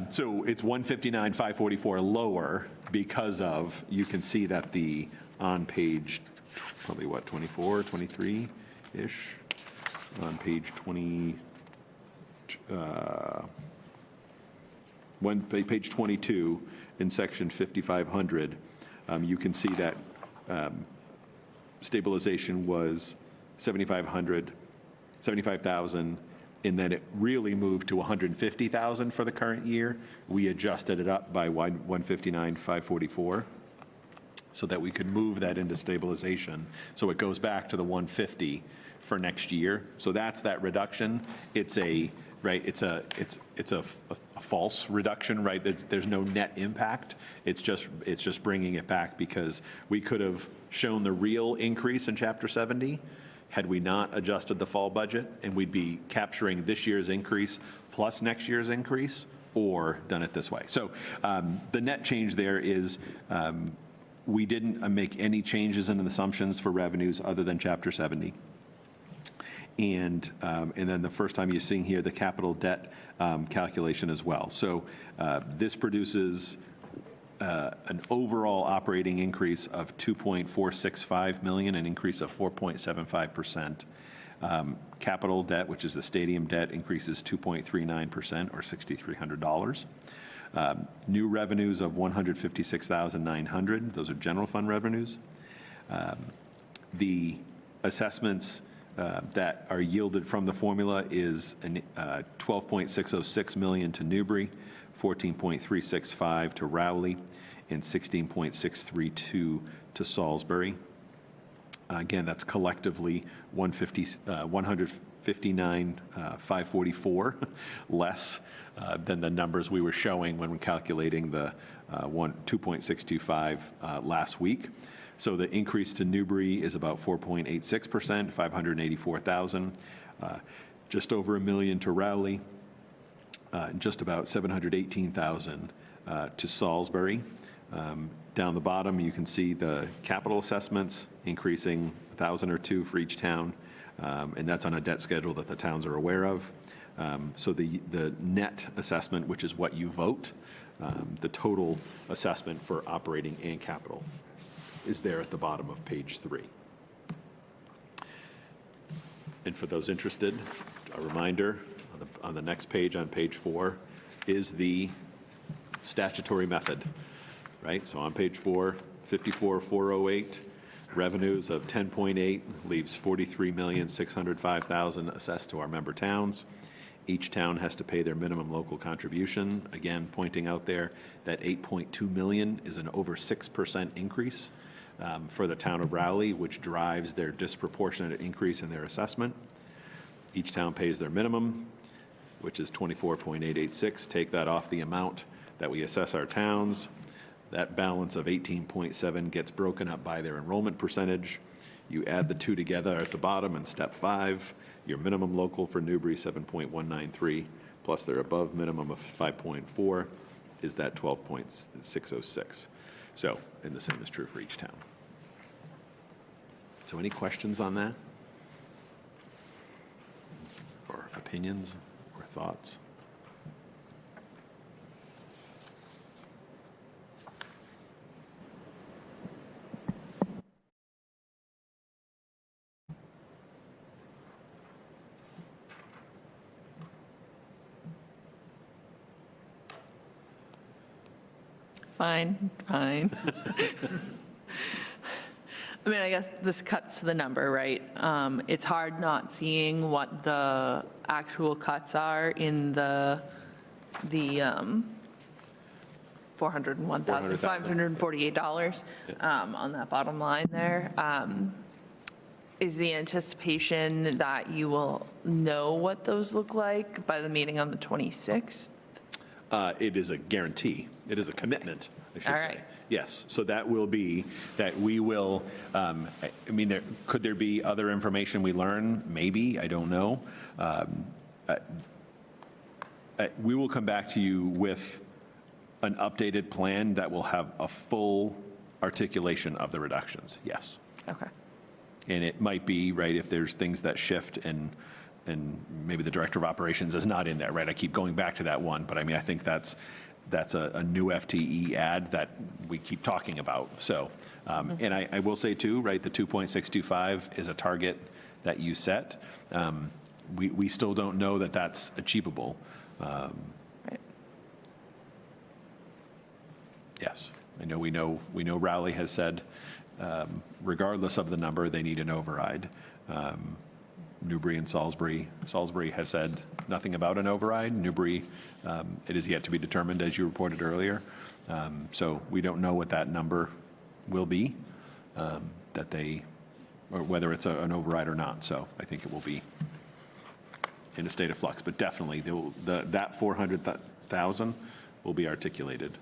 So it's 159, 544 lower because of, you can see that on page, probably what, 24, 23-ish? On page 20, page 22 in section 5500, you can see that stabilization was 75,000, and then it really moved to 150,000 for the current year. We adjusted it up by 159,544 so that we could move that into stabilization. So it goes back to the 150 for next year. So that's that reduction. It's a false reduction, right? There's no net impact. It's just bringing it back because we could have shown the real increase in Chapter 70 had we not adjusted the fall budget, and we'd be capturing this year's increase plus next year's increase, or done it this way. So the net change there is we didn't make any changes in the assumptions for revenues other than Chapter 70. And then the first time you're seeing here the capital debt calculation as well. So this produces an overall operating increase of $2.465 million, an increase of 4.75%. Capital debt, which is the stadium debt, increases 2.39%, or $6,300. New revenues of $156,900. Those are general fund revenues. The assessments that are yielded from the formula is $12.606 million to Newbury, $14.365 to Rowley, and $16.632 to Salisbury. Again, that's collectively $159,544 less than the numbers we were showing when we're calculating the 2.625 last week. So the increase to Newbury is about 4.86%, $584,000. Just over $1 million to Rowley, just about $718,000 to Salisbury. Down the bottom, you can see the capital assessments increasing $1,000 or $2,000 for each town, and that's on a debt schedule that the towns are aware of. So the net assessment, which is what you vote, the total assessment for operating and capital, is there at the bottom of page 3. And for those interested, a reminder on the next page, on page 4, is the statutory method, right? So on page 4, 54,408, revenues of 10.8 leaves 43,605,000 assessed to our member towns. Each town has to pay their minimum local contribution. Again, pointing out there that 8.2 million is an over 6% increase for the town of Rowley, which drives their disproportionate increase in their assessment. Each town pays their minimum, which is 24.886. Take that off the amount that we assess our towns. That balance of 18.7 gets broken up by their enrollment percentage. You add the two together at the bottom in step 5. Your minimum local for Newbury, 7.193, plus their above minimum of 5.4 is that 12.606. So, and the same is true for each town. So any questions on that? Or opinions or thoughts? Fine. I mean, I guess this cuts to the number, right? It's hard not seeing what the actual cuts are in the $401,548 on that bottom line there. Is the anticipation that you will know what those look like by the meeting on the 26th? It is a guarantee. It is a commitment, I should All say. right. Yes, so that will be, that we will, I mean, could there be other information we learn? Maybe, I don't know. We will come back to you with an updated plan that will have a full articulation of the reductions, yes. Okay. And it might be, right, if there's things that shift and maybe the director of operations is not in there, right? I keep going back to that one, but I mean, I think that's a new FTE ad that we keep talking about. So, and I will say too, right, the 2.625 is a target that you set. We still don't know that that's achievable. Right. Yes, I know we know Rowley has said, regardless of the number, they need an override. Newbury and Salisbury. Salisbury has said nothing about an override. Newbury, it is yet to be determined, as you reported earlier. So we don't know what that number will be, that they, or whether it's an override or not. So I think it will be in a state of flux. But definitely, that 400,000 will be articulated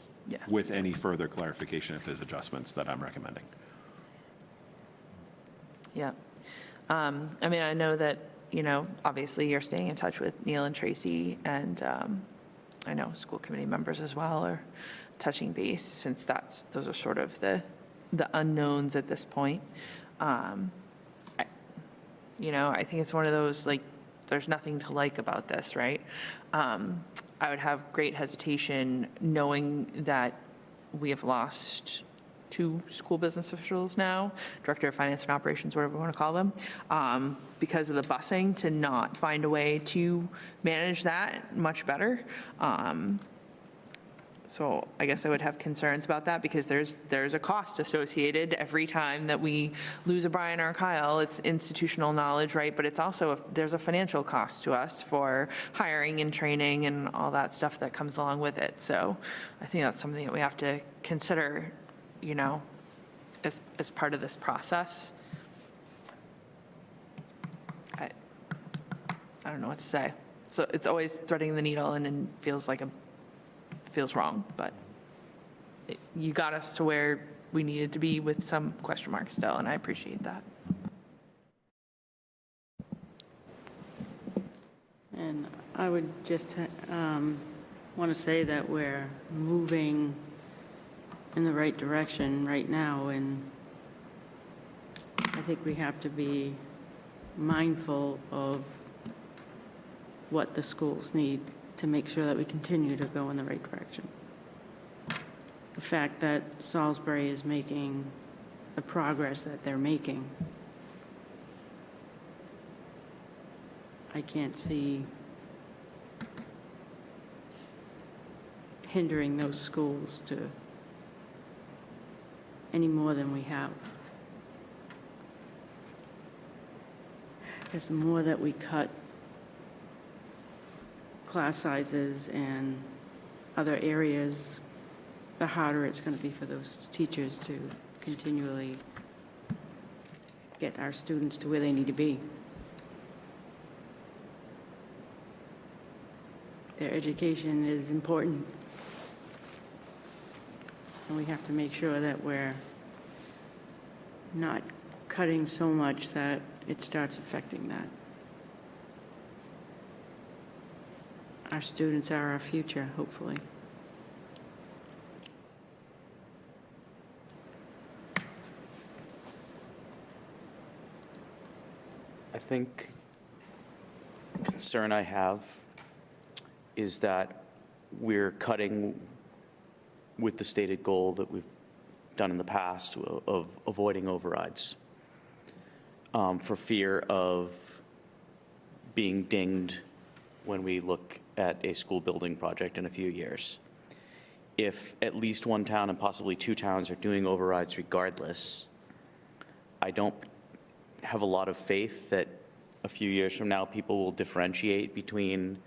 with any further clarification if there's adjustments that I'm recommending. Yeah. I mean, I know that, obviously you're staying in touch with Neil and Tracy, and I know school committee members as well are touching base, since those are sort of the unknowns at this point. I think it's one of those, like, there's nothing to like about this, right? I would have great hesitation knowing that we have lost 2 school business officials now, director of finance and operations, whatever we want to call them, because of the busing, to not find a way to manage that much better. So I guess I would have concerns about that, because there's a cost associated every time that we lose a Brian or a Kyle. It's institutional knowledge, right? But it's also, there's a financial cost to us for hiring and training and all that stuff that comes along with it. So I think that's something that we have to consider, as part of this process. I don't know what to say. So it's always threading the needle, and it feels wrong, but you got us to where we needed to be with some question marks still, and I appreciate that. And I would just want to say that we're moving in the right direction right now, and I think we have to be mindful of what the schools need to make sure that we continue to go in the right direction. The fact that Salisbury is making the progress that they're making, I can't see hindering those schools to any more than we have. Because the more that we cut class sizes and other areas, the harder it's going to be for those teachers to continually get our students to where they need to be. Their education is important, and we have to make sure that we're not cutting so much that it starts affecting that. Our students are our future, hopefully. I think the concern I have is that we're cutting with the stated goal that we've done in the past of avoiding overrides, for fear of being dinged when we look at a school building project in a few years. If at least one town and possibly 2 towns are doing overrides regardless, I don't have a lot of faith that a few years from now, people will differentiate between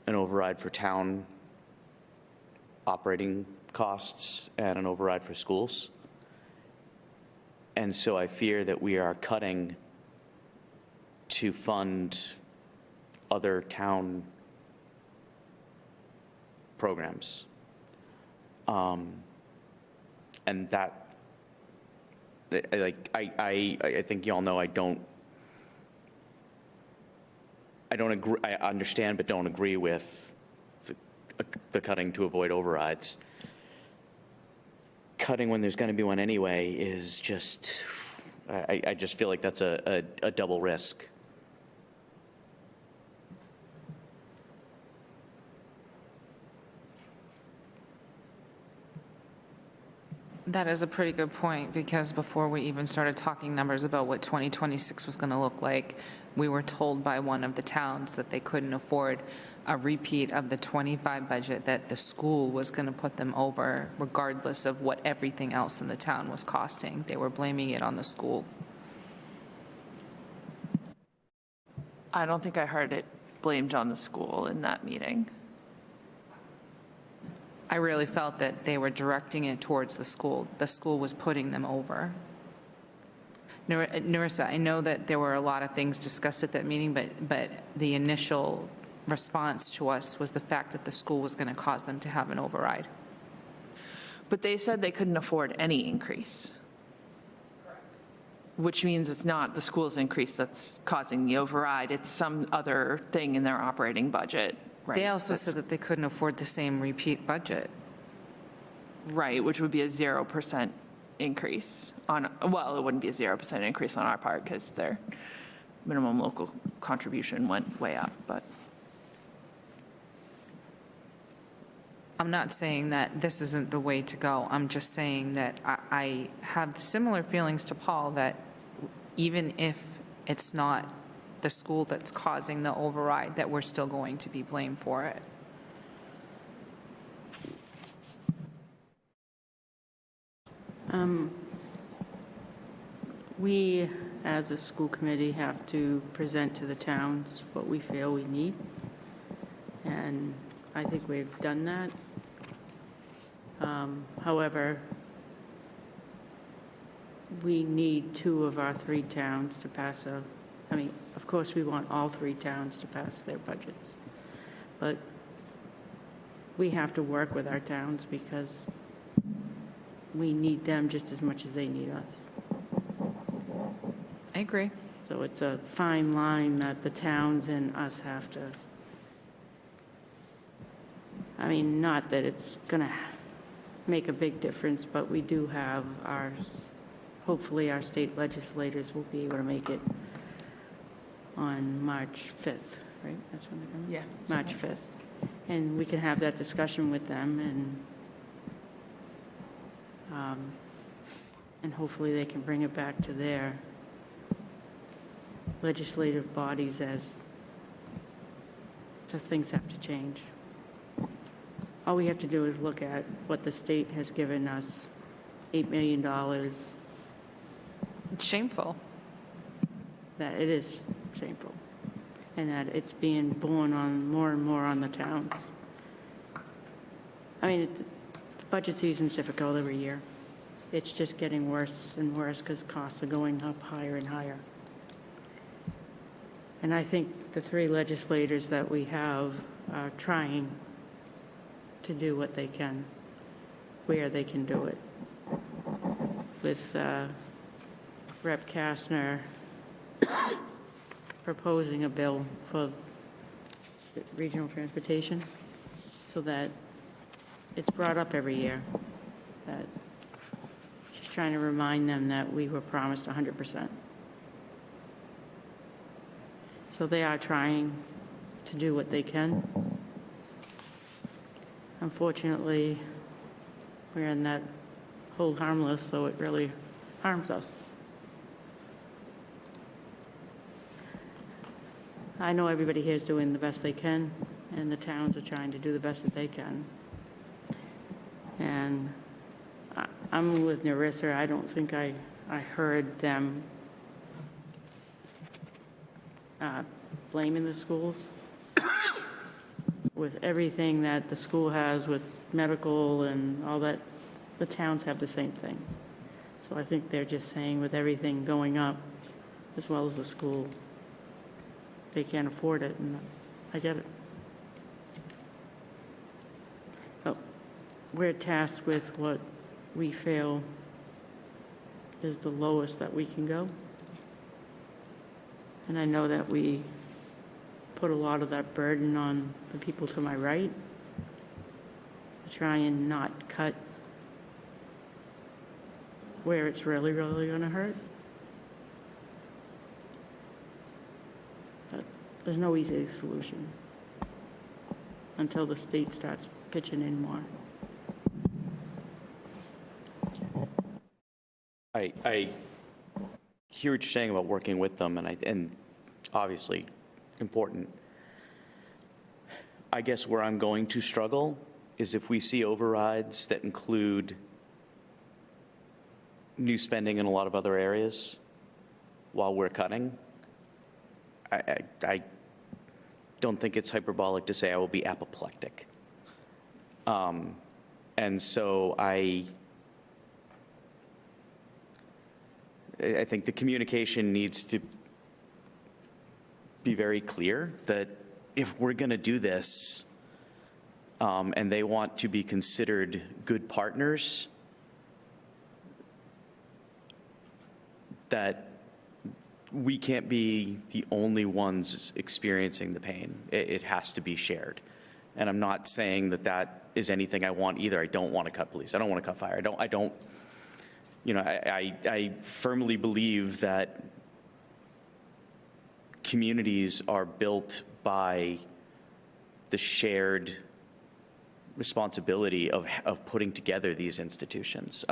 an override for town operating costs and an override for schools. And so I fear that we are cutting to fund other town programs. And that, I think y'all know I don't agree, I understand but don't agree with the cutting to avoid overrides. Cutting when there's going to be one anyway is just, I just feel like that's a double risk. That is a pretty good point, because before we even started talking numbers about what 2026 was going to look like, we were told by one of the towns that they couldn't afford a repeat of the 25 budget, that the school was going to put them over regardless of what everything else in the town was costing. They were blaming it on the school. I don't think I heard it blamed on the school in that meeting. I really felt that they were directing it towards the school. The school was putting them over. Narissa, I know that there were a lot of things discussed at that meeting, but the initial response to us was the fact that the school was going to cause them to have an override. But they said they couldn't afford any increase. Correct. Which means it's not the school's increase that's causing the override, it's some other thing in their operating budget. Right. They also said that they couldn't afford the same repeat budget. Right, which would be a 0% increase on, well, it wouldn't be a 0% increase on our part because their minimum local contribution went way up, but. I'm not saying that this isn't the way to go. I'm just saying that I have similar feelings to Paul, that even if it's not the school that's causing the override, that we're still going to be blamed for it. We, as a school committee, have to present to the towns what we feel we need, and I think we've done that. However, we need 2 of our 3 towns to pass of course, we want all 3 towns to pass their budgets, but we have to work with our towns because we need them just as much as they need us. I agree. So it's a fine line that the towns and us have to, not that it's going to make a big difference, but we do have hopefully our state legislators will be able to make it on March 5th, right? That's when they're coming? Yeah. March 5th. And we can have that discussion with them, and hopefully they can bring it back to their legislative bodies as so things have to change. All we have to do is look at what the state has given us, $8 million. It's shameful. That it is shameful, and that it's being borne on more and more on the towns. The budget season's difficult every year. It's just getting worse and worse because costs are going up higher and higher. And I think the 3 legislators that we have are trying to do what they can, where they can do it. With Rep. Kastner proposing a bill for regional transportation so that it's brought up every year, that she's trying to remind them that we were promised 100%. So they are trying to do what they can. Unfortunately, we're in that hold harmless, so it really harms us. I know everybody here is doing the best they can, and the towns are trying to do the best that they can. And I'm with Narissa. I don't think I I heard them blaming the schools with everything that the school has with medical and all that. The towns have the same thing. So I think they're just saying with everything going up, as well as the school, they can't afford it, and I get it. But we're tasked with what we feel is the lowest that we can go. And I know that we put a lot of that burden on the people to my right to try and not cut where it's really, really going to hurt. But there's no easy solution until the state starts pitching in more. I hear what you're saying about working with them, and obviously important. I guess where I'm going to struggle is if we see overrides that include new spending in a lot of other areas while we're cutting. I don't think it's hyperbolic to say I will be apoplectic. And so I think the communication needs to be very clear that if we're going to do this and they want to be considered good partners, that we can't be the only ones experiencing the pain. It has to be shared. And I'm not saying that that is anything I want either. I don't want to cut police. I don't want to cut fire. I don't, you know, I firmly believe that communities are built by the shared responsibility of putting together these institutions.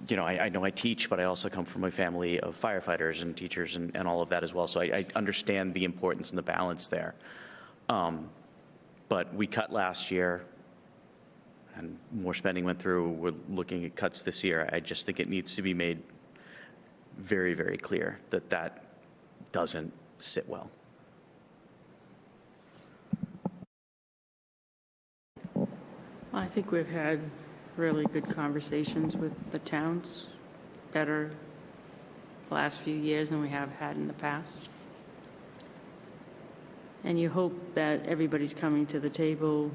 You know, I know I teach, but I also come from a family of firefighters and teachers and all of that as well. So I understand the importance and the balance there. But we cut last year and more spending went through. We're looking at cuts this year. I just think it needs to be made very, very clear that that doesn't sit well. I think we've had really good conversations with the towns, better the last few years than we have had in the past. And you hope that everybody's coming to the table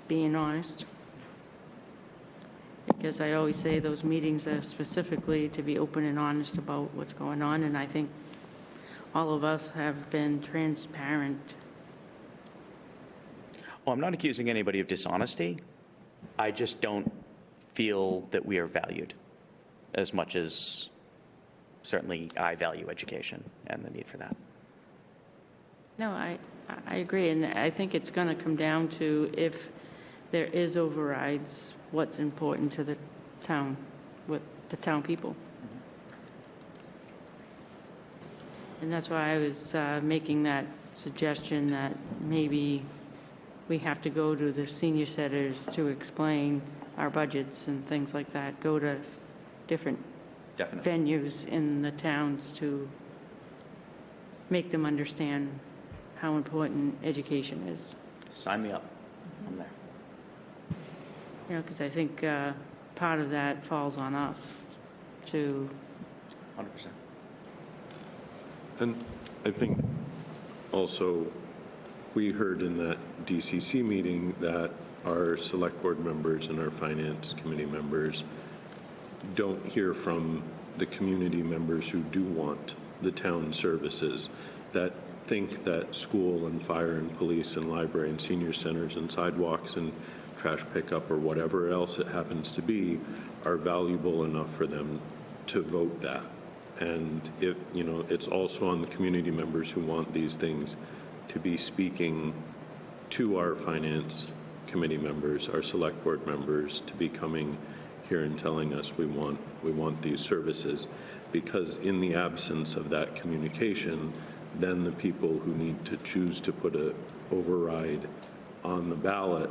being honest. Because I always say those meetings are specifically to be open and honest about what's going on, and I think all of us have been transparent. Well, I'm not accusing anybody of dishonesty. I just don't feel that we are valued as much as certainly I value education and the need for that. No, I agree, and I think it's going to come down to if there is overrides, what's important to the town, with the town people. And that's why I was making that suggestion that maybe we have to go to the senior centers to explain our budgets and things like that, go to different venues in the towns to make them understand how important education is. Sign me up. I'm there. You know, because I think part of that falls on us to 100%. And I think also we heard in that DCC meeting that our select board members and our finance committee members don't hear from the community members who do want the town services, that think that school and fire and police and library and senior centers and sidewalks and trash pickup or whatever else it happens to be are valuable enough for them to vote that. And if, you know, it's also on the community members who want these things to be speaking to our finance committee members, our select board members, to be coming here and telling us we want these services, because in the absence of that communication, then the people who need to choose to put a override on the ballot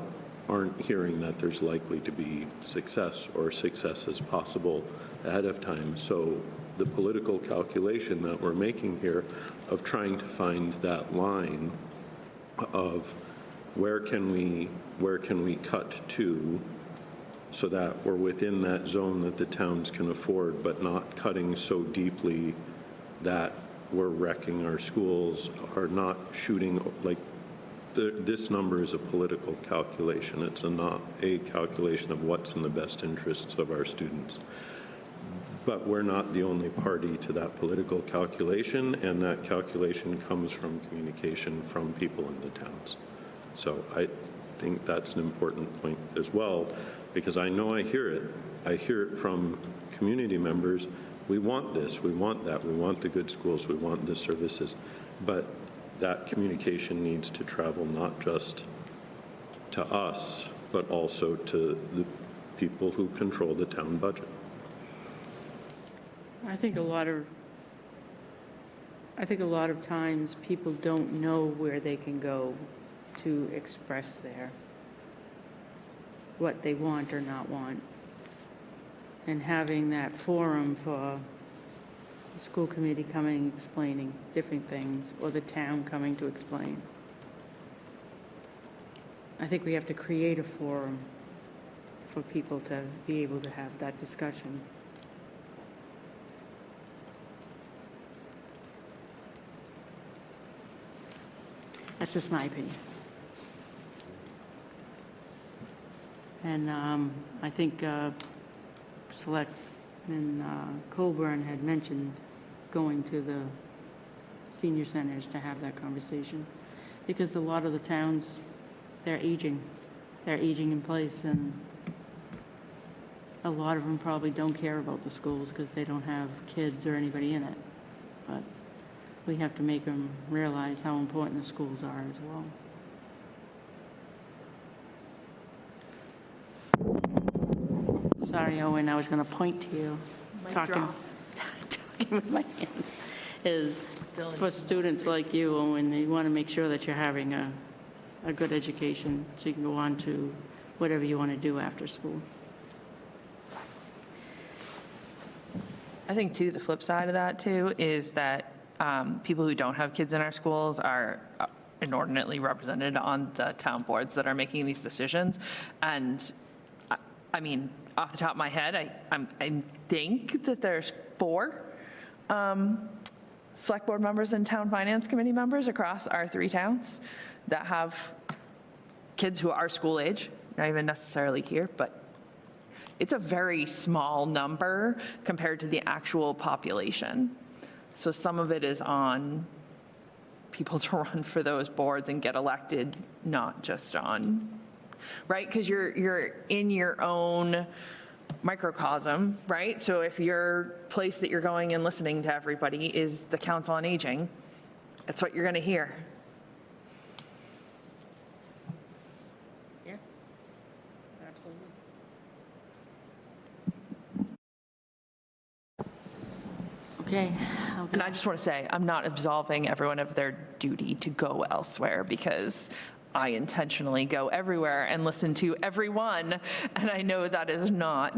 aren't hearing that there's likely to be success or success is possible ahead of time. So the political calculation that we're making here of trying to find that line of where can we cut to so that we're within that zone that the towns can afford, but not cutting so deeply that we're wrecking our schools, are not shooting, like, this number is a political calculation. It's not a calculation of what's in the best interests of our students. But we're not the only party to that political calculation, and that calculation comes from communication from people in the towns. So I think that's an important point as well, because I know I hear it. I hear it from community members. We want this, we want that, we want the good schools, we want the services. But that communication needs to travel not just to us, but also to the people who control the town budget. I think a lot of times people don't know where they can go to express what they want or not want. And having that forum for the school committee coming, explaining different things, or the town coming to explain. I think we have to create a forum for people to be able to have that discussion. That's just my opinion. And I think Selectman Colburn had mentioned going to the senior centers to have that conversation, because a lot of the towns, they're aging in place, and a lot of them probably don't care about the schools because they don't have kids or anybody in it. But we have to make them realize how important the schools are as well. Sorry, Owen, I was going to point to you, talking with my hands, is for students like you, Owen, you want to make sure that you're having a good education so you can go on to whatever you want to do after school. I think, too, the flip side of that, too, is that people who don't have kids in our schools are inordinately represented on the town boards that are making these decisions. And, I mean, off the top of my head, I think that there's 4 select board members and town finance committee members across our 3 towns that have kids who are school age, not even necessarily here, but it's a very small number compared to the actual population. So some of it is on people to run for those boards and get elected, not just on, right? Because you're in your own microcosm, right? So if your place that you're going and listening to everybody is the Council on Aging, that's what you're going to hear. Yeah, absolutely. Okay. And I just want to say, I'm not absolving everyone of their duty to go elsewhere, because I intentionally go everywhere and listen to everyone, and I know that is not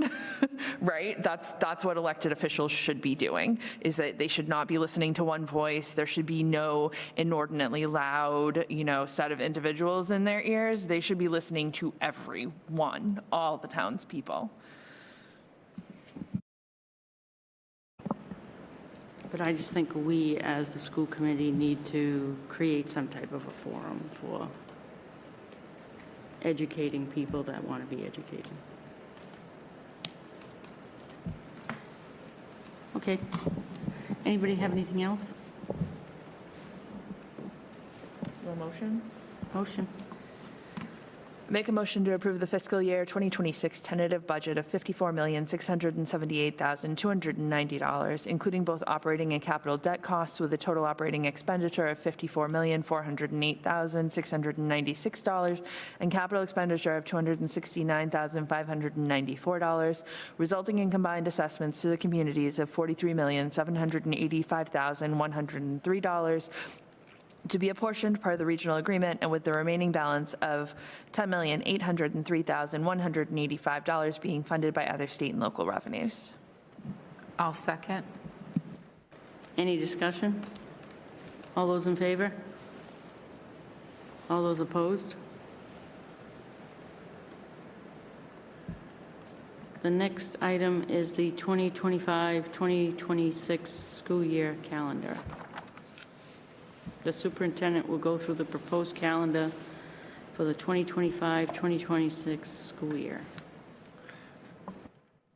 right. That's what elected officials should be doing, is that they should not be listening to one voice. There should be no inordinately loud, set of individuals in their ears. They should be listening to everyone, all the townspeople. But I just think we, as the school committee, need to create some type of a forum for educating people that want to be educated. Okay. Anybody have anything else? A motion? Motion. Make a motion to approve the fiscal year 2026 tentative budget of $54,678,290, including both operating and capital debt costs, with a total operating expenditure of $54,408,696 and capital expenditure of $269,594, resulting in combined assessments to the communities of $43,785,103. to be apportioned part of the regional agreement, and with the remaining balance of $10,803,185 being funded by other state and local revenues. I'll second. Any discussion? All those in favor? All those opposed? The next item is the 2025-2026 school year calendar. The superintendent will go through the proposed calendar for the 2025-2026 school year.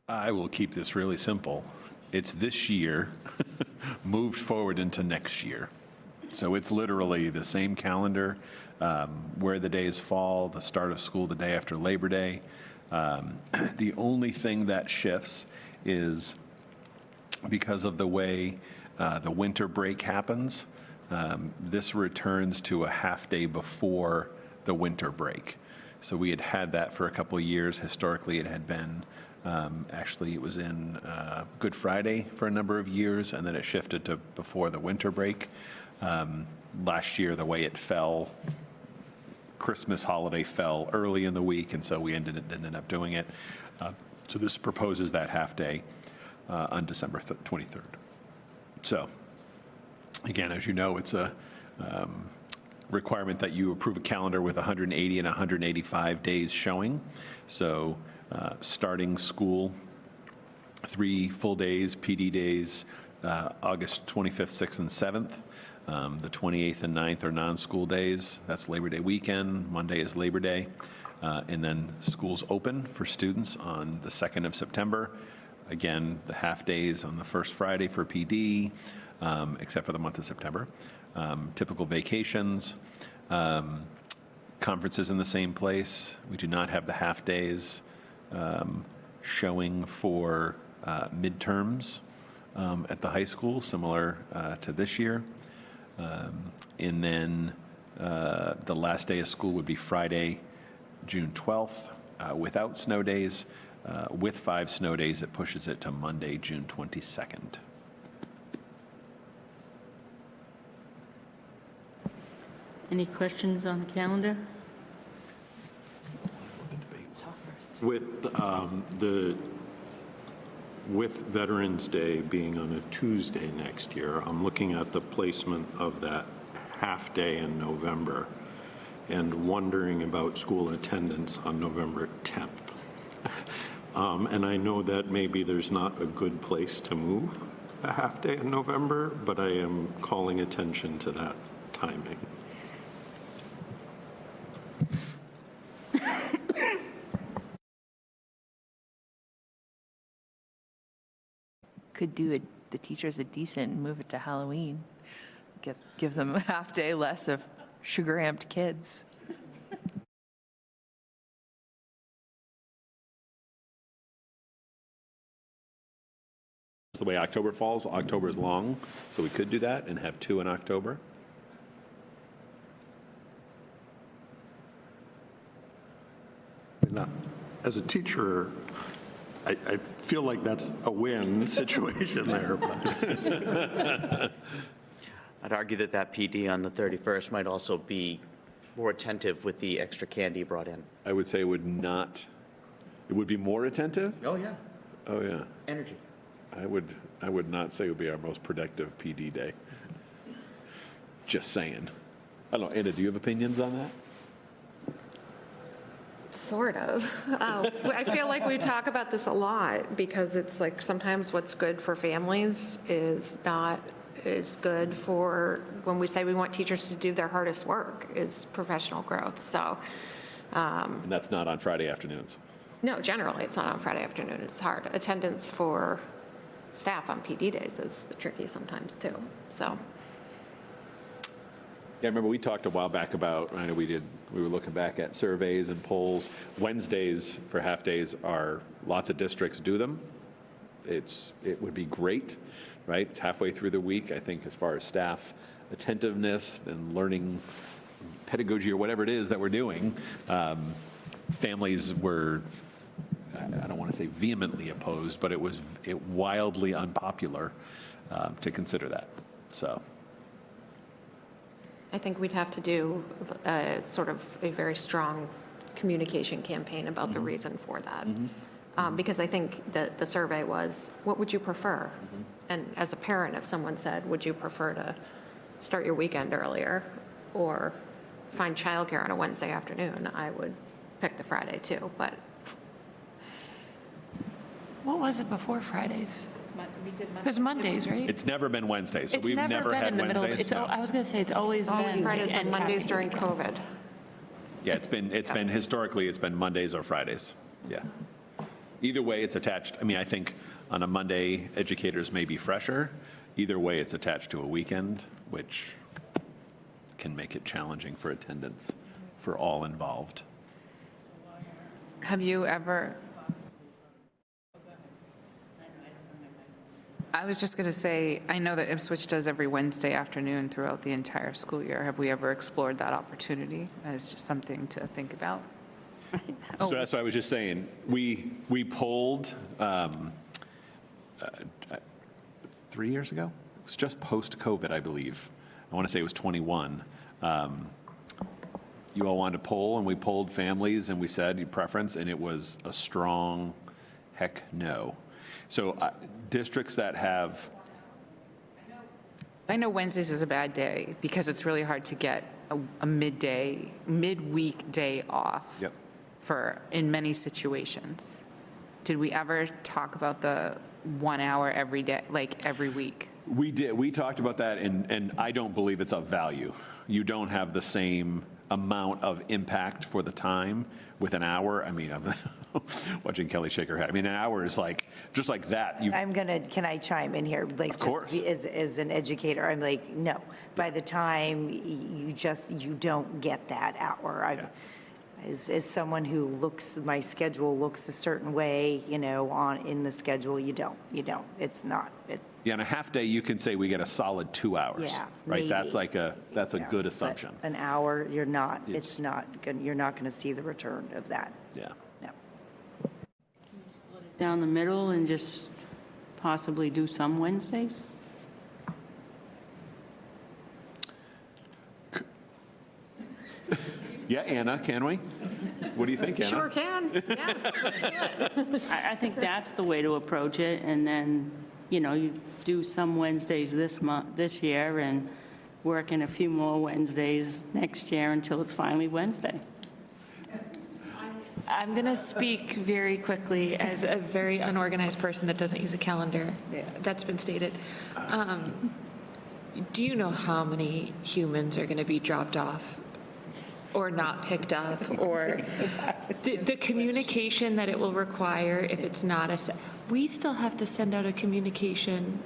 I will keep this really simple. It's this year moved forward into next year. So it's literally the same calendar, where the days fall, the start of school the day after Labor Day. The only thing that shifts is because of the way the winter break happens, this returns to a half day before the winter break. So we had had that for a couple of years. Historically, it had been, actually, it was in Good Friday for a number of years, and then it shifted to before the winter break. Last year, the way it fell, Christmas holiday fell early in the week, and so we ended up doing it. So this proposes that half day on December 23rd. So again, as you know, it's a requirement that you approve a calendar with 180 and 185 days showing. So starting school, 3 full days, PD days, August 25th, 6th, and 7th. The 28th and 9th are non-school days. That's Labor Day weekend. Monday is Labor Day. And then schools open for students on the 2nd of September. Again, the half days on the first Friday for PD, except for the month of September. Typical vacations, conferences in the same place. We do not have the half days showing for midterms at the high school, similar to this year. And then the last day of school would be Friday, June 12th, without snow days. With 5 snow days, it pushes it to Monday, June 22nd. Any questions on the calendar? With Veterans Day being on a Tuesday next year, I'm looking at the placement of that half day in November and wondering about school attendance on November 10th. And I know that maybe there's not a good place to move a half day in November, but I am calling attention to that timing. Could do the teachers a decent and move it to Halloween. Give them a half day less of sugar-amped kids. The way October falls, October is long, so we could do that and have 2 in October. Now, as a teacher, I feel like that's a win situation there, but. I'd argue that that PD on the 31st might also be more attentive with the extra candy brought in. I would say it would not, it would be more attentive? Oh, yeah. Oh, yeah. Energy. I would not say it would be our most productive PD day. Just saying. I don't know, Anna, do you have opinions on that? Sort of. I feel like we talk about this a lot because it's like sometimes what's good for families is not as good for, when we say we want teachers to do their hardest work, is professional growth. So. And that's not on Friday afternoons. No, generally it's not on Friday afternoon. It's hard. Attendance for staff on PD days is tricky sometimes too. So. Yeah, I remember we talked a while back about, I know we were looking back at surveys and polls. Wednesdays for half days are, lots of districts do them. It would be great, right? It's halfway through the week, I think, as far as staff attentiveness and learning pedagogy or whatever it is that we're doing. Families were, I don't want to say vehemently opposed, but it was wildly unpopular to consider that, so. I think we'd have to do sort of a very strong communication campaign about the reason for that. Because I think that the survey was, what would you prefer? And as a parent, if someone said, would you prefer to start your weekend earlier or find childcare on a Wednesday afternoon, I would pick the Friday too, but. What was it before Fridays? It was Mondays, right? It's never been Wednesdays, so It's we've never never been had in the middle of, Wednesdays. it's, No. I was going to say, it's always been. Fridays, but and Mondays during weekend. COVID. Yeah, it's been historically, it's been Mondays or Fridays. Yeah. Either way, it's attached. I mean, I think on a Monday, educators may be fresher. Either way, it's attached to a weekend, which can make it challenging for attendance for all involved. Have you ever? I was just going to say, I know that Ipswich does every Wednesday afternoon throughout the entire school year. Have we ever explored that opportunity as just something to think about? So that's what I was just saying. We polled 3 years ago. It was just post-COVID, I believe. I want to say it was 21. You all wanted to poll, and we polled families, and we said your preference, and it was a strong heck no. So districts that have. I know Wednesdays is a bad day because it's really hard to get a midweek day off. Yep. In many situations. Did we ever talk about the 1 hour every day, like every week? We did. We talked about that, and I don't believe it's of value. You don't have the same amount of impact for the time with an hour. I mean, I'm watching Kelly shake her head. I mean, an hour is like, just like that. Can I chime in here? Like, of course. Just as an educator, I'm like, no. By the time you don't get that hour. As someone who my schedule looks a certain way, in the schedule, you don't. It's not. Yeah, in a half day, you can say we get a solid 2 hours. Yeah, right. maybe. That's a good assumption. But an hour, you're not. You're not going to see the return of that. Yeah. No. Down the middle and just possibly do some Wednesdays? Yeah, Anna, can we? What do you think, Anna? Sure can, yeah. Let's do it. I think that's the way to approach it, and then, you do some Wednesdays this year, and work in a few more Wednesdays next year until it's finally Wednesday. I'm going to speak very quickly as a very unorganized person that doesn't use a calendar. That's been stated. Do you know how many humans are going to be dropped off or not picked up, or the communication that it will require if it's not we still have to send out a communication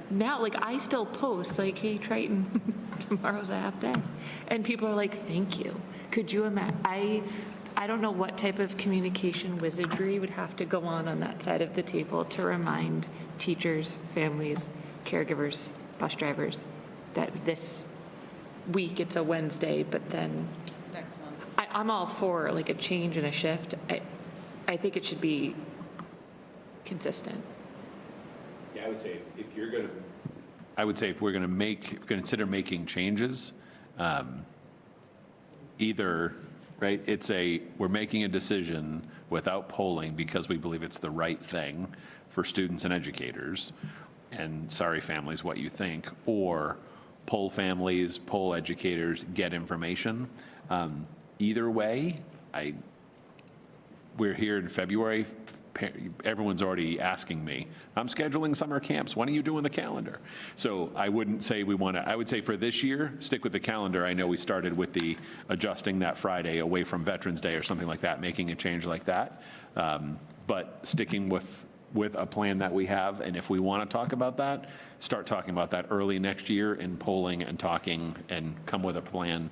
now. Like, I still post like, hey, Triton, tomorrow's a half day. And people are like, thank you. Could you imagine? I don't know what type of communication wizardry would have to go on that side of the table to remind teachers, families, caregivers, bus drivers that this week it's a Wednesday, but then Next month. I'm all for like a change and a shift. I think it should be consistent. Yeah, I would say if you're going to. I would say if we're going to consider making changes, either, right, we're making a decision without polling because we believe it's the right thing for students and educators, and sorry families, what you think, or poll families, poll educators, get information. Either way, we're here in February. Everyone's already asking me, I'm scheduling summer camps. When are you doing the calendar? So I wouldn't say I would say for this year, stick with the calendar. I know we started with the adjusting that Friday away from Veterans Day or something like that, making a change like that. But sticking with a plan that we have, and if we want to talk about that, start talking about that early next year in polling and talking and come with a plan.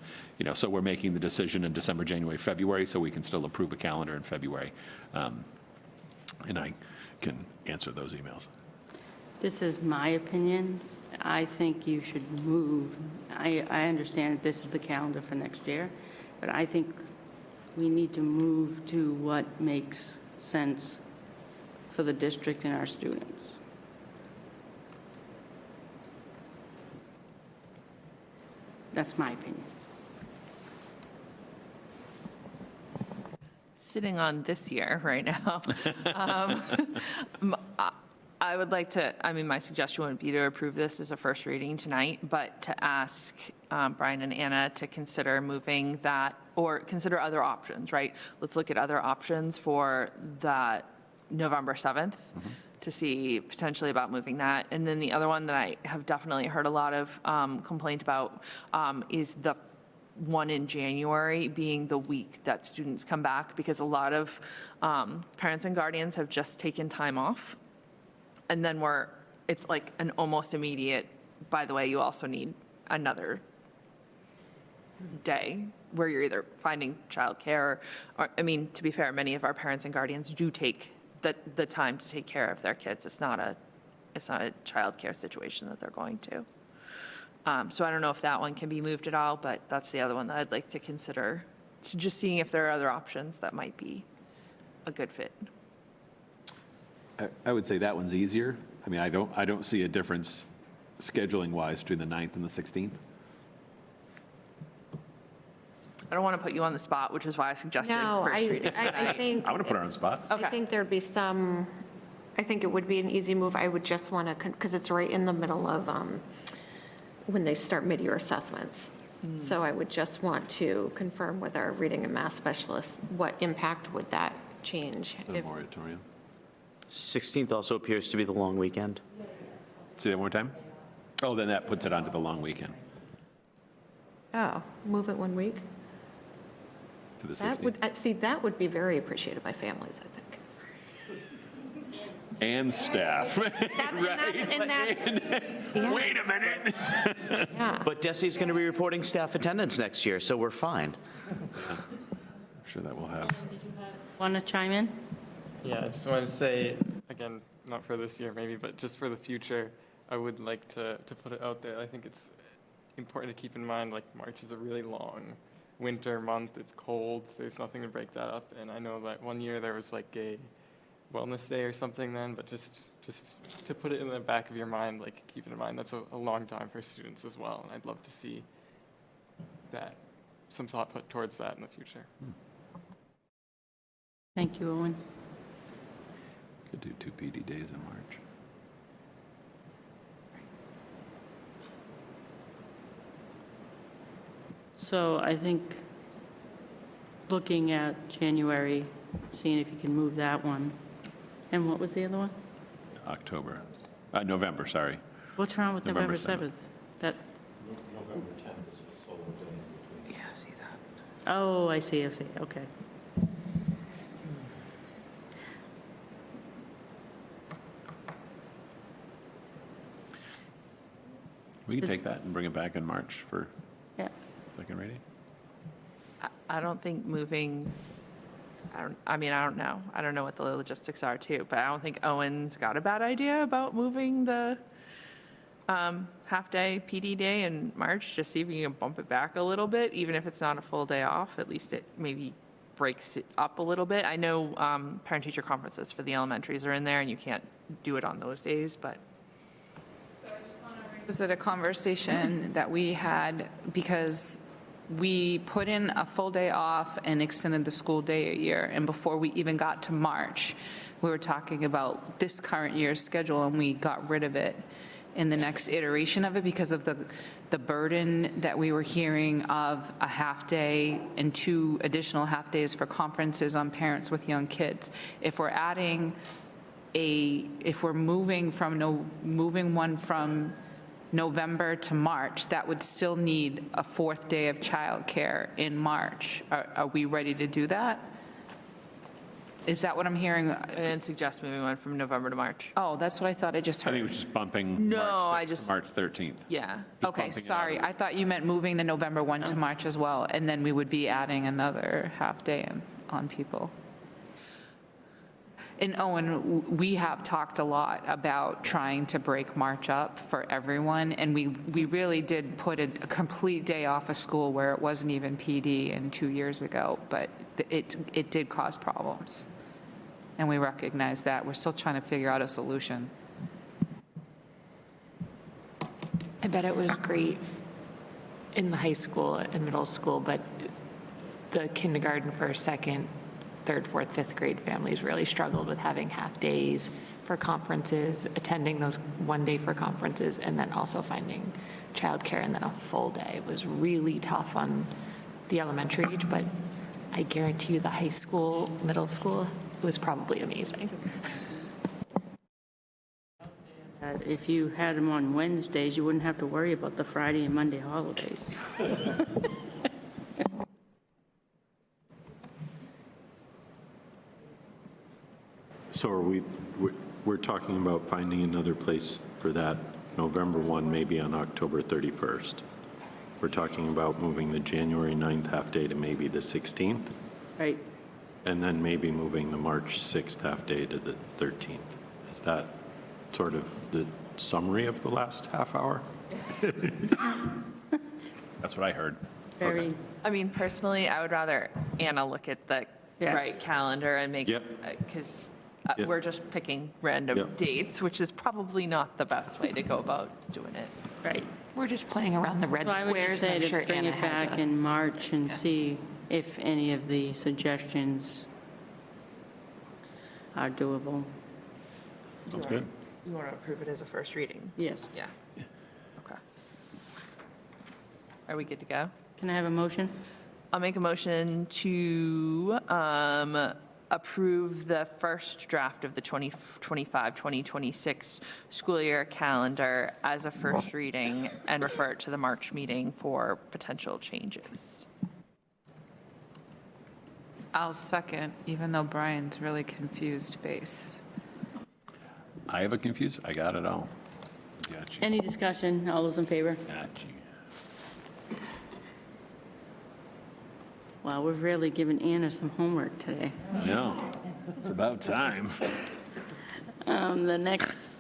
So we're making the decision in December, January, February, so we can still approve a calendar in February. And I can answer those emails. This is my opinion. I think you should move. I understand that this is the calendar for next year, but I think we need to move to what makes sense for the district and our students. 'Cause That's my opinion. Sitting on this year right now, I would like to, I mean, my suggestion would be to approve this as a first reading tonight, but to ask Brian and Anna to consider moving that, or consider other options, right? Let's look at other options for that November 7th to see potentially about moving that. And then the other one that I have definitely heard a lot of complaint about is the one in January being the week that students come back, because a lot of parents and guardians have just taken time off. And then it's like an almost immediate, by the way, you also need another day where you're either finding childcare or, I mean, to be fair, many of our parents and guardians do take the time to take care of their kids. It's not a childcare situation that they're going to. So I don't know if that one can be moved at all, but that's the other one that I'd like to consider, to just seeing if there are other options that might be a good fit. I would say that one's easier. I mean, I don't see a difference scheduling-wise between the 9th and the 16th. I don't want to put you on the spot, which is why I suggested No, first reading. I think. I want to put her on the spot. I think there'd be some, I think it would be an easy move. I would just want to, because it's right in the middle of when they start mid-year assessments. So I would just want to confirm with our reading and math specialists, what impact would that change? The if- moratorium. 16th also appears to be the long weekend. Say that one more time? Oh, then that puts it onto the long weekend, Oh, move it 1 week? to the That 16th. would, see, that would be very appreciated by families, I think. And staff. And that's, yeah. Wait a minute. Yeah. But Desi's going to be reporting staff attendance next year, so we're fine. I'm sure that will have. Want to chime in? Yeah, I just wanted to say, again, not for this year maybe, but just for the future, I would like to put it out there. I think it's important to keep in mind, like, March is a really long winter month. It's cold. There's nothing to break that up. And I know that one year there was like a wellness day or something then, but just to put it in the back of your mind, like, keep it in mind, that's a long time for students as well. And I'd love to see that, some thought put towards that in the future. Thank you, Owen. Could do 2 PD days in March. So I think looking at January, seeing if you can move that one. And what was the other one? October. November, sorry. What's wrong with November November 7th? That, November 10th is a solo day. Yeah, see that. oh, I see, okay. We can take that and bring it back in March for Yeah. second reading. I don't think moving, I don't know. I don't know what the logistics are too, but I don't think Owen's got a bad idea about moving the half-day PD day in March, just see if you can bump it back a little bit, even if it's not a full day off, at least it maybe breaks it up a little bit. I know parent-teacher conferences for the elementaries are in there, and you can't do it on those days, but. Was it a conversation that we had because we put in a full day off and extended the school day a year, and before we even got to March, we were talking about this current year's schedule, and we got rid of it in the next iteration of it because of the burden that we were hearing of a half-day and 2 additional half-days for conferences on parents with young kids. If we're adding if we're moving one from November to March, that would still need a 4th day of childcare in March. Are we ready to do that? Is that what I'm hearing? I didn't suggest moving one from November to March. Oh, that's what I thought I just I think it heard. was just bumping No, March I 6th just- to March 13th. Yeah. Okay, bumping it sorry. out. I thought you meant moving the November one to March as well, and then we would be adding another half-day on people. And Owen, we have talked a lot about trying to break March up for everyone, and we really did put a complete day off of school where it wasn't even PD 2 years ago, but it did cause problems. And we recognize that. We're still trying to figure out a solution. I bet it was great. in the high school and middle school, but the kindergarten, first, second, third, fourth, fifth grade families really struggled with having half days for conferences, attending those one day for conferences, and then also finding childcare and then a full day. It was really tough on the elementary age, but I guarantee you the high school, middle school was probably amazing. If you had them on Wednesdays, you wouldn't have to worry about the Friday and Monday holidays. So we're talking about finding another place for that November 1, maybe on October 31st. We're talking about moving the January 9th half-day to maybe the 16th, Right. and then maybe moving the March 6th half-day to the 13th. Is that sort of the summary of the last half hour? That's what I heard. Very, I mean, personally, I would rather Anna look at the Yeah. right calendar and make, Yep. because Yep. we're just picking random Yep. dates, which is probably not the best way to go about doing it. right. We're just playing around the red So I would just squares, say and I'm sure to bring Anna it has back a. in March and see if any of the suggestions are doable. Sounds good. You want to approve it as a first reading? Yes. Yeah. Okay. Are we good to go? Can I have a motion? I'll make a motion to approve the first draft of the 2025-2026 school year calendar as a first reading and refer it to the March meeting for potential changes. I'll second, even though Brian's really confused face. I have a confused, I got it all. Got you. Any discussion? All those in favor? Got you. Wow, we've really given Anna some homework today. No, it's about time. The next.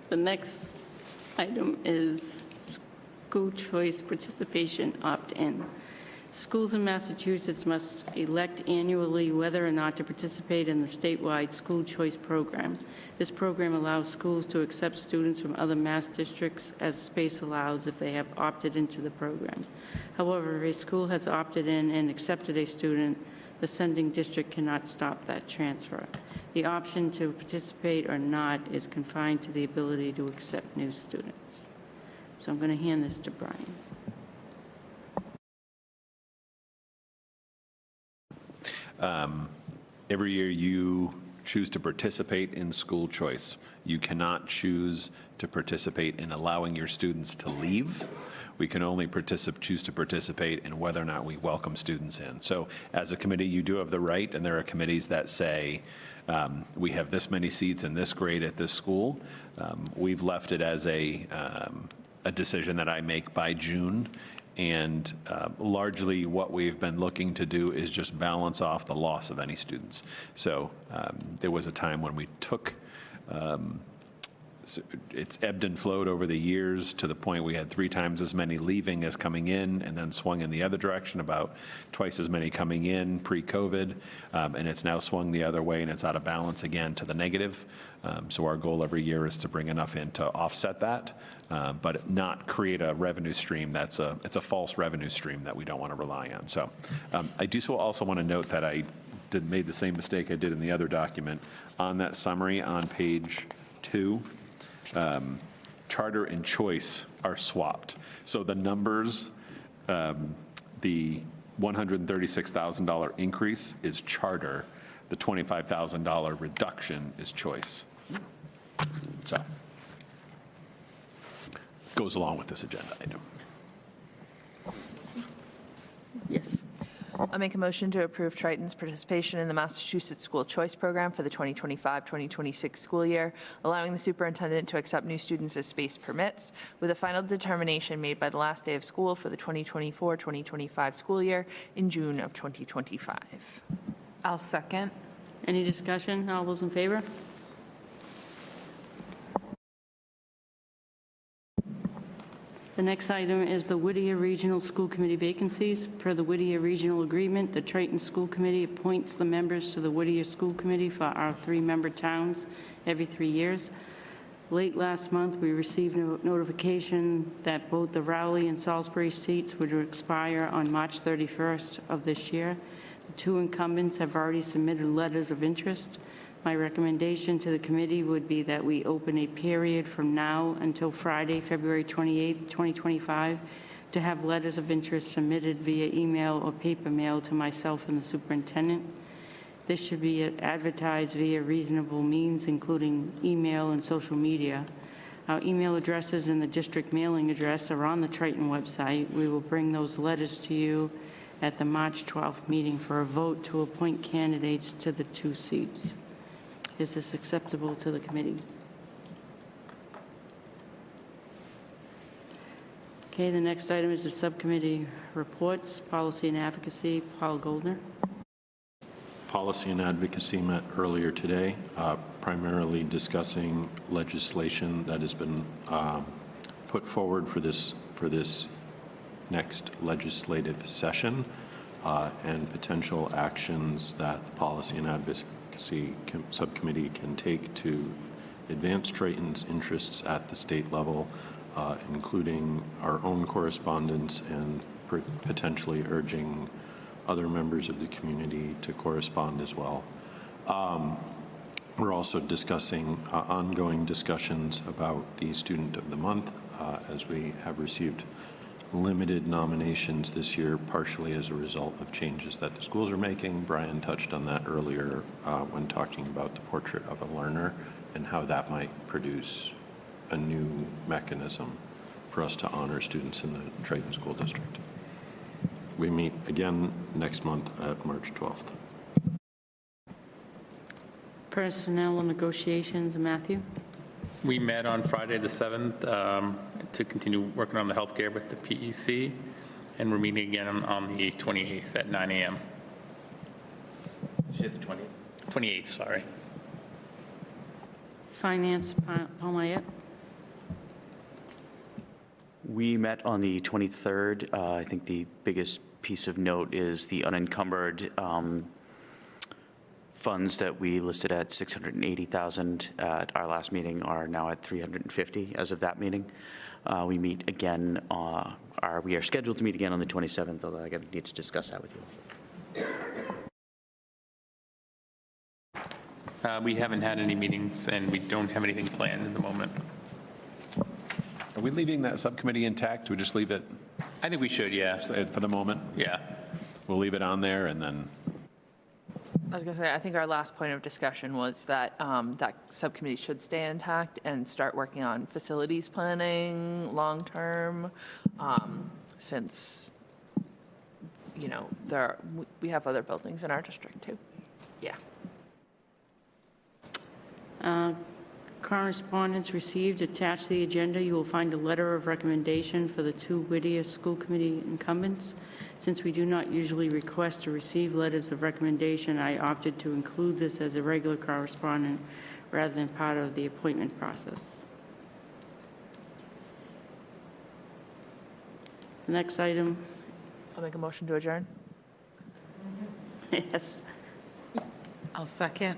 The next item is school choice participation opt-in. Schools in Massachusetts must elect annually whether or not to participate in the statewide school choice program. This program allows schools to accept students from other Mass districts as space allows if they have opted into the program. However, if a school has opted in and accepted a student, the sending district cannot stop that transfer. The option to participate or not is confined to the ability to accept new students. So I'm going to hand this to Brian. Every year you choose to participate in school choice. You cannot choose to participate in allowing your students to leave. We can only choose to participate in whether or not we welcome students in. So as a committee, you do have the right, and there are committees that say, we have this many seats in this grade at this school. We've left it as a decision that I make by June. And largely what we've been looking to do is just balance off the loss of any students. So there was a time when we took, it's ebbed and flowed over the years to the point we had 3 times as many leaving as coming in, and then swung in the other direction, about twice as many coming in pre-COVID. And it's now swung the other way, and it's out of balance again to the negative. So our goal every year is to bring enough in to offset that, but not create a revenue stream it's a false revenue stream that we don't want to rely on. So I do also want to note that I made the same mistake I did in the other document. On that summary on page 2, charter and choice are swapped. So the numbers, the $136,000 increase is charter, the $25,000 reduction is choice. So, goes along with this agenda item. Yes. I'll make a motion to approve Triton's participation in the Massachusetts School Choice Program for the 2025-2026 school year, allowing the superintendent to accept new students as space permits, with a final determination made by the last day of school for the 2024-2025 school year in June of 2025. I'll second. Any discussion? All those in favor? The next item is the Whittier Regional School Committee vacancies. Per the Whittier Regional Agreement, the Triton School Committee appoints the members to the Whittier School Committee for our 3-member towns every 3 years. Late last month, we received notification that both the Rowley and Salisbury seats would expire on March 31st of this year. The 2 incumbents have already submitted letters of interest. My recommendation to the committee would be that we open a period from now until Friday, February 28th, 2025, to have letters of interest submitted via email or paper mail to myself and the superintendent. This should be advertised via reasonable means, including email and social media. Our email addresses and the district mailing address are on the Triton website. We will bring those letters to you at the March 12th meeting for a vote to appoint candidates to the 2 seats. Is this acceptable to the committee? Okay, the next item is the subcommittee reports, policy and advocacy. Paul Goldner. Policy and Advocacy met earlier today, primarily discussing legislation that has been put forward for this next legislative session and potential actions that the Policy and Advocacy Subcommittee can take to advance Triton's interests at the state level, including our own correspondence and potentially urging other members of the community to correspond as well. We're also discussing ongoing discussions about the Student of the Month, as we have received limited nominations this year, partially as a result of changes that the schools are making. Brian touched on that earlier when talking about the Portrait of a Learner and how that might produce a new mechanism for us to honor students in the Triton School District. We meet again next month at March 12th. Personnel and negotiations, Matthew. We met on Friday the 7th to continue working on the healthcare with the PEC, and we're meeting again on the 28th at 9 a.m. You said the 20th? 28th, sorry. Finance, Paul Mayette. We met on the 23rd. I think the biggest piece of note is the unencumbered funds that we listed at $680,000 at our last meeting are now at $350 as of that meeting. We meet again, we are scheduled to meet again on the 27th, although I need to discuss that with you. We haven't had any meetings, and we don't have anything planned at the moment. Are we leaving that subcommittee intact? We just leave it I think we should, yeah. for the moment? Yeah. We'll leave it on there and then, I was going to say, I think our last point of discussion was that that subcommittee should stay intact and start working on facilities planning long-term, since, you know, we have other buildings in our district too. Yeah. Correspondence received, attached to the agenda, you will find a letter of recommendation for the 2 Whittier School Committee incumbents. Since we do not usually request to receive letters of recommendation, I opted to include this as a regular correspondent rather than part of the appointment process. The next item. I'll make a motion to adjourn. Yes. I'll second.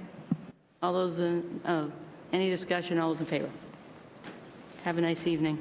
All those any discussion, all those in favor? Have a nice evening.